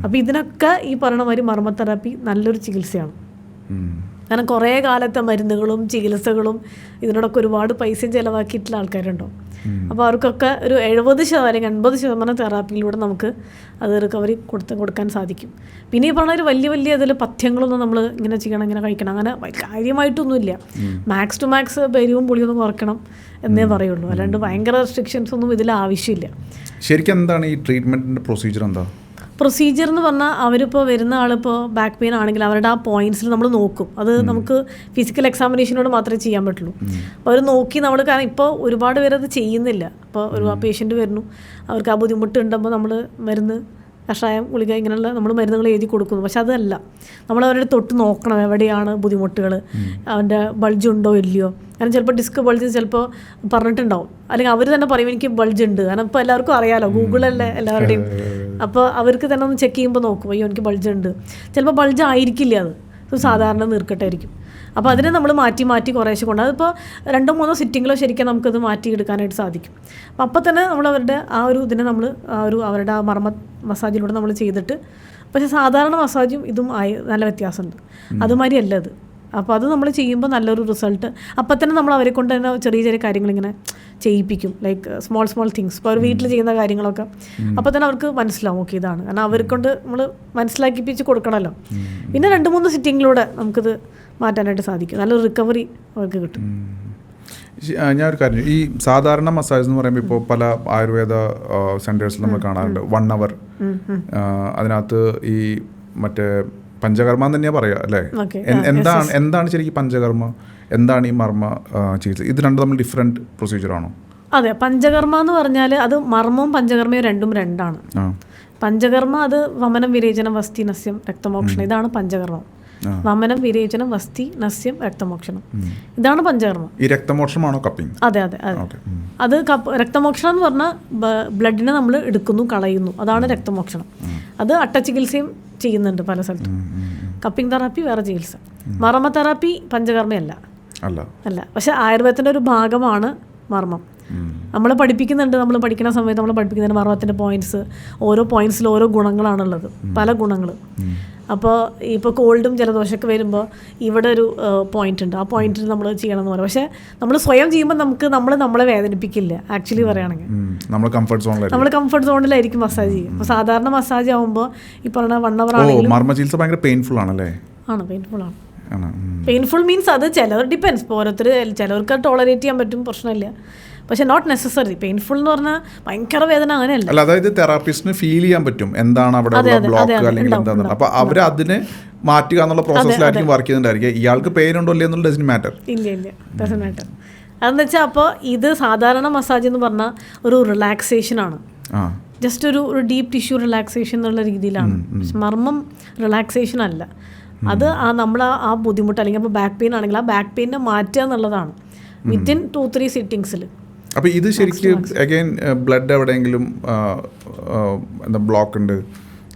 അപ്പോൾ ഇതിനൊക്കെ ഈ പറയുന്ന മാതിരി മർമ്മ തെറാപ്പി നല്ലൊരു ചികിത്സയാണ്. കാരണം കുറേ കാലത്തെ മരുന്നുകളും ചികിത്സകളും ഇതിനോടൊക്കെ ഒരുപാട് പൈസയും ചിലവാക്കിയിട്ടുള്ള ആൾക്കാരുണ്ടാവും. അപ്പോൾ അവർക്കൊക്കെ ഒരു 70% അല്ലെങ്കിൽ 80% തെറാപ്പിയിലൂടെ നമുക്ക് അത് റിക്കവറി കൊടുക്കാൻ സാധിക്കും. പിന്നെ ഈ പറഞ്ഞ ഒരു വലിയ ഇതിൽ പഥ്യങ്ങളൊന്നും നമ്മൾ ഇങ്ങനെ ചെയ്യണം, ഇങ്ങനെ കഴിക്കണം, അങ്ങനെ കാര്യമായിട്ടൊന്നുമില്ല. മാക്സ് ടു മാക്സ് ബെരിവും പുളിയൊന്നും കുറയ്ക്കണം എന്നേ പറയുള്ളൂ. അല്ലാണ്ട് ഭയങ്കര റെസ്ട്രിക്ഷൻസ് ഒന്നും ഇതിൽ ആവശ്യമില്ല. ശരിക്കും എന്താണ് ഈ ട്രീറ്റ്മെൻറ്റിൻ്റെ പ്രൊസീജിയർ? എന്താ പ്രൊസീജിയർ എന്ന് പറഞ്ഞാൽ അവരിപ്പോൾ വരുന്ന ആളിപ്പോൾ ബാക്ക് പെയിൻ ആണെങ്കിൽ അവരുടെ ആ പോയിന്റ്സിൽ നമ്മൾ നോക്കും. അത് നമുക്ക് ഫിസിക്കൽ എക്സാമിനേഷനോട് മാത്രമേ ചെയ്യാൻ പറ്റുള്ളൂ. അപ്പോൾ അവർ നോക്കി നമ്മൾ, കാരണം ഇപ്പോൾ ഒരുപാട് പേരത് ചെയ്യുന്നില്ല. അപ്പോൾ ഒരു പേഷ്യൻ്റ് വരുന്നു, അവർക്ക് ആ ബുദ്ധിമുട്ട് ഉണ്ടുമ്പോൾ നമ്മൾ മരുന്ന്, കഷായം, ഗുളിക ഇങ്ങനെയുള്ള നമ്മൾ മരുന്നുകൾ എഴുതി കൊടുക്കുന്നു. പക്ഷെ അതല്ല, നമ്മൾ അവരുടെ തൊട്ട് നോക്കണം എവിടെയാണ് ബുദ്ധിമുട്ടുകൾ, അവൻ്റെ ബൾജ് ഉണ്ടോ ഇല്ലയോ. കാരണം ചിലപ്പോൾ ഡിസ്ക് ബൾജ് ചിലപ്പോൾ പറഞ്ഞിട്ടുണ്ടാവും, അല്ലെങ്കിൽ അവർ തന്നെ പറയും എനിക്ക് ബൾജ് ഉണ്ട്. കാരണം ഇപ്പോൾ എല്ലാവർക്കും അറിയാമല്ലോ, ഗൂഗിളല്ലേ എല്ലാവരുടെയും. അപ്പോൾ അവർക്ക് തന്നെ ഒന്ന് ചെക്ക് ചെയ്യുമ്പോൾ നോക്കും, അയ്യോ എനിക്ക് ബൾജ് ഉണ്ട്. ചിലപ്പോൾ ബൾജ് ആയിരിക്കില്ല, അത് സാധാരണ നീർക്കെട്ടായിരിക്കും. അപ്പോൾ അതിനെ നമ്മൾ മാറ്റി കുറേശ്ശെ കൊണ്ട്, അതിപ്പോൾ 2-3 സിറ്റിങ്ങിലോ ശരിക്കും നമുക്കത് മാറ്റിയെടുക്കാനായിട്ട് സാധിക്കും. അപ്പോൾ തന്നെ നമ്മൾ അവരുടെ ആ ഒരു ഇതിനെ നമ്മൾ അവരുടെ ആ മർമ്മ മസാജിലൂടെ നമ്മൾ ചെയ്തിട്ട്, പക്ഷേ സാധാരണ മസാജും ഇതും നല്ല വ്യത്യാസമുണ്ട്. അതുമാതിരി അല്ല അത്. അപ്പോൾ അത് നമ്മൾ ചെയ്യുമ്പോൾ നല്ലൊരു റിസൾട്ട്. അപ്പം തന്നെ നമ്മൾ അവരെ കൊണ്ട് തന്നെ ചെറിയ കാര്യങ്ങളിങ്ങനെ ചെയ്യിപ്പിക്കും, ലൈക്ക് സ്മോൾ തിങ്സ്. ഇപ്പോൾ അവർ വീട്ടിൽ ചെയ്യുന്ന കാര്യങ്ങളൊക്കെ അപ്പോൾ തന്നെ അവർക്ക് മനസ്സിലാവും, ഓക്കെ ഇതാണ്. കാരണം അവരെ കൊണ്ട് നമ്മൾ മനസ്സിലാക്കിപ്പിച്ച് കൊടുക്കണമല്ലോ. പിന്നെ 2-3 സിറ്റിങ്ങിലൂടെ നമുക്കിത് മാറ്റാനായിട്ട് സാധിക്കും. നല്ലൊരു റിക്കവറി അവർക്ക് കിട്ടും. ഞാനൊരു കാര്യം, ഈ സാധാരണ മസാജ് എന്ന് പറയുമ്പോൾ ഇപ്പോൾ പല ആയുർവേദ സെൻറ്റേഴ്സിൽ നമ്മൾ കാണാറുണ്ട് 1 hour. അതിനകത്ത് ഈ മറ്റേ പഞ്ചകർമ്മ എന്ന് തന്നെയാണ് പറയുക അല്ലേ? എന്താണ് ശരിക്കും പഞ്ചകർമ്മ, എന്താണ് ഈ മർമ്മ ചികിത്സ? ഇത് രണ്ടും തമ്മിൽ ഡിഫറെൻറ്റ് പ്രൊസീജിയറാണോ? അതെ, പഞ്ചകർമ്മ എന്ന് പറഞ്ഞാൽ അത് മർമ്മവും പഞ്ചകർമ്മയും രണ്ടും രണ്ടാണ്. പഞ്ചകർമ്മ അത് വമനം, വിരേചനം, വസ്തി, നസ്യം, രക്തമോക്ഷണം. ഇതാണ് പഞ്ചകർമ്മം. വമനം, വിരേചനം, വസ്തി, നസ്യം, രക്തമോക്ഷണം. ഇതാണ് പഞ്ചകർമ്മം. ഈ രക്തമോക്ഷണമാണോ കപ്പിംഗ്? അതെ. അത് രക്തമോക്ഷണം എന്ന് പറഞ്ഞാൽ ബ്ലഡിനെ നമ്മൾ എടുക്കുന്നു, കളയുന്നു. അതാണ് രക്തമോക്ഷണം. അത് അട്ടചികിത്സയും ചെയ്യുന്നുണ്ട് പല സ്ഥലത്തും. കപ്പിംഗ് തെറാപ്പി വേറെ ചികിത്സ. മർമ്മ തെറാപ്പി പഞ്ചകർമ്മയല്ല, അല്ല. പക്ഷെ ആയുർവേദത്തിൻ്റെ ഒരു ഭാഗമാണ് മർമ്മം. നമ്മൾ പഠിപ്പിക്കുന്നുണ്ട്, നമ്മൾ പഠിക്കുന്ന സമയത്ത് നമ്മൾ പഠിപ്പിക്കുന്നുണ്ട് മർമ്മത്തിൻ്റെ പോയിന്റ്സ്. ഓരോ പോയിന്റ്സിൽ ഓരോ ഗുണങ്ങളാണുള്ളത്, പല ഗുണങ്ങൾ. അപ്പോൾ ഇപ്പോൾ കോൾഡും ജലദോഷമൊക്കെ വരുമ്പോൾ ഇവിടെ ഒരു പോയിന്റ് ഉണ്ട്, ആ പോയിന്റിൽ നമ്മൾ ചെയ്യണം എന്ന് പറയും. പക്ഷേ നമ്മൾ സ്വയം ചെയ്യുമ്പോൾ നമ്മളെ വേദനിപ്പിക്കില്ല. ആക്ച്വലി പറയുകയാണെങ്കിൽ നമ്മൾ കംഫർട്ട് സോണിലായിരിക്കും മസാജ് ചെയ്യും. അപ്പോൾ സാധാരണ മസാജ് ആകുമ്പോൾ ഈ പറഞ്ഞ 1 hour ആണെങ്കിലും പെയിൻഫുൾ ആണല്ലേ? ആണ്, പെയിൻഫുൾ ആണ്. പെയിൻഫുൾ മീൻസ് അത് ചിലർ ഡിപ്പെൻസ്. ഇപ്പോൾ ഓരോരുത്തർ, ചിലവർക്ക് ടോളറേറ്റ് ചെയ്യാൻ പറ്റും, പ്രശ്നമില്ല. പക്ഷെ നോട്ട് നെസസറി. പെയിൻഫുൾ എന്ന് പറഞ്ഞാൽ ഭയങ്കര വേദന അങ്ങനെയല്ല. അതായത് തെറാപ്പിസ്റ്റിന് ഫീൽ ചെയ്യാൻ പറ്റും എന്താണ് അവിടെ ബ്ലോക്ക് അല്ലെങ്കിൽ എന്താണ്. അപ്പോൾ അവർ അതിനെ മാറ്റുക എന്നുള്ള പ്രോസസ്സിലായിരിക്കും വർക്ക് ചെയ്യുന്നുണ്ടായിരിക്കും. ഇയാൾക്ക് പെയിൻ ഉണ്ടോ ഇല്ല എന്നുള്ള ഡസന്റ് മാറ്റർ. ഇല്ല ഡസന്റ് മാറ്റർ. അതെന്ന് വെച്ചാൽ അപ്പോൾ ഇത് സാധാരണ മസാജ് എന്ന് പറഞ്ഞാൽ ഒരു റിലാക്സേഷനാണ്, ജസ്റ്റ് ഒരു ഡീപ്പ് ടിഷ്യൂ റിലാക്സേഷൻ എന്നുള്ള രീതിയിലാണ്. മർമ്മം റിലാക്സേഷൻ അല്ല. അത് നമ്മൾ ആ ബുദ്ധിമുട്ട്, അല്ലെങ്കിൽ അപ്പോൾ ബാക്ക് പെയിൻ ആണെങ്കിൽ ആ ബാക്ക് പെയിനെ മാറ്റുക എന്നുള്ളതാണ് വിത്തിൻ 2-3 സിറ്റിങ്സിൽ. അപ്പോൾ ഇത് ശരിക്കും അഗൈൻ ബ്ലഡ് എവിടെയെങ്കിലും എന്താ ബ്ലോക്ക് ഉണ്ട്,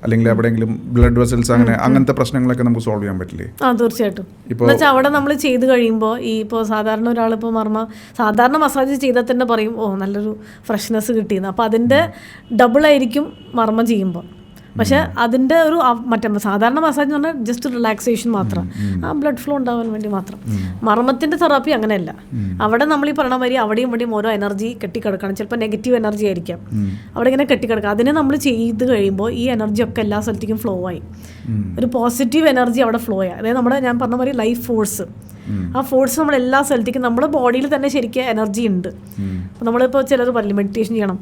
അല്ലെങ്കിൽ എവിടെയെങ്കിലും ബ്ലഡ് വെസൽസ് അങ്ങനത്തെ പ്രശ്നങ്ങളൊക്കെ നമുക്ക് സോൾവ് ചെയ്യാൻ പറ്റില്ലേ? തീർച്ചയായിട്ടും. എന്നുവെച്ചാൽ അവിടെ നമ്മൾ ചെയ്ത് കഴിയുമ്പോൾ ഇപ്പോൾ സാധാരണ ഒരാളിപ്പോൾ സാധാരണ മസാജ് ചെയ്താൽ തന്നെ പറയും ഓ നല്ലൊരു ഫ്രഷ്നെസ് കിട്ടിയെന്ന്. അപ്പോൾ അതിൻ്റെ ഡബിളായിരിക്കും മർമ്മം ചെയ്യുമ്പോൾ. പക്ഷേ അതിൻ്റെ ഒരു മറ്റേ സാധാരണ മസാജ് എന്ന് പറഞ്ഞാൽ ജസ്റ്റ് റിലാക്സേഷൻ മാത്രം, ആ ബ്ലഡ് ഫ്ലോ ഉണ്ടാവാൻ വേണ്ടി മാത്രം. മർമ്മത്തിൻ്റെ തെറാപ്പി അങ്ങനെയല്ല. അവിടെ നമ്മൾ ഈ പറഞ്ഞ മാതിരി അവിടെയും ഇവിടെയും ഓരോ എനർജി കെട്ടിക്കിടക്കണം. ചിലപ്പോൾ നെഗറ്റീവ് എനർജി ആയിരിക്കാം, അവിടെ ഇങ്ങനെ കെട്ടിക്കിടക്കുക. അതിനെ നമ്മൾ ചെയ്ത് കഴിയുമ്പോൾ ഈ എനർജി ഒക്കെ എല്ലാ സ്ഥലത്തേക്കും ഫ്ലോ ആയി, ഒരു പോസിറ്റീവ് എനർജി അവിടെ ഫ്ലോ ആയി. അതായത് നമ്മുടെ ഞാൻ പറഞ്ഞ മാതിരി ലൈഫ് ഫോഴ്സ്, ആ ഫോഴ്സ് നമ്മൾ എല്ലാ സ്ഥലത്തേക്കും, നമ്മുടെ ബോഡിയിൽ തന്നെ ശരിക്കും എനർജി ഉണ്ട്. അപ്പോൾ നമ്മളിപ്പോൾ ചിലർ പറയില്ല മെഡിറ്റേഷൻ ചെയ്യണം,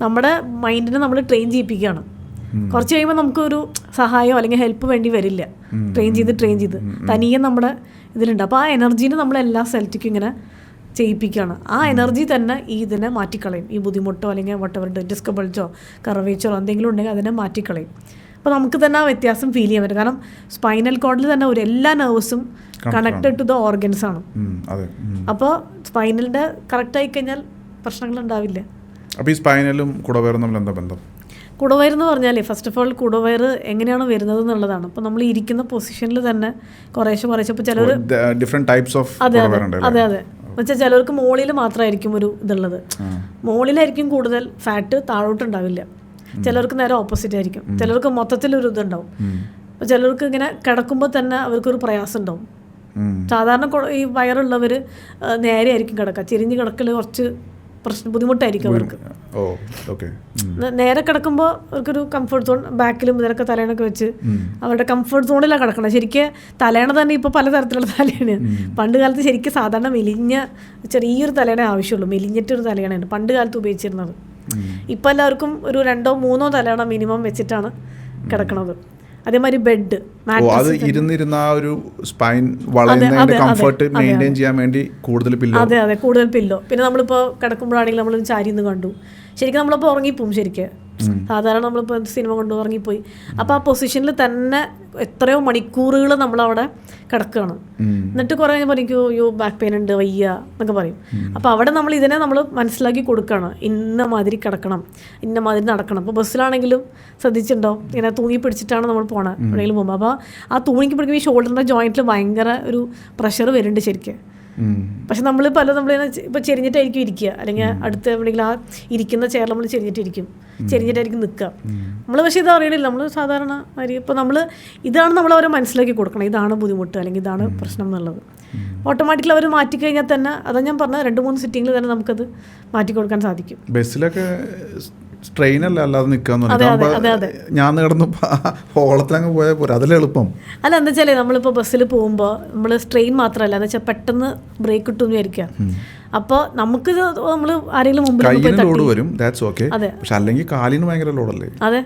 നമ്മുടെ മൈൻഡിനെ നമ്മൾ ട്രെയിൻ ചെയ്യിപ്പിക്കുകയാണ്. കുറച്ച് കഴിയുമ്പോൾ നമുക്കൊരു സഹായമോ അല്ലെങ്കിൽ ഹെൽപ്പ് വേണ്ടി വരില്ല. ട്രെയിൻ ചെയ്ത് തനിയെ നമ്മുടെ ഇതിലുണ്ട്. അപ്പോൾ ആ എനർജീനെ നമ്മൾ എല്ലാ സ്ഥലത്തേക്കും ഇങ്ങനെ ചെയ്യിപ്പിക്കുകയാണ്. ആ എനർജി തന്നെ ഈ ഇതിനെ മാറ്റിക്കളയും. ഈ ബുദ്ധിമുട്ടോ അല്ലെങ്കിൽ വട്ടവർ ഡിസ്ക് ബൾജോ കർവേച്ചറോ എന്തെങ്കിലും ഉണ്ടെങ്കിൽ അതിനെ മാറ്റിക്കളയും. അപ്പോൾ നമുക്ക് തന്നെ ആ വ്യത്യാസം ഫീൽ ചെയ്യാൻ പറ്റും. കാരണം സ്പൈനൽ കോഡിൽ തന്നെ എല്ലാ നെർവ്സും കണക്റ്റഡ് ടു ദ ഓർഗൻസ് ആണ്. അപ്പോൾ സ്പൈനലിൻ്റെ കറക്റ്റ് ആയി കഴിഞ്ഞാൽ പ്രശ്നങ്ങൾ ഉണ്ടാവില്ല. അപ്പോൾ ഈ സ്പൈനലും കുടവയറും തമ്മിൽ എന്താ ബന്ധം? കുടവയറെന്ന് പറഞ്ഞാൽ ഫസ്റ്റ് ഓഫ് ഓൾ കുടവയർ എങ്ങനെയാണ് വരുന്നത് എന്നുള്ളതാണ്. അപ്പോൾ നമ്മൾ ഇരിക്കുന്ന പൊസിഷനിൽ തന്നെ കുറേശ്ശെ ഇപ്പോൾ ചിലർ ഡിഫറെൻറ്റ് ടൈപ്സ് ഓഫ് അതെ എന്നുവെച്ചാൽ ചിലർക്ക് മുകളിൽ മാത്രമായിരിക്കും ഒരു ഇതുള്ളത്. മുകളിലായിരിക്കും കൂടുതൽ ഫാറ്റ്, താഴോട്ടുണ്ടാവില്ല. ചിലർക്ക് നേരെ ഓപ്പോസിറ്റ് ആയിരിക്കും. ചിലർക്ക് മൊത്തത്തിലൊരു ഇതുണ്ടാവും. അപ്പോൾ ചിലർക്ക് ഇങ്ങനെ കിടക്കുമ്പോൾ തന്നെ അവർക്കൊരു പ്രയാസം ഉണ്ടാവും. സാധാരണ ഈ വയറുള്ളവർ നേരെ ആയിരിക്കും കിടക്കുക. ചെരിഞ്ഞ് കിടക്കൽ കുറച്ച് ബുദ്ധിമുട്ടായിരിക്കും അവർക്ക്. നേരെ കിടക്കുമ്പോൾ അവർക്കൊരു കംഫർട്ട് സോൺ, ബാക്കിലും ഇതിനൊക്കെ തലേണൊക്കെ വെച്ച് അവരുടെ കംഫർട്ട് സോണിലാണ് കിടക്കണം. ശരിക്കും തലേണ തന്നെ ഇപ്പോൾ പലതരത്തിലുള്ള തലേണ. പണ്ട് കാലത്ത് ശരിക്കും സാധാരണ മെലിഞ്ഞ ചെറിയൊരു തലേണ ആവശ്യമുള്ളൂ. മെലിഞ്ഞിട്ടൊരു തലേണയാണ് പണ്ട് കാലത്ത് ഉപയോഗിച്ചിരുന്നത്. ഇപ്പം എല്ലാവർക്കും ഒരു 2-3 തലേണ മിനിമം വെച്ചിട്ടാണ് കിടക്കണത്. അതേമാതിരി ബെഡ്, ഇരുന്നിരുന്ന ആ ഒരു സ്പൈൻ വളയുന്നതിന്റെ കംഫർട്ട് മെയിൻറ്റെയിൻ ചെയ്യാൻ വേണ്ടി കൂടുതൽ പില്ലോ. അതെ കൂടുതൽ പില്ലോ. പിന്നെ നമ്മളിപ്പോൾ കിടക്കുമ്പോഴാണെങ്കിൽ നമ്മൾ ചാരിന്ന് കണ്ടു, ശരിക്കും നമ്മളിപ്പോൾ ഉറങ്ങിപ്പോവും. ശരിക്കും സാധാരണ നമ്മളിപ്പോൾ സിനിമ കൊണ്ട് ഉറങ്ങിപ്പോയി. അപ്പോൾ ആ പൊസിഷനിൽ തന്നെ എത്രയോ മണിക്കൂറുകൾ നമ്മളവിടെ കിടക്കുകയാണ്. എന്നിട്ട് കുറേ പറയും യോ ബാക്ക് പെയിൻ ഉണ്ട്, വയ്യ എന്നൊക്കെ പറയും. അപ്പോൾ അവിടെ നമ്മൾ ഇതിനെ നമ്മൾ മനസ്സിലാക്കി കൊടുക്കുകയാണ്. ഇന്ന മാതിരി കിടക്കണം, ഇന്ന മാതിരി നടക്കണം. അപ്പോൾ ബസ്സിലാണെങ്കിലും ശ്രദ്ധിച്ചിട്ടുണ്ടാവും, ഇങ്ങനെ തൂങ്ങി പിടിച്ചിട്ടാണ് നമ്മൾ പോണത് എവിടെയെങ്കിലും പോകുമ്പോൾ. അപ്പോൾ ആ തൂങ്ങിക്ക് പിടിക്കുമ്പോൾ ഈ ഷോൾഡറിൻ്റെ ജോയിൻറ്റിൽ ഭയങ്കര ഒരു പ്രഷർ വരുന്നുണ്ട് ശരിക്കും. പക്ഷെ നമ്മൾ ഇപ്പോൾ ചെരിഞ്ഞിട്ടായിരിക്കും ഇരിക്കുക, അല്ലെങ്കിൽ അടുത്ത് എവിടെയെങ്കിലും ആ ഇരിക്കുന്ന ചെയർ നമ്മൾ ചെരിഞ്ഞിട്ടായിരിക്കും നിൽക്കുക നമ്മൾ. പക്ഷേ ഇത് അറിയണില്ല. നമ്മൾ സാധാരണ ഇപ്പോൾ നമ്മൾ ഇതാണ് നമ്മൾ അവരെ മനസ്സിലാക്കി കൊടുക്കണം, ഇതാണ് ബുദ്ധിമുട്ട് അല്ലെങ്കിൽ ഇതാണ് പ്രശ്നം എന്നുള്ളത്. ഓട്ടോമാറ്റിക്കലി അവർ മാറ്റിക്കഴിഞ്ഞാൽ തന്നെ, അതാ ഞാൻ പറഞ്ഞ 2-3 സിറ്റിങ്ങിൽ തന്നെ നമുക്കത് മാറ്റി കൊടുക്കാൻ സാധിക്കും. ബസ്സിലൊക്കെ സ്ട്രെയിൻ അല്ല, അല്ലാതെ നിൽക്കാന്ന് ഞാൻ കിടന്ന് ഹോളത്തിലങ്ങ് പോയാൽ പോരാ, അതല്ലേ എളുപ്പം. അല്ല എന്താ വെച്ചാൽ നമ്മളിപ്പോൾ ബസ്സിൽ പോകുമ്പോൾ നമ്മൾ സ്ട്രെയിൻ മാത്രമല്ല, എന്ന് വെച്ചാൽ പെട്ടെന്ന് ബ്രേക്ക് കിട്ടുമെന്ന് വിചാരിക്കുക. അപ്പോൾ നമുക്ക് നമ്മൾ ആരെങ്കിലും മുമ്പിൽ ലോഡ് വരും, പക്ഷെ അല്ലെങ്കിൽ കാലിന് ഭയങ്കര ലോഡല്ലേ. അതെ,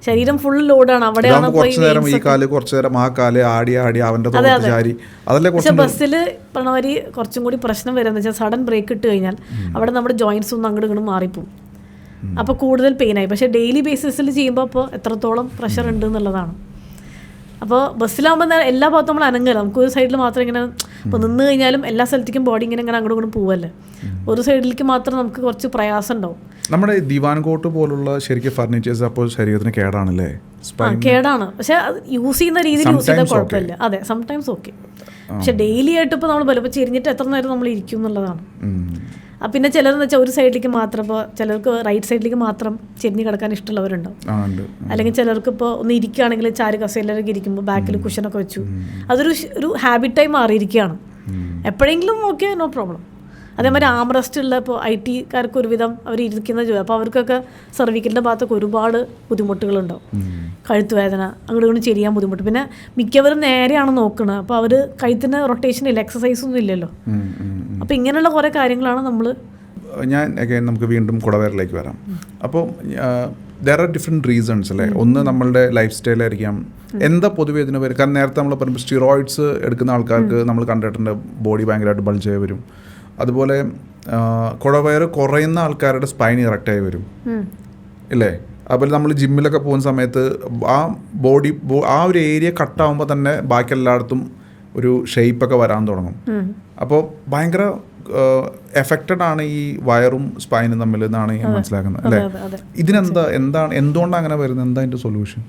ശരീരം ഫുൾ ലോഡാണ്. അവിടെയാണ് കുറച്ചു നേരം ഈ കാല്, കുറച്ചു നേരം ആ കാല് ആടി അവന്റെ ചാരി. അതല്ലേ പക്ഷെ ബസ്സിൽ പറഞ്ഞവര് കുറച്ചും കൂടി പ്രശ്നം വരുന്നത് വെച്ചാൽ സഡൻ ബ്രേക്ക് ഇട്ട് കഴിഞ്ഞാൽ അവിടെ നമ്മുടെ ജോയിൻസ് ഒന്നും അങ്ങോട്ട് ഇങ്ങോട്ട് മാറിപ്പോവും. അപ്പോൾ കൂടുതൽ പെയിനായി. പക്ഷേ ഡെയിലി ബേസിസിൽ ചെയ്യുമ്പോൾ അപ്പോൾ എത്രത്തോളം പ്രഷർ ഉണ്ട് എന്നുള്ളതാണ്. അപ്പോൾ ബസ്സിലാകുമ്പോൾ എല്ലാ ഭാഗത്തും നമ്മൾ അനങ്ങല, നമുക്ക് ഒരു സൈഡിൽ മാത്രം ഇങ്ങനെ ഇപ്പോൾ നിന്ന് കഴിഞ്ഞാലും എല്ലാ സ്ഥലത്തേക്കും ബോഡി ഇങ്ങനെ അങ്ങോട്ടും ഇങ്ങോട്ടും പോവല്ലേ. ഒരു സൈഡിലേക്ക് മാത്രം നമുക്ക് കുറച്ച് പ്രയാസം ഉണ്ടാവും. നമ്മുടെ ദിവാൻ കോട്ട് പോലുള്ള ശരിക്കും ഫർണിച്ചേഴ്സ് അപ്പോൾ ശരീരത്തിന് കേടാണല്ലേ? കേടാണ്, പക്ഷെ യൂസ് ചെയ്യുന്ന രീതിയിൽ യൂസ് ചെയ്താൽ കുഴപ്പമില്ല. അതെ, സംടൈംസ് ഓക്കെ. പക്ഷെ ഡെയിലി ആയിട്ട് ഇപ്പോൾ നമ്മൾ ഇപ്പോൾ ചെരിഞ്ഞിട്ട് എത്ര നേരം നമ്മൾ ഇരിക്കും എന്നുള്ളതാണ്. പിന്നെ ചിലരെന്ന് വെച്ചാൽ ഒരു സൈഡിലേക്ക് മാത്രം, ഇപ്പോൾ ചിലർക്ക് റൈറ്റ് സൈഡിലേക്ക് മാത്രം ചെരിഞ്ഞ് കിടക്കാൻ ഇഷ്ടമുള്ളവരുണ്ടാവും. അല്ലെങ്കിൽ ചിലർക്ക് ഇപ്പോൾ ഒന്ന് ഇരിക്കുകയാണെങ്കിൽ ചാര് കസേരയിലൊക്കെ ഇരിക്കുമ്പോൾ ബാക്കിൽ കുഷനൊക്കെ വെച്ചു, അതൊരു ഹാബിറ്റായി മാറിയിരിക്കുകയാണ്. എപ്പോഴെങ്കിലും ഓക്കെ, നോ പ്രോബ്ലം. അതേമാതിരി ആംറസ്റ്റ് ഉള്ള ഇപ്പോൾ IT-കാർക്ക് ഒരുവിധം അവർ ഇരിക്കുന്ന ജോലി, അപ്പോൾ അവർക്കൊക്കെ സർവിക്കലിൻ്റെ ഭാഗത്തൊക്കെ ഒരുപാട് ബുദ്ധിമുട്ടുകളുണ്ടാവും. കഴുത്ത് വേദന, അങ്ങോട്ട് ഇങ്ങോട്ട് ചെരിയാൻ ബുദ്ധിമുട്ട്. പിന്നെ മിക്കവരും നേരെയാണ് നോക്കുന്നത്, അപ്പോൾ അവർ കഴുത്തിന് റൊട്ടേഷൻ ഇല്ല, എക്സസൈസ് ഒന്നും ഇല്ലല്ലോ. അപ്പോൾ ഇങ്ങനെയുള്ള കുറേ കാര്യങ്ങളാണ് നമ്മൾ. നമുക്ക് വീണ്ടും കുടവയറിലേക്ക് വരാം. അപ്പോൾ ദർ ആർ ഡിഫറെൻറ്റ് റീസൺസ് അല്ലേ. ഒന്ന് നമ്മളുടെ ലൈഫ് സ്റ്റൈലായിരിക്കാം. എന്താ പൊതുവേ ഇതിന് വരും? കാരണം നേരത്തെ നമ്മൾ പറയുമ്പോൾ സ്റ്റിറോയിഡ്സ് എടുക്കുന്ന ആൾക്കാർക്ക് നമ്മൾ കണ്ടിട്ടുണ്ട് ബോഡി ഭയങ്കരമായിട്ട് ബൾജായി വരും. അതുപോലെ കുടവയർ കുറയുന്ന ആൾക്കാരുടെ സ്പൈൻ ഇറക്റ്റായി വരും ഇല്ലേ. അതുപോലെ നമ്മൾ ജിമ്മിലൊക്കെ പോകുന്ന സമയത്ത് ആ ബോഡി ആ ഒരു ഏരിയ കട്ടാകുമ്പോൾ തന്നെ ബാക്കി എല്ലായിടത്തും ഒരു ഷേപ്പൊക്കെ വരാൻ തുടങ്ങും. അപ്പോൾ ഭയങ്കര എഫക്റ്റഡ് ആണ് ഈ വയറും സ്പൈനും തമ്മിൽ എന്നാണ് ഞാൻ മനസ്സിലാക്കുന്നത് അല്ലേ. എന്തുകൊണ്ടാണ് അങ്ങനെ വരുന്നത്? എന്താ അതിൻ്റെ സൊല്യൂഷൻ?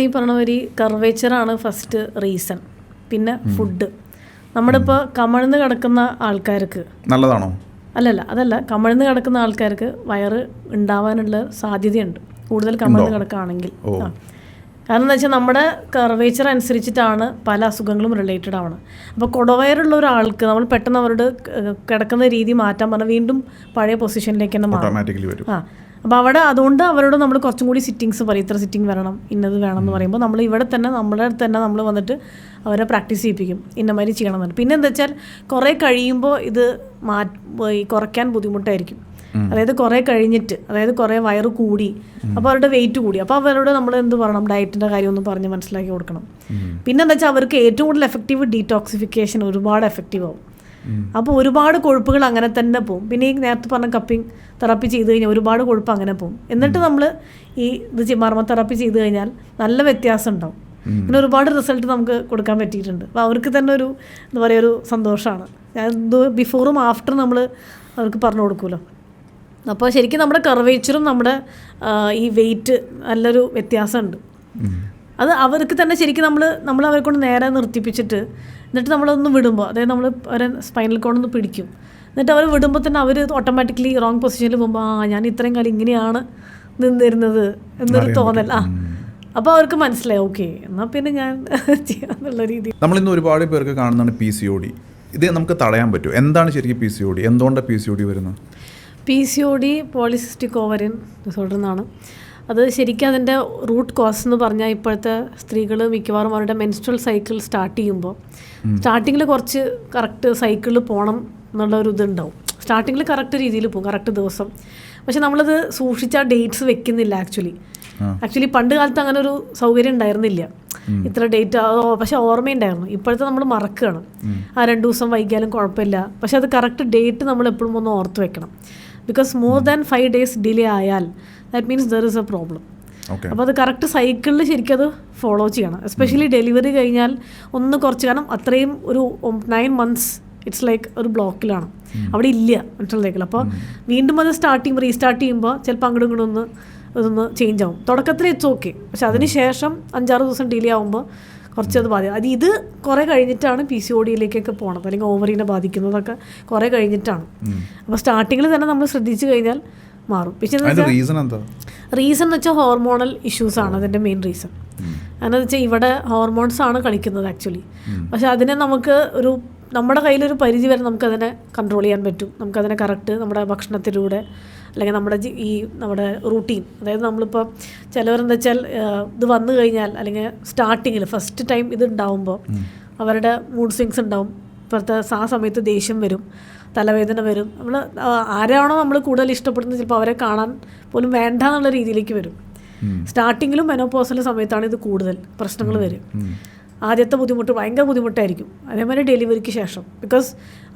ഈ പറഞ്ഞ ഒരു കർവേച്ചറാണ് ഫസ്റ്റ് റീസൺ. പിന്നെ ഫുഡ്. നമ്മളിപ്പോൾ കമഴ്ന്ന് കിടക്കുന്ന ആൾക്കാർക്ക് നല്ലതാണോ? അതല്ല, കമഴ്ന്ന് കിടക്കുന്ന ആൾക്കാർക്ക് വയറ് ഉണ്ടാവാനുള്ള സാധ്യതയുണ്ട് കൂടുതൽ കമഴ്ന്ന് കിടക്കുകയാണെങ്കിൽ. കാരണം എന്താ വെച്ചാൽ നമ്മുടെ കർവേച്ചർ അനുസരിച്ചിട്ടാണ് പല അസുഖങ്ങളും റിലേറ്റഡ് ആവണം. അപ്പോൾ കുടവയറുള്ള ഒരാൾക്ക് നമ്മൾ പെട്ടെന്ന് അവരുടെ കിടക്കുന്ന രീതി മാറ്റാൻ പറഞ്ഞാൽ വീണ്ടും പഴയ പൊസിഷനിലേക്ക് തന്നെ മാറും. അപ്പോൾ അതുകൊണ്ട് അവരോട് നമ്മൾ കുറച്ചും കൂടി സിറ്റിങ്സ് പറയും, ഇത്ര സിറ്റിംഗ് വരണം, ഇന്നത് വേണം എന്ന് പറയുമ്പോൾ നമ്മൾ ഇവിടെ തന്നെ നമ്മുടെ അടുത്ത് തന്നെ നമ്മൾ വന്നിട്ട് അവരെ പ്രാക്ടീസ് ചെയ്യിപ്പിക്കും, ഇന്നമാതിരി ചെയ്യണം എന്ന്. പിന്നെ എന്താ വെച്ചാൽ കുറേ കഴിയുമ്പോൾ ഇത് കുറയ്ക്കാൻ ബുദ്ധിമുട്ടായിരിക്കും. അതായത് കുറേ കഴിഞ്ഞിട്ട്, അതായത് കുറേ വയറ് കൂടി, അപ്പോൾ അവരുടെ വെയിറ്റ് കൂടി, അപ്പോൾ അവരോട് നമ്മൾ എന്ത് പറയണം, ഡയറ്റിൻ്റെ കാര്യം ഒന്ന് പറഞ്ഞ് മനസ്സിലാക്കി കൊടുക്കണം. പിന്നെ എന്താ വെച്ചാൽ അവർക്ക് ഏറ്റവും കൂടുതൽ എഫക്റ്റീവ് ഡീടോക്സിഫിക്കേഷൻ ഒരുപാട് എഫക്റ്റീവ് ആവും. അപ്പോൾ ഒരുപാട് കൊഴുപ്പുകൾ അങ്ങനെ തന്നെ പോകും. പിന്നെ ഈ നേരത്തെ പറഞ്ഞ കപ്പിംഗ് തെറാപ്പി ചെയ്ത് കഴിഞ്ഞാൽ ഒരുപാട് കൊഴുപ്പ് അങ്ങനെ പോകും. എന്നിട്ട് നമ്മൾ ഈ മർമ്മ തെറാപ്പി ചെയ്ത് കഴിഞ്ഞാൽ നല്ല വ്യത്യാസം ഉണ്ടാവും. പിന്നെ ഒരുപാട് റിസൾട്ട് നമുക്ക് കൊടുക്കാൻ പറ്റിയിട്ടുണ്ട്. അപ്പോൾ അവർക്ക് തന്നെ ഒരു എന്താ പറയുക ഒരു സന്തോഷമാണ്. ഞാൻ ബിഫോറും ആഫ്റ്ററും നമ്മൾ അവർക്ക് പറഞ്ഞു കൊടുക്കുമല്ലോ. അപ്പോൾ ശരിക്കും നമ്മുടെ കർവേച്ചറും നമ്മുടെ ഈ വെയിറ്റ് നല്ലൊരു വ്യത്യാസമുണ്ട്. അത് അവർക്ക് തന്നെ ശരിക്കും നമ്മൾ അവരെ കൊണ്ട് നേരെ നിർത്തിപ്പിച്ചിട്ട് എന്നിട്ട് നമ്മളൊന്ന് വിടുമ്പോൾ, അതായത് നമ്മൾ അവരെ സ്പൈനൽ കോഡൊന്ന് പിടിക്കും. എന്നിട്ട് അവർ വിടുമ്പോൾ തന്നെ അവർ ഓട്ടോമാറ്റിക്കലി റോങ് പൊസിഷനിൽ പോകുമ്പോൾ ഞാൻ ഇത്രയും കാലം ഇങ്ങനെയാണ് നിന്നിരുന്നത് എന്നൊരു തോന്നൽ. അപ്പോൾ അവർക്ക് മനസ്സിലായി ഓക്കെ എന്നാൽ പിന്നെ ഞാൻ ചെയ്യാന്നുള്ള രീതി. നമ്മളിന്ന് ഒരുപാട് പേർക്ക് കാണുന്നതാണ് PCOD. ഇത് നമുക്ക് തടയാൻ പറ്റും. എന്താണ് ശരിക്കും PCOD? എന്തുകൊണ്ടാണ് PCOD വരുന്നത്? PCOD പോളിസിസ്റ്റിക് ഓവറിയൻ ഡിസോർഡർ എന്നാണ്. അത് ശരിക്കും അതിൻ്റെ റൂട്ട് കോസ് എന്ന് പറഞ്ഞാൽ ഇപ്പോഴത്തെ സ്ത്രീകൾ മിക്കവാറും അവരുടെ മെൻസ്ട്രൽ സൈക്കിൾ സ്റ്റാർട്ട് ചെയ്യുമ്പോൾ സ്റ്റാർട്ടിങ്ങിൽ കുറച്ച് കറക്റ്റ് സൈക്കിളിൽ പോകണം എന്നുള്ള ഒരു ഇതുണ്ടാവും. സ്റ്റാർട്ടിങ്ങിൽ കറക്റ്റ് രീതിയിൽ പോകും, കറക്റ്റ് ദിവസം. പക്ഷെ നമ്മളത് സൂക്ഷിച്ച ഡേറ്റ്സ് വെക്കുന്നില്ല. ആക്ച്വലി പണ്ട് കാലത്ത് അങ്ങനെ ഒരു സൗകര്യം ഉണ്ടായിരുന്നില്ല, ഇത്ര ഡേറ്റ്. പക്ഷെ ഓർമ്മയുണ്ടായിരുന്നു. ഇപ്പോഴത്തെ നമ്മൾ മറക്കുകയാണ്. 2 ദിവസം വൈകിയാലും കുഴപ്പമില്ല, പക്ഷെ അത് കറക്റ്റ് ഡേറ്റ് നമ്മൾ എപ്പോഴും ഒന്ന് ഓർത്ത് വെക്കണം. Because more than 5 days delay ആയാൽ that means there is a problem. അപ്പോൾ അത് കറക്റ്റ് സൈക്കിളിൽ ശരിക്കും അത് ഫോളോ ചെയ്യണം. എസ്പെഷ്യലി ഡെലിവറി കഴിഞ്ഞാൽ ഒന്ന് കുറച്ച്, കാരണം അത്രയും ഒരു 9 months ഇറ്റ്സ് ലൈക്ക് ഒരു ബ്ലോക്കിലാണ്, അവിടെ ഇല്ല മെൻസ്ട്രൽ സൈക്കിൾ. അപ്പോൾ വീണ്ടും അത് റീസ്റ്റാർട്ട് ചെയ്യുമ്പോൾ ചിലപ്പോൾ അങ്ങോട്ടും ഇങ്ങോട്ടും ഇതൊന്ന് ചേഞ്ച് ആവും. തുടക്കത്തിൽ ഇറ്റ്സ് ഓക്കെ, പക്ഷെ അതിന് ശേഷം 5-6 ദിവസം ഡിലേ ആകുമ്പോൾ കുറച്ചത് ബാധിക്കും. ഇത് കുറേ കഴിഞ്ഞിട്ടാണ് PCODയിലേക്കൊക്കെ പോകണത്, അല്ലെങ്കിൽ ഓവറിനെ ബാധിക്കുന്നതൊക്കെ കുറേ കഴിഞ്ഞിട്ടാണ്. അപ്പോൾ സ്റ്റാർട്ടിങ്ങിൽ തന്നെ നമ്മൾ ശ്രദ്ധിച്ചു കഴിഞ്ഞാൽ മാറും. പക്ഷേ റീസൺ എന്ന് വെച്ചാൽ ഹോർമോണൽ ഇഷ്യൂസാണ് അതിൻ്റെ മെയിൻ റീസൺ. എന്താണെന്ന് വെച്ചാൽ ഇവിടെ ഹോർമോൺസാണ് കളിക്കുന്നത് ആക്ച്വലി. പക്ഷെ അതിനെ നമുക്ക് നമ്മുടെ കയ്യിലൊരു പരിധി വരെ നമുക്കതിനെ കൺട്രോൾ ചെയ്യാൻ പറ്റും. നമുക്കതിനെ കറക്റ്റ് നമ്മുടെ ഭക്ഷണത്തിലൂടെ അല്ലെങ്കിൽ നമ്മുടെ റൂട്ടീൻ, അതായത് നമ്മളിപ്പോൾ ചിലവരെന്താ വെച്ചാൽ ഇത് വന്നു കഴിഞ്ഞാൽ അല്ലെങ്കിൽ സ്റ്റാർട്ടിങ്ങിൽ ഫസ്റ്റ് ടൈം ഇത് ഉണ്ടാവുമ്പോൾ അവരുടെ മൂഡ് സ്വിങ്സ് ഉണ്ടാവും. ഇപ്പോഴത്തെ ആ സമയത്ത് ദേഷ്യം വരും, തലവേദന വരും. നമ്മൾ ആരാണോ നമ്മൾ കൂടുതൽ ഇഷ്ടപ്പെടുന്നത് ചിലപ്പോൾ അവരെ കാണാൻ പോലും വേണ്ട എന്നുള്ള രീതിയിലേക്ക് വരും. സ്റ്റാർട്ടിങ്ങിലും മെനോപോസിലെ സമയത്താണ് ഇത് കൂടുതൽ പ്രശ്നങ്ങൾ വരും. ആദ്യത്തെ ബുദ്ധിമുട്ട് ഭയങ്കര ബുദ്ധിമുട്ടായിരിക്കും. അതേമാതിരി ഡെലിവറിക്ക് ശേഷം, ബിക്കോസ്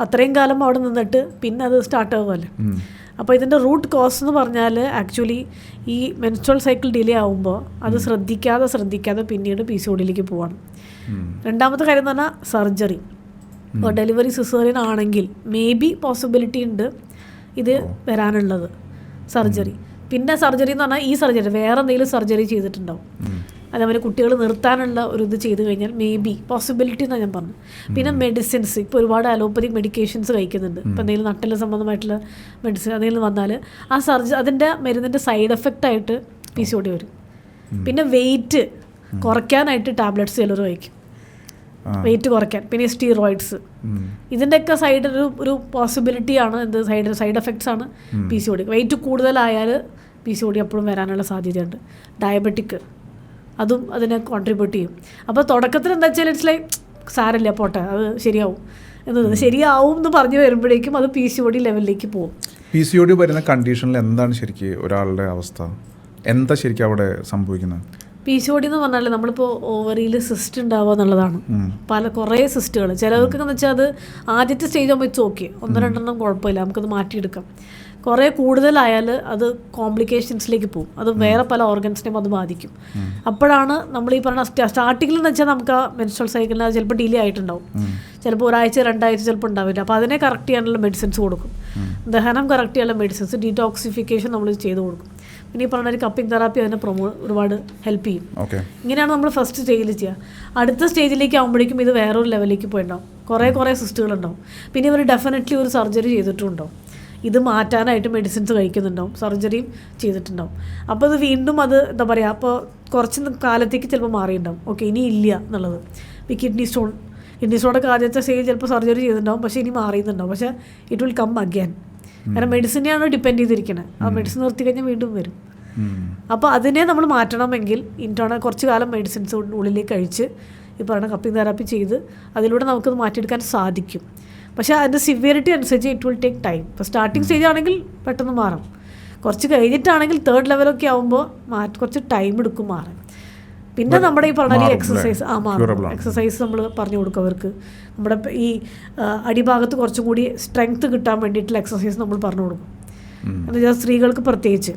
അത്രയും കാലം അവിടെ നിന്നിട്ട് പിന്നെ അത് സ്റ്റാർട്ട് ആവുമല്ലേ. അപ്പോൾ ഇതിൻ്റെ റൂട്ട് കോസ് എന്ന് പറഞ്ഞാൽ ആക്ച്വലി ഈ മെൻസ്ട്രൽ സൈക്കിൾ ഡിലേ ആവുമ്പോൾ അത് ശ്രദ്ധിക്കാതെ പിന്നീട് PCODയിലേക്ക് പോവാണ്. രണ്ടാമത്തെ കാര്യം എന്ന് പറഞ്ഞാൽ സർജറി. ഇപ്പോൾ ഡെലിവറി സിസേറിയൻ ആണെങ്കിൽ മേ ബി പോസിബിലിറ്റി ഉണ്ട് ഇത് വരാനുള്ളത്, സർജറി. പിന്നെ സർജറി എന്ന് പറഞ്ഞാൽ ഈ സർജറി വേറെ എന്തെങ്കിലും സർജറി ചെയ്തിട്ടുണ്ടാവും. അതേപോലെ കുട്ടികൾ നിർത്താനുള്ള ഒരു ഇത് ചെയ്ത് കഴിഞ്ഞാൽ മേ ബി പോസിബിലിറ്റി എന്നാണ് ഞാൻ പറഞ്ഞത്. പിന്നെ മെഡിസിൻസ്, ഇപ്പോൾ ഒരുപാട് അലോപ്പതിക് മെഡിക്കേഷൻസ് കഴിക്കുന്നുണ്ട്. ഇപ്പോൾ എന്തെങ്കിലും നട്ടല് സംബന്ധമായിട്ടുള്ള മെഡിസിൻ എന്തെങ്കിലും വന്നാൽ അതിൻ്റെ മരുന്നിൻ്റെ സൈഡ് എഫക്റ്റായിട്ട് PCOD വരും. പിന്നെ വെയിറ്റ് കുറയ്ക്കാനായിട്ട് ടാബ്ലറ്റ്സ് ചിലർ കഴിക്കും, വെയിറ്റ് കുറയ്ക്കാൻ. പിന്നെ സ്റ്റീറോയിഡ്സ്, ഇതിൻ്റെയൊക്കെ ഒരു പോസിബിലിറ്റിയാണ് എന്ത് സൈഡ് എഫക്ട്സ് ആണ് PCOD. വെയിറ്റ് കൂടുതലായാൽ PCOD എപ്പോഴും വരാനുള്ള സാധ്യതയുണ്ട്. ഡയബറ്റിക് അതും അതിനെ കോൺട്രിബ്യൂട്ട് ചെയ്യും. അപ്പോൾ തുടക്കത്തിൽ എന്താ വെച്ചാൽ ഇറ്റ്സ് ലൈക്ക് സാരമില്ല പോട്ടെ അത് ശരിയാവും എന്ന് പറഞ്ഞു വരുമ്പോഴേക്കും അത് PCOD ലെവലിലേക്ക് പോകും. PCOD വരുന്ന കണ്ടീഷനിൽ എന്താണ് ശരിക്കും ഒരാളുടെ അവസ്ഥ? എന്താ ശരിക്കും അവിടെ സംഭവിക്കുന്നത്? PCOD എന്ന് പറഞ്ഞാൽ നമ്മളിപ്പോൾ ഓവറിയിൽ സിസ്റ്റ് ഉണ്ടാവുക എന്നുള്ളതാണ്. കുറേ സിസ്റ്റുകൾ ചിലവർക്ക് എന്ന് വെച്ചാൽ അത് ആദ്യത്തെ സ്റ്റേജ് ആകുമ്പോൾ ഇറ്റ്സ് ഓക്കെ, 1-2 കുഴപ്പമില്ല, നമുക്കത് മാറ്റിയെടുക്കാം. കുറേ കൂടുതലായാൽ അത് കോംപ്ലിക്കേഷൻസിലേക്ക് പോകും. അത് വേറെ പല ഓർഗൻസിനെയും അത് ബാധിക്കും. അപ്പോഴാണ് നമ്മൾ ഈ പറഞ്ഞ സ്റ്റാർട്ടിങ്ങിൽ എന്ന് വെച്ചാൽ നമുക്ക് ആ മെൻസ്ട്രൽ സൈക്കിളിന് അത് ചിലപ്പോൾ ഡിലേ ആയിട്ടുണ്ടാവും, ചിലപ്പോൾ 1-2 ആഴ്ച ചിലപ്പോൾ ഉണ്ടാവില്ല. അപ്പോൾ അതിനെ കറക്റ്റ് ചെയ്യാനുള്ള മെഡിസിൻസ് കൊടുക്കും, ദഹനം കറക്റ്റ് ചെയ്യാനുള്ള മെഡിസിൻസ്, ഡീടോക്സിഫിക്കേഷൻ നമ്മൾ ചെയ്ത് കൊടുക്കും. പിന്നെ ഈ പറഞ്ഞ ഒരു കപ്പിംഗ് തെറാപ്പി അതിനെ ഒരുപാട് ഹെൽപ്പ് ചെയ്യും. ഇങ്ങനെയാണ് നമ്മൾ ഫസ്റ്റ് സ്റ്റേജിൽ ചെയ്യുക. അടുത്ത സ്റ്റേജിലേക്ക് ആകുമ്പോഴേക്കും ഇത് വേറൊരു ലെവലിലേക്ക് പോയിട്ടുണ്ടാവും, കുറേ സിസ്റ്റുകളുണ്ടാവും. പിന്നെ ഇവർ ഡെഫിനറ്റ്ലി ഒരു സർജറി ചെയ്തിട്ടുണ്ടാവും, ഇത് മാറ്റാനായിട്ട് മെഡിസിൻസ് കഴിക്കുന്നുണ്ടാവും, സർജറിയും ചെയ്തിട്ടുണ്ടാവും. അപ്പോൾ അത് വീണ്ടും അത് എന്താ പറയുക, അപ്പോൾ കുറച്ച് കാലത്തേക്ക് ചിലപ്പോൾ മാറിയിട്ടുണ്ടാവും. ഓക്കെ ഇനി ഇല്ല എന്നുള്ളത്. ഈ കിഡ്നി സ്റ്റോണൊക്കെ ആദ്യത്തെ സ്റ്റേജ് ചിലപ്പോൾ സർജറി ചെയ്തിട്ടുണ്ടാവും, പക്ഷേ ഇനി മാറിയിട്ടുണ്ടാവും. പക്ഷേ ഇറ്റ് വിൽ കം അഗൈൻ. കാരണം മെഡിസിനെയാണ് ഡിപ്പെൻഡ് ചെയ്തിരിക്കുന്നത്. ആ മെഡിസിൻ നിർത്തി കഴിഞ്ഞാൽ വീണ്ടും വരും. അപ്പോൾ അതിനെ നമ്മൾ മാറ്റണമെങ്കിൽ കുറച്ച് കാലം മെഡിസിൻസ് ഉള്ളിലേക്ക് കഴിച്ച് ഈ പറയുന്ന കപ്പിംഗ് തെറാപ്പി ചെയ്ത് അതിലൂടെ നമുക്കത് മാറ്റിയെടുക്കാൻ സാധിക്കും. പക്ഷേ അതിൻ്റെ സിവിയറിറ്റി അനുസരിച്ച് ഇറ്റ് വിൽ ടേക്ക് ടൈം. ഇപ്പോൾ സ്റ്റാർട്ടിങ് സ്റ്റേജ് ആണെങ്കിൽ പെട്ടെന്ന് മാറും, കുറച്ച് കഴിഞ്ഞിട്ടാണെങ്കിൽ 3rd ലെവലൊക്കെ ആകുമ്പോൾ കുറച്ച് ടൈം എടുക്കും മാറാൻ. പിന്നെ നമ്മുടെ ഈ പറഞ്ഞ എക്സസൈസ് എക്സസൈസ് നമ്മൾ പറഞ്ഞു കൊടുക്കും അവർക്ക്. നമ്മുടെ ഈ അടിഭാഗത്ത് കുറച്ചും കൂടി സ്ട്രെങ്ത് കിട്ടാൻ വേണ്ടിയിട്ടുള്ള എക്സസൈസ് നമ്മൾ പറഞ്ഞു കൊടുക്കും. എന്നുവെച്ചാൽ സ്ത്രീകൾക്ക് പ്രത്യേകിച്ച്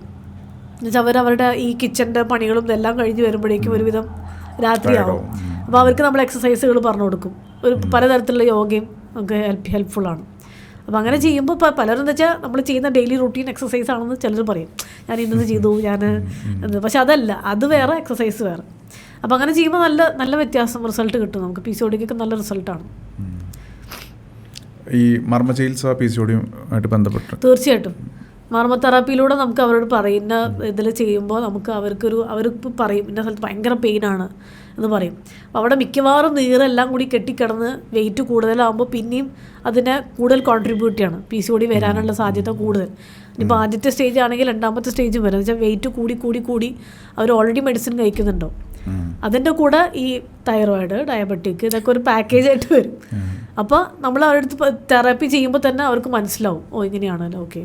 എന്നുവെച്ചാൽ അവരവരുടെ ഈ കിച്ചൻ്റെ പണികളും ഇതെല്ലാം കഴിഞ്ഞ് വരുമ്പോഴേക്കും ഒരുവിധം രാത്രിയാവും. അപ്പോൾ അവർക്ക് നമ്മൾ എക്സസൈസുകൾ പറഞ്ഞു കൊടുക്കും. ഒരു പലതരത്തിലുള്ള യോഗയും ഒക്കെ ഹെൽപ്ഫുള്ളാണ്. അപ്പോൾ അങ്ങനെ ചെയ്യുമ്പോൾ ഇപ്പോൾ പലരും എന്ന് വെച്ചാൽ നമ്മൾ ചെയ്യുന്ന ഡെയിലി റൂട്ടീൻ എക്സസൈസ് ആണെന്ന് ചിലർ പറയും, ഞാൻ ഇന്നത് ചെയ്തു ഞാൻ പക്ഷെ അതല്ല, അത് വേറെ എക്സസൈസ് വേറെ. അപ്പോൾ അങ്ങനെ ചെയ്യുമ്പോൾ നല്ല നല്ല വ്യത്യാസം റിസൾട്ട് കിട്ടും നമുക്ക്. PCODക്കൊക്കെ നല്ല റിസൾട്ടാണ്. ഈ മർമ്മ ചികിത്സ PCODയുമായിട്ട് ബന്ധപ്പെട്ട് തീർച്ചയായിട്ടും മർമ്മ തെറാപ്പിയിലൂടെ നമുക്ക് അവരോട് പറയുന്ന ഇതിൽ ചെയ്യുമ്പോൾ നമുക്ക് അവർക്ക് പറയും ഇന്ന സ്ഥലത്ത് ഭയങ്കര പെയിനാണ് എന്ന് പറയും. അപ്പോൾ അവിടെ മിക്കവാറും നീരെല്ലാം കൂടി കെട്ടിക്കിടന്ന് വെയിറ്റ് കൂടുതലാകുമ്പോൾ പിന്നെയും അതിനെ കൂടുതൽ കോൺട്രിബ്യൂട്ട് ചെയ്യണം. PCOD വരാനുള്ള സാധ്യത കൂടുതൽ. ഇനിയിപ്പോൾ ആദ്യത്തെ സ്റ്റേജ് ആണെങ്കിൽ രണ്ടാമത്തെ സ്റ്റേജും വരും. എന്ന് വെച്ചാൽ വെയിറ്റ് കൂടി അവർ ഓൾറെഡി മെഡിസിൻ കഴിക്കുന്നുണ്ടോ, അതിൻ്റെ കൂടെ ഈ തൈറോയിഡ്, ഡയബറ്റിക് ഇതൊക്കെ ഒരു പാക്കേജായിട്ട് വരും. അപ്പോൾ നമ്മൾ അവരുടെ അടുത്ത് തെറാപ്പി ചെയ്യുമ്പോൾ തന്നെ അവർക്ക് മനസ്സിലാവും, ഓ ഇങ്ങനെയാണല്ലോ, ഓക്കെ.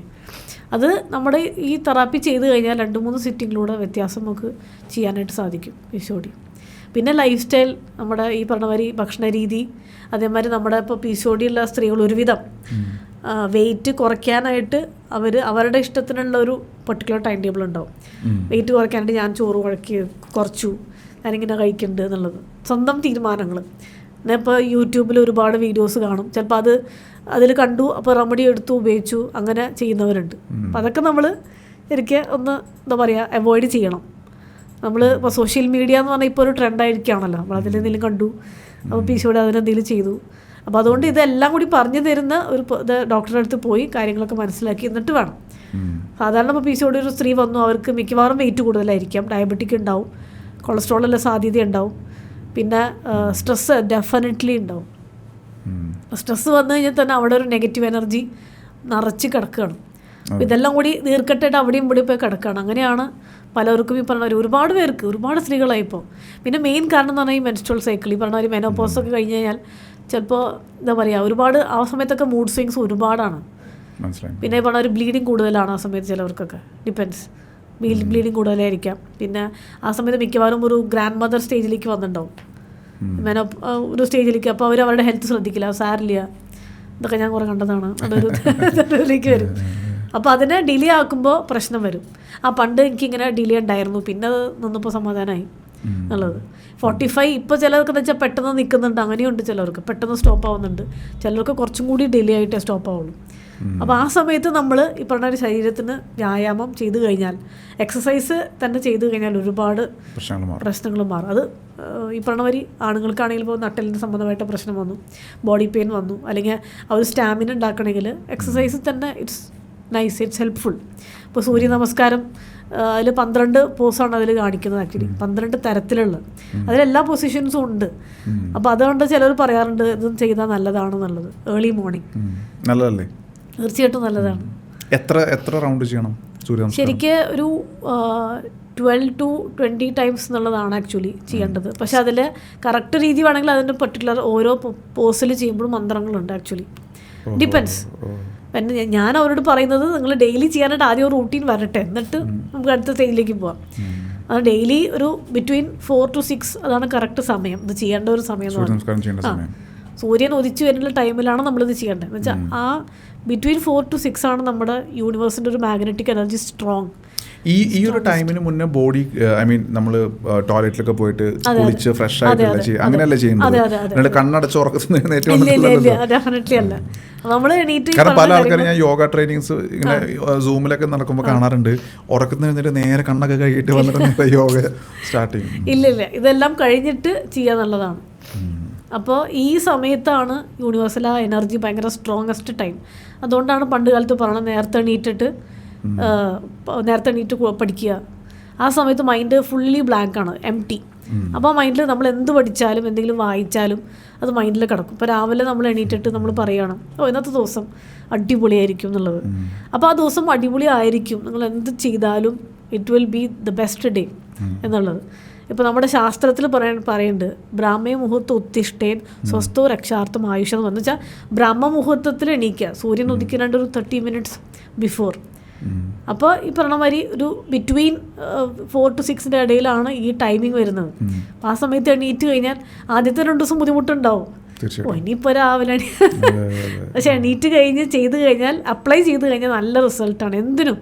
അത് നമ്മുടെ ഈ തെറാപ്പി ചെയ്ത് കഴിഞ്ഞാൽ 2-3 സിറ്റിങ്ങിലൂടെ വ്യത്യാസം നമുക്ക് ചെയ്യാനായിട്ട് സാധിക്കും PCOD. പിന്നെ ലൈഫ് സ്റ്റൈൽ, നമ്മുടെ ഈ പറഞ്ഞ മാതിരി ഭക്ഷണ രീതി, അതേമാതിരി നമ്മുടെ ഇപ്പോൾ PCOD ഉള്ള സ്ത്രീകൾ ഒരുവിധം വെയിറ്റ് കുറയ്ക്കാനായിട്ട് അവരുടെ ഇഷ്ടത്തിനുള്ള ഒരു പെർട്ടിക്കുലർ ടൈം ടേബിൾ ഉണ്ടാവും. വെയിറ്റ് കുറയ്ക്കാനായിട്ട് ഞാൻ ചോറ് കുറച്ചു, ഞാനിങ്ങനെ കഴിക്കുന്നുണ്ട് എന്നുള്ളത് സ്വന്തം തീരുമാനങ്ങൾ. ഇപ്പോൾ യൂട്യൂബിൽ ഒരുപാട് വീഡിയോസ് കാണും, ചിലപ്പോൾ അതിൽ കണ്ടു, അപ്പോൾ റെമഡി എടുത്തു ഉപയോഗിച്ചു, അങ്ങനെ ചെയ്യുന്നവരുണ്ട്. അപ്പോൾ അതൊക്കെ നമ്മൾ ശരിക്കും ഒന്ന് എന്താ പറയുക അവോയ്ഡ് ചെയ്യണം. നമ്മൾ ഇപ്പോൾ സോഷ്യൽ മീഡിയ എന്ന് പറഞ്ഞാൽ ഇപ്പോൾ ഒരു ട്രെൻഡായിരിക്കുകയാണല്ലോ, നമ്മൾ അതിലെന്തെങ്കിലും കണ്ടു, അപ്പോൾ PCOD അതിനെന്തെങ്കിലും ചെയ്തു. അപ്പോൾ അതുകൊണ്ട് ഇതെല്ലാം കൂടി പറഞ്ഞു തരുന്ന ഒരു ഡോക്ടറുടെ അടുത്ത് പോയി കാര്യങ്ങളൊക്കെ മനസ്സിലാക്കി എന്നിട്ട് വേണം. സാധാരണ ഇപ്പോൾ PCOD ഒരു സ്ത്രീ വന്നു, അവർക്ക് മിക്കവാറും വെയിറ്റ് കൂടുതലായിരിക്കാം, ഡയബറ്റിക് ഉണ്ടാവും, കൊളസ്ട്രോളിൻ്റെ സാധ്യത ഉണ്ടാവും, പിന്നെ സ്ട്രെസ്സ് ഡെഫിനറ്റ്ലി ഉണ്ടാവും. സ്ട്രെസ്സ് വന്നു കഴിഞ്ഞാൽ തന്നെ അവിടെ ഒരു നെഗറ്റീവ് എനർജി നിറച്ച് കിടക്കുകയാണ്. അപ്പോൾ ഇതെല്ലാം കൂടി നീർക്കെട്ടായിട്ട് അവിടെയും ഇവിടെയും പോയി കിടക്കുകയാണ്. അങ്ങനെയാണ് പലർക്കും ഈ പറഞ്ഞ ഒരുപാട് പേർക്ക്, ഒരുപാട് സ്ത്രീകളായി ഇപ്പോൾ. പിന്നെ മെയിൻ കാരണം എന്ന് പറഞ്ഞാൽ ഈ മെൻസ്ട്രുവൽ സൈക്കിൾ, ഈ പറഞ്ഞ ഒരു മെനോപോസൊക്കെ കഴിഞ്ഞ് കഴിഞ്ഞാൽ ചിലപ്പോൾ എന്താ പറയുക ഒരുപാട് ആ സമയത്തൊക്കെ മൂഡ് സ്വിങ്സ് ഒരുപാടാണ്. പിന്നെ ഈ പറഞ്ഞ ഒരു ബ്ലീഡിങ് കൂടുതലാണ് ആ സമയത്ത് ചിലവർക്കൊക്കെ, ഡിപ്പെൻസ്, ബ്ലീഡിങ് കൂടുതലായിരിക്കാം. പിന്നെ ആ സമയത്ത് മിക്കവാറും ഒരു ഗ്രാൻഡ് മദർ സ്റ്റേജിലേക്ക് വന്നിട്ടുണ്ടാവും, ഒരു സ്റ്റേജിലേക്ക്. അപ്പോൾ അവരുടെ ഹെൽത്ത് ശ്രദ്ധിക്കില്ല, സാരില്ല, ഇതൊക്കെ ഞാൻ കുറേ കണ്ടതാണ്. അതൊരു ഇതിലേക്ക് വരും. അപ്പോൾ അതിനെ ഡിലേ ആക്കുമ്പോൾ പ്രശ്നം വരും. പണ്ട് എനിക്കിങ്ങനെ ഡിലേ ഉണ്ടായിരുന്നു, പിന്നെ അത് നിന്നപ്പോൾ സമാധാനമായി എന്നുള്ളത്. 45 ഇപ്പോൾ ചിലർക്ക് എന്ന് വെച്ചാൽ പെട്ടെന്ന് നിൽക്കുന്നുണ്ട്, അങ്ങനെയുണ്ട്. ചിലർക്ക് പെട്ടെന്ന് സ്റ്റോപ്പ് ആവുന്നുണ്ട്, ചിലർക്ക് കുറച്ചും കൂടി ഡിലേ ആയിട്ടേ സ്റ്റോപ്പ് ആവുള്ളൂ. അപ്പോൾ ആ സമയത്ത് നമ്മൾ ഈ പറഞ്ഞ ഒരു ശരീരത്തിന് വ്യായാമം ചെയ്തു കഴിഞ്ഞാൽ, എക്സസൈസ് തന്നെ ചെയ്തു കഴിഞ്ഞാൽ ഒരുപാട് പ്രശ്നങ്ങൾ മാറും. അത് ഈ പറഞ്ഞ വരി ആണുങ്ങൾക്കാണെങ്കിൽ ഇപ്പോൾ നട്ടലിന് സംബന്ധമായിട്ട് പ്രശ്നം വന്നു, ബോഡി പെയിൻ വന്നു, അല്ലെങ്കിൽ ആ ഒരു സ്റ്റാമിന ഉണ്ടാക്കണമെങ്കിൽ എക്സസൈസ് തന്നെ ഇറ്റ്സ് നൈസ്, ഇറ്റ്സ് ഹെൽപ്ഫുൾ. ഇപ്പോൾ സൂര്യ നമസ്കാരം അതിൽ 12 പോസാണ് അതിൽ കാണിക്കുന്നത്. ആക്ച്വലി 12 തരത്തിലുള്ള, അതിലെല്ലാ പൊസിഷൻസും ഉണ്ട്. അപ്പോൾ അതുകൊണ്ട് ചിലർ പറയാറുണ്ട് ഇതും ചെയ്താൽ നല്ലതാണെന്നുള്ളത്. ഏർലി മോർണിംഗ് നല്ലതല്ലേ? തീർച്ചയായിട്ടും നല്ലതാണ്. എത്ര റൗണ്ട് ചെയ്യണം ശരിക്ക്? ഒരു 12 to 20 ടൈംസ് എന്നുള്ളതാണ് ആക്ച്വലി ചെയ്യേണ്ടത്. പക്ഷെ അതിൽ കറക്റ്റ് രീതി വേണമെങ്കിൽ അതിൻ്റെ പെർട്ടിക്കുലർ ഓരോ പോസിൽ ചെയ്യുമ്പോഴും മന്ത്രങ്ങളുണ്ട് ആക്ച്വലി, ഡിപ്പെൻസ്. പിന്നെ ഞാൻ അവരോട് പറയുന്നത് നിങ്ങൾ ഡെയിലി ചെയ്യാനായിട്ട് ആദ്യം ഒരു റൂട്ടീൻ വരട്ടെ, എന്നിട്ട് നമുക്ക് അടുത്ത സ്റ്റേജിലേക്ക് പോവാം. അത് ഡെയിലി ഒരു ബിറ്റ്വീൻ 4 to 6 അതാണ് കറക്റ്റ് സമയം, ഇത് ചെയ്യേണ്ട ഒരു സമയം എന്ന് പറയുന്നത്. സൂര്യൻ ഉദിച്ചു വരുന്ന ടൈമിലാണ് നമ്മളിത് ചെയ്യേണ്ടത്. എന്ന് വെച്ചാൽ ആ ബിറ്റ്വീൻ 4 to 6 ആണ് നമ്മുടെ യൂണിവേഴ്സിൻ്റെ ഒരു മാഗ്നറ്റിക് എനർജി സ്ട്രോങ്. ഈ ഒരു ടൈമിന് മുന്നേ ബോഡി നമ്മൾ ടോയ്ലറ്റിലൊക്കെ പോയിട്ട് കുളിച്ച് ഫ്രഷ് ആയിട്ട് അങ്ങനെയല്ല ചെയ്യുന്നത്, കണ്ണടച്ച് ഡെഫിനറ്റ്ലി അല്ല. നമ്മൾ കാരണം പല ആൾക്കാരും ഞാൻ യോഗ ട്രെയിനിങ്സ് ഇങ്ങനെ സൂമിലൊക്കെ നടക്കുമ്പോൾ കാണാറുണ്ട്, ഉറക്കത്തിന് എഴുന്നേറ്റ് നേരെ കണ്ണൊക്കെ കഴുകിയിട്ട് വന്നിട്ട് യോഗ സ്റ്റാർട്ട് ചെയ്യും. ഇല്ല, ഇതെല്ലാം കഴിഞ്ഞിട്ട് ചെയ്യാന്നുള്ളതാണ്. അപ്പോൾ ഈ സമയത്താണ് യൂണിവേഴ്സൽ ആ എനർജി ഭയങ്കര സ്ട്രോങ്ങസ്റ്റ് ടൈം. അതുകൊണ്ടാണ് പണ്ട് കാലത്ത് പറയുന്നത് നേരത്തെ എണീറ്റ് പഠിക്കുക. ആ സമയത്ത് മൈൻഡ് ഫുള്ളി ബ്ലാങ്കാണ്, എംപ്റ്റി. അപ്പോൾ ആ മൈൻഡിൽ നമ്മൾ എന്ത് പഠിച്ചാലും എന്തെങ്കിലും വായിച്ചാലും അത് മൈൻഡിൽ കിടക്കും. ഇപ്പോൾ രാവിലെ നമ്മൾ എണീറ്റിട്ട് നമ്മൾ പറയുകയാണ് ഇന്നത്തെ ദിവസം അടിപൊളിയായിരിക്കും എന്നുള്ളത്. അപ്പോൾ ആ ദിവസം അടിപൊളി ആയിരിക്കും, നിങ്ങൾ എന്ത് ചെയ്താലും it will be the best day എന്നുള്ളത്. ഇപ്പോൾ നമ്മുടെ ശാസ്ത്രത്തിൽ പറയുന്നുണ്ട് ബ്രാഹ്മേ മുഹൂർത്തം ഉത്തിഷ്ഠേൻ സ്വസ്ഥോ രക്ഷാർത്ഥം ആയുഷം എന്ന് വെച്ചാൽ ബ്രഹ്മ മുഹൂർത്തത്തിൽ എണീക്കുക, സൂര്യൻ ഉദിക്കാണ്ട് ഒരു 30 minutes ബിഫോർ. അപ്പോൾ ഈ പറഞ്ഞ മാതിരി ഒരു ബിറ്റ്വീൻ 4 to 6 ഇടയിലാണ് ഈ ടൈമിങ് വരുന്നത്. അപ്പോൾ ആ സമയത്ത് എണീറ്റ് കഴിഞ്ഞാൽ ആദ്യത്തെ 2 ദിവസം ബുദ്ധിമുട്ടുണ്ടാവും. ഇനിയിപ്പോൾ രാവിലെ പക്ഷെ എണീറ്റ് ചെയ്ത് കഴിഞ്ഞാൽ അപ്ലൈ ചെയ്ത് കഴിഞ്ഞാൽ നല്ല റിസൾട്ടാണ് എന്തിനും.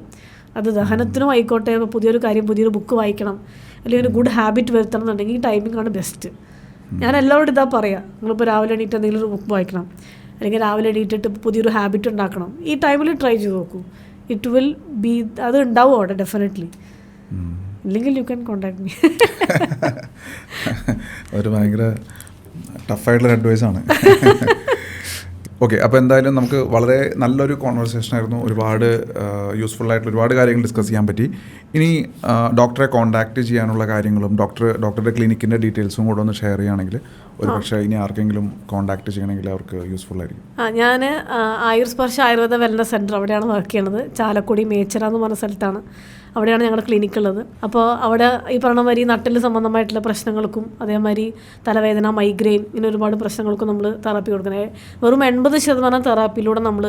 അത് ദഹനത്തിനും ആയിക്കോട്ടെ, പുതിയൊരു കാര്യം, പുതിയൊരു ബുക്ക് വായിക്കണം, അല്ലെങ്കിൽ ഒരു ഗുഡ് ഹാബിറ്റ് വരുത്തണം എന്നുണ്ടെങ്കിൽ ഈ ടൈമിംഗ് ആണ് ബെസ്റ്റ്. ഞാൻ എല്ലാവരോടും ഇതാ പറയാം, നിങ്ങളിപ്പോൾ രാവിലെ എണീറ്റ് എന്തെങ്കിലും ഒരു ബുക്ക് വായിക്കണം, അല്ലെങ്കിൽ രാവിലെ എണീറ്റിട്ട് പുതിയൊരു ഹാബിറ്റ് ഉണ്ടാക്കണം, ഈ ടൈമിൽ ട്രൈ ചെയ്ത് നോക്കൂ. ഇറ്റ് വിൽ ബി, അത് ഉണ്ടാവും അവിടെ ഡെഫിനറ്റ്ലി. ഇല്ലെങ്കിൽ യു ക്യാൻ കോണ്ടാക്ട് മീ. ഒരു ഭയങ്കര ടഫായിട്ടുള്ളൊരു അഡ്വൈസാണ്. ഓക്കെ, അപ്പോൾ എന്തായാലും നമുക്ക് വളരെ നല്ലൊരു കോൺവെർസേഷൻ ആയിരുന്നു. ഒരുപാട് യൂസ്ഫുൾ ആയിട്ടുള്ള ഒരുപാട് കാര്യങ്ങൾ ഡിസ്കസ് ചെയ്യാൻ പറ്റി. ഇനി ഡോക്ടറെ കോൺടാക്റ്റ് ചെയ്യാനുള്ള കാര്യങ്ങളും ഡോക്ടറുടെ ക്ലിനിക്കിൻ്റെ ഡീറ്റെയിൽസും കൂടെ ഒന്ന് ഷെയർ ചെയ്യുകയാണെങ്കിൽ ഒരു പക്ഷേ ഇനി ആർക്കെങ്കിലും കോൺടാക്റ്റ് ചെയ്യണമെങ്കിൽ അവർക്ക് യൂസ്ഫുൾ ആയിരിക്കും. ഞാൻ ആയുർസ്പർശ ആയുർവേദ വെൽനസ് സെൻറ്റർ അവിടെയാണ് വർക്ക് ചെയ്യണത്. ചാലക്കുടി മേച്ചിറ എന്ന് പറഞ്ഞ സ്ഥലത്താണ്, അവിടെയാണ് ഞങ്ങളുടെ ക്ലിനിക്കുള്ളത്. അപ്പോൾ അവിടെ ഈ പറഞ്ഞ മാതിരി നട്ടിൽ സംബന്ധമായിട്ടുള്ള പ്രശ്നങ്ങൾക്കും അതേമാതിരി തലവേദന, മൈഗ്രെയിൻ, ഇങ്ങനെ ഒരുപാട് പ്രശ്നങ്ങൾക്കും നമ്മൾ തെറാപ്പി കൊടുക്കുന്നത്. വെറും 80% തെറാപ്പിയിലൂടെ നമ്മൾ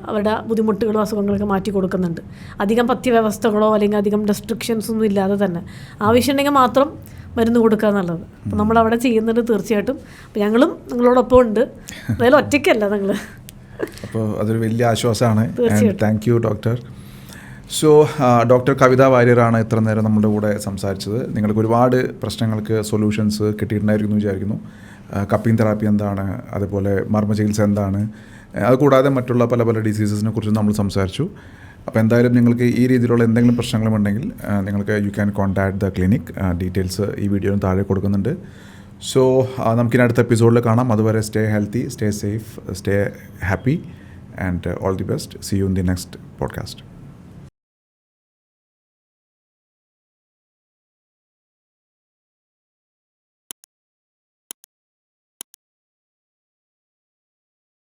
അവരുടെ ബുദ്ധിമുട്ടുകളും അസുഖങ്ങളൊക്കെ മാറ്റി കൊടുക്കുന്നുണ്ട്. അധികം പഥ്യവ്യവസ്ഥകളോ അല്ലെങ്കിൽ അധികം റെസ്ട്രിക്ഷൻസ് ഒന്നും ഇല്ലാതെ തന്നെ ആവശ്യമുണ്ടെങ്കിൽ മാത്രം മരുന്ന് കൊടുക്കുക എന്നുള്ളത്. അപ്പോൾ നമ്മളവിടെ ചെയ്യുന്നുണ്ട് തീർച്ചയായിട്ടും. അപ്പോൾ ഞങ്ങളും നിങ്ങളോടൊപ്പം ഉണ്ട്, അതായത് ഒറ്റയ്ക്കല്ല നിങ്ങൾ. അപ്പോൾ അതൊരു വലിയ ആശ്വാസമാണ്. Thank you doctor. So doctor Kavitha വാര്യറാണ് ഇത്ര നേരം നമ്മുടെ കൂടെ സംസാരിച്ചത്. നിങ്ങൾക്ക് ഒരുപാട് പ്രശ്നങ്ങൾക്ക് സൊല്യൂഷൻസ് കിട്ടിയിട്ടുണ്ടായിരിക്കുന്നു വിചാരിക്കുന്നു. കപ്പിംഗ് തെറാപ്പി എന്താണ്, അതുപോലെ മർമ്മ ചികിത്സ എന്താണ്, അതുകൂടാതെ മറ്റുള്ള പല പല ഡിസീസസിനെ കുറിച്ച് നമ്മൾ സംസാരിച്ചു. അപ്പോൾ എന്തായാലും നിങ്ങൾക്ക് ഈ രീതിയിലുള്ള എന്തെങ്കിലും പ്രശ്നങ്ങളുമുണ്ടെങ്കിൽ നിങ്ങൾക്ക് you can contact the clinic. Details ഈ വീഡിയോയിൽ താഴെ കൊടുക്കുന്നുണ്ട്. സോ നമുക്കിനി അടുത്ത എപ്പിസോഡിൽ കാണാം. അതുവരെ stay healthy, stay safe, stay happy and all the best. See you in the next podcast.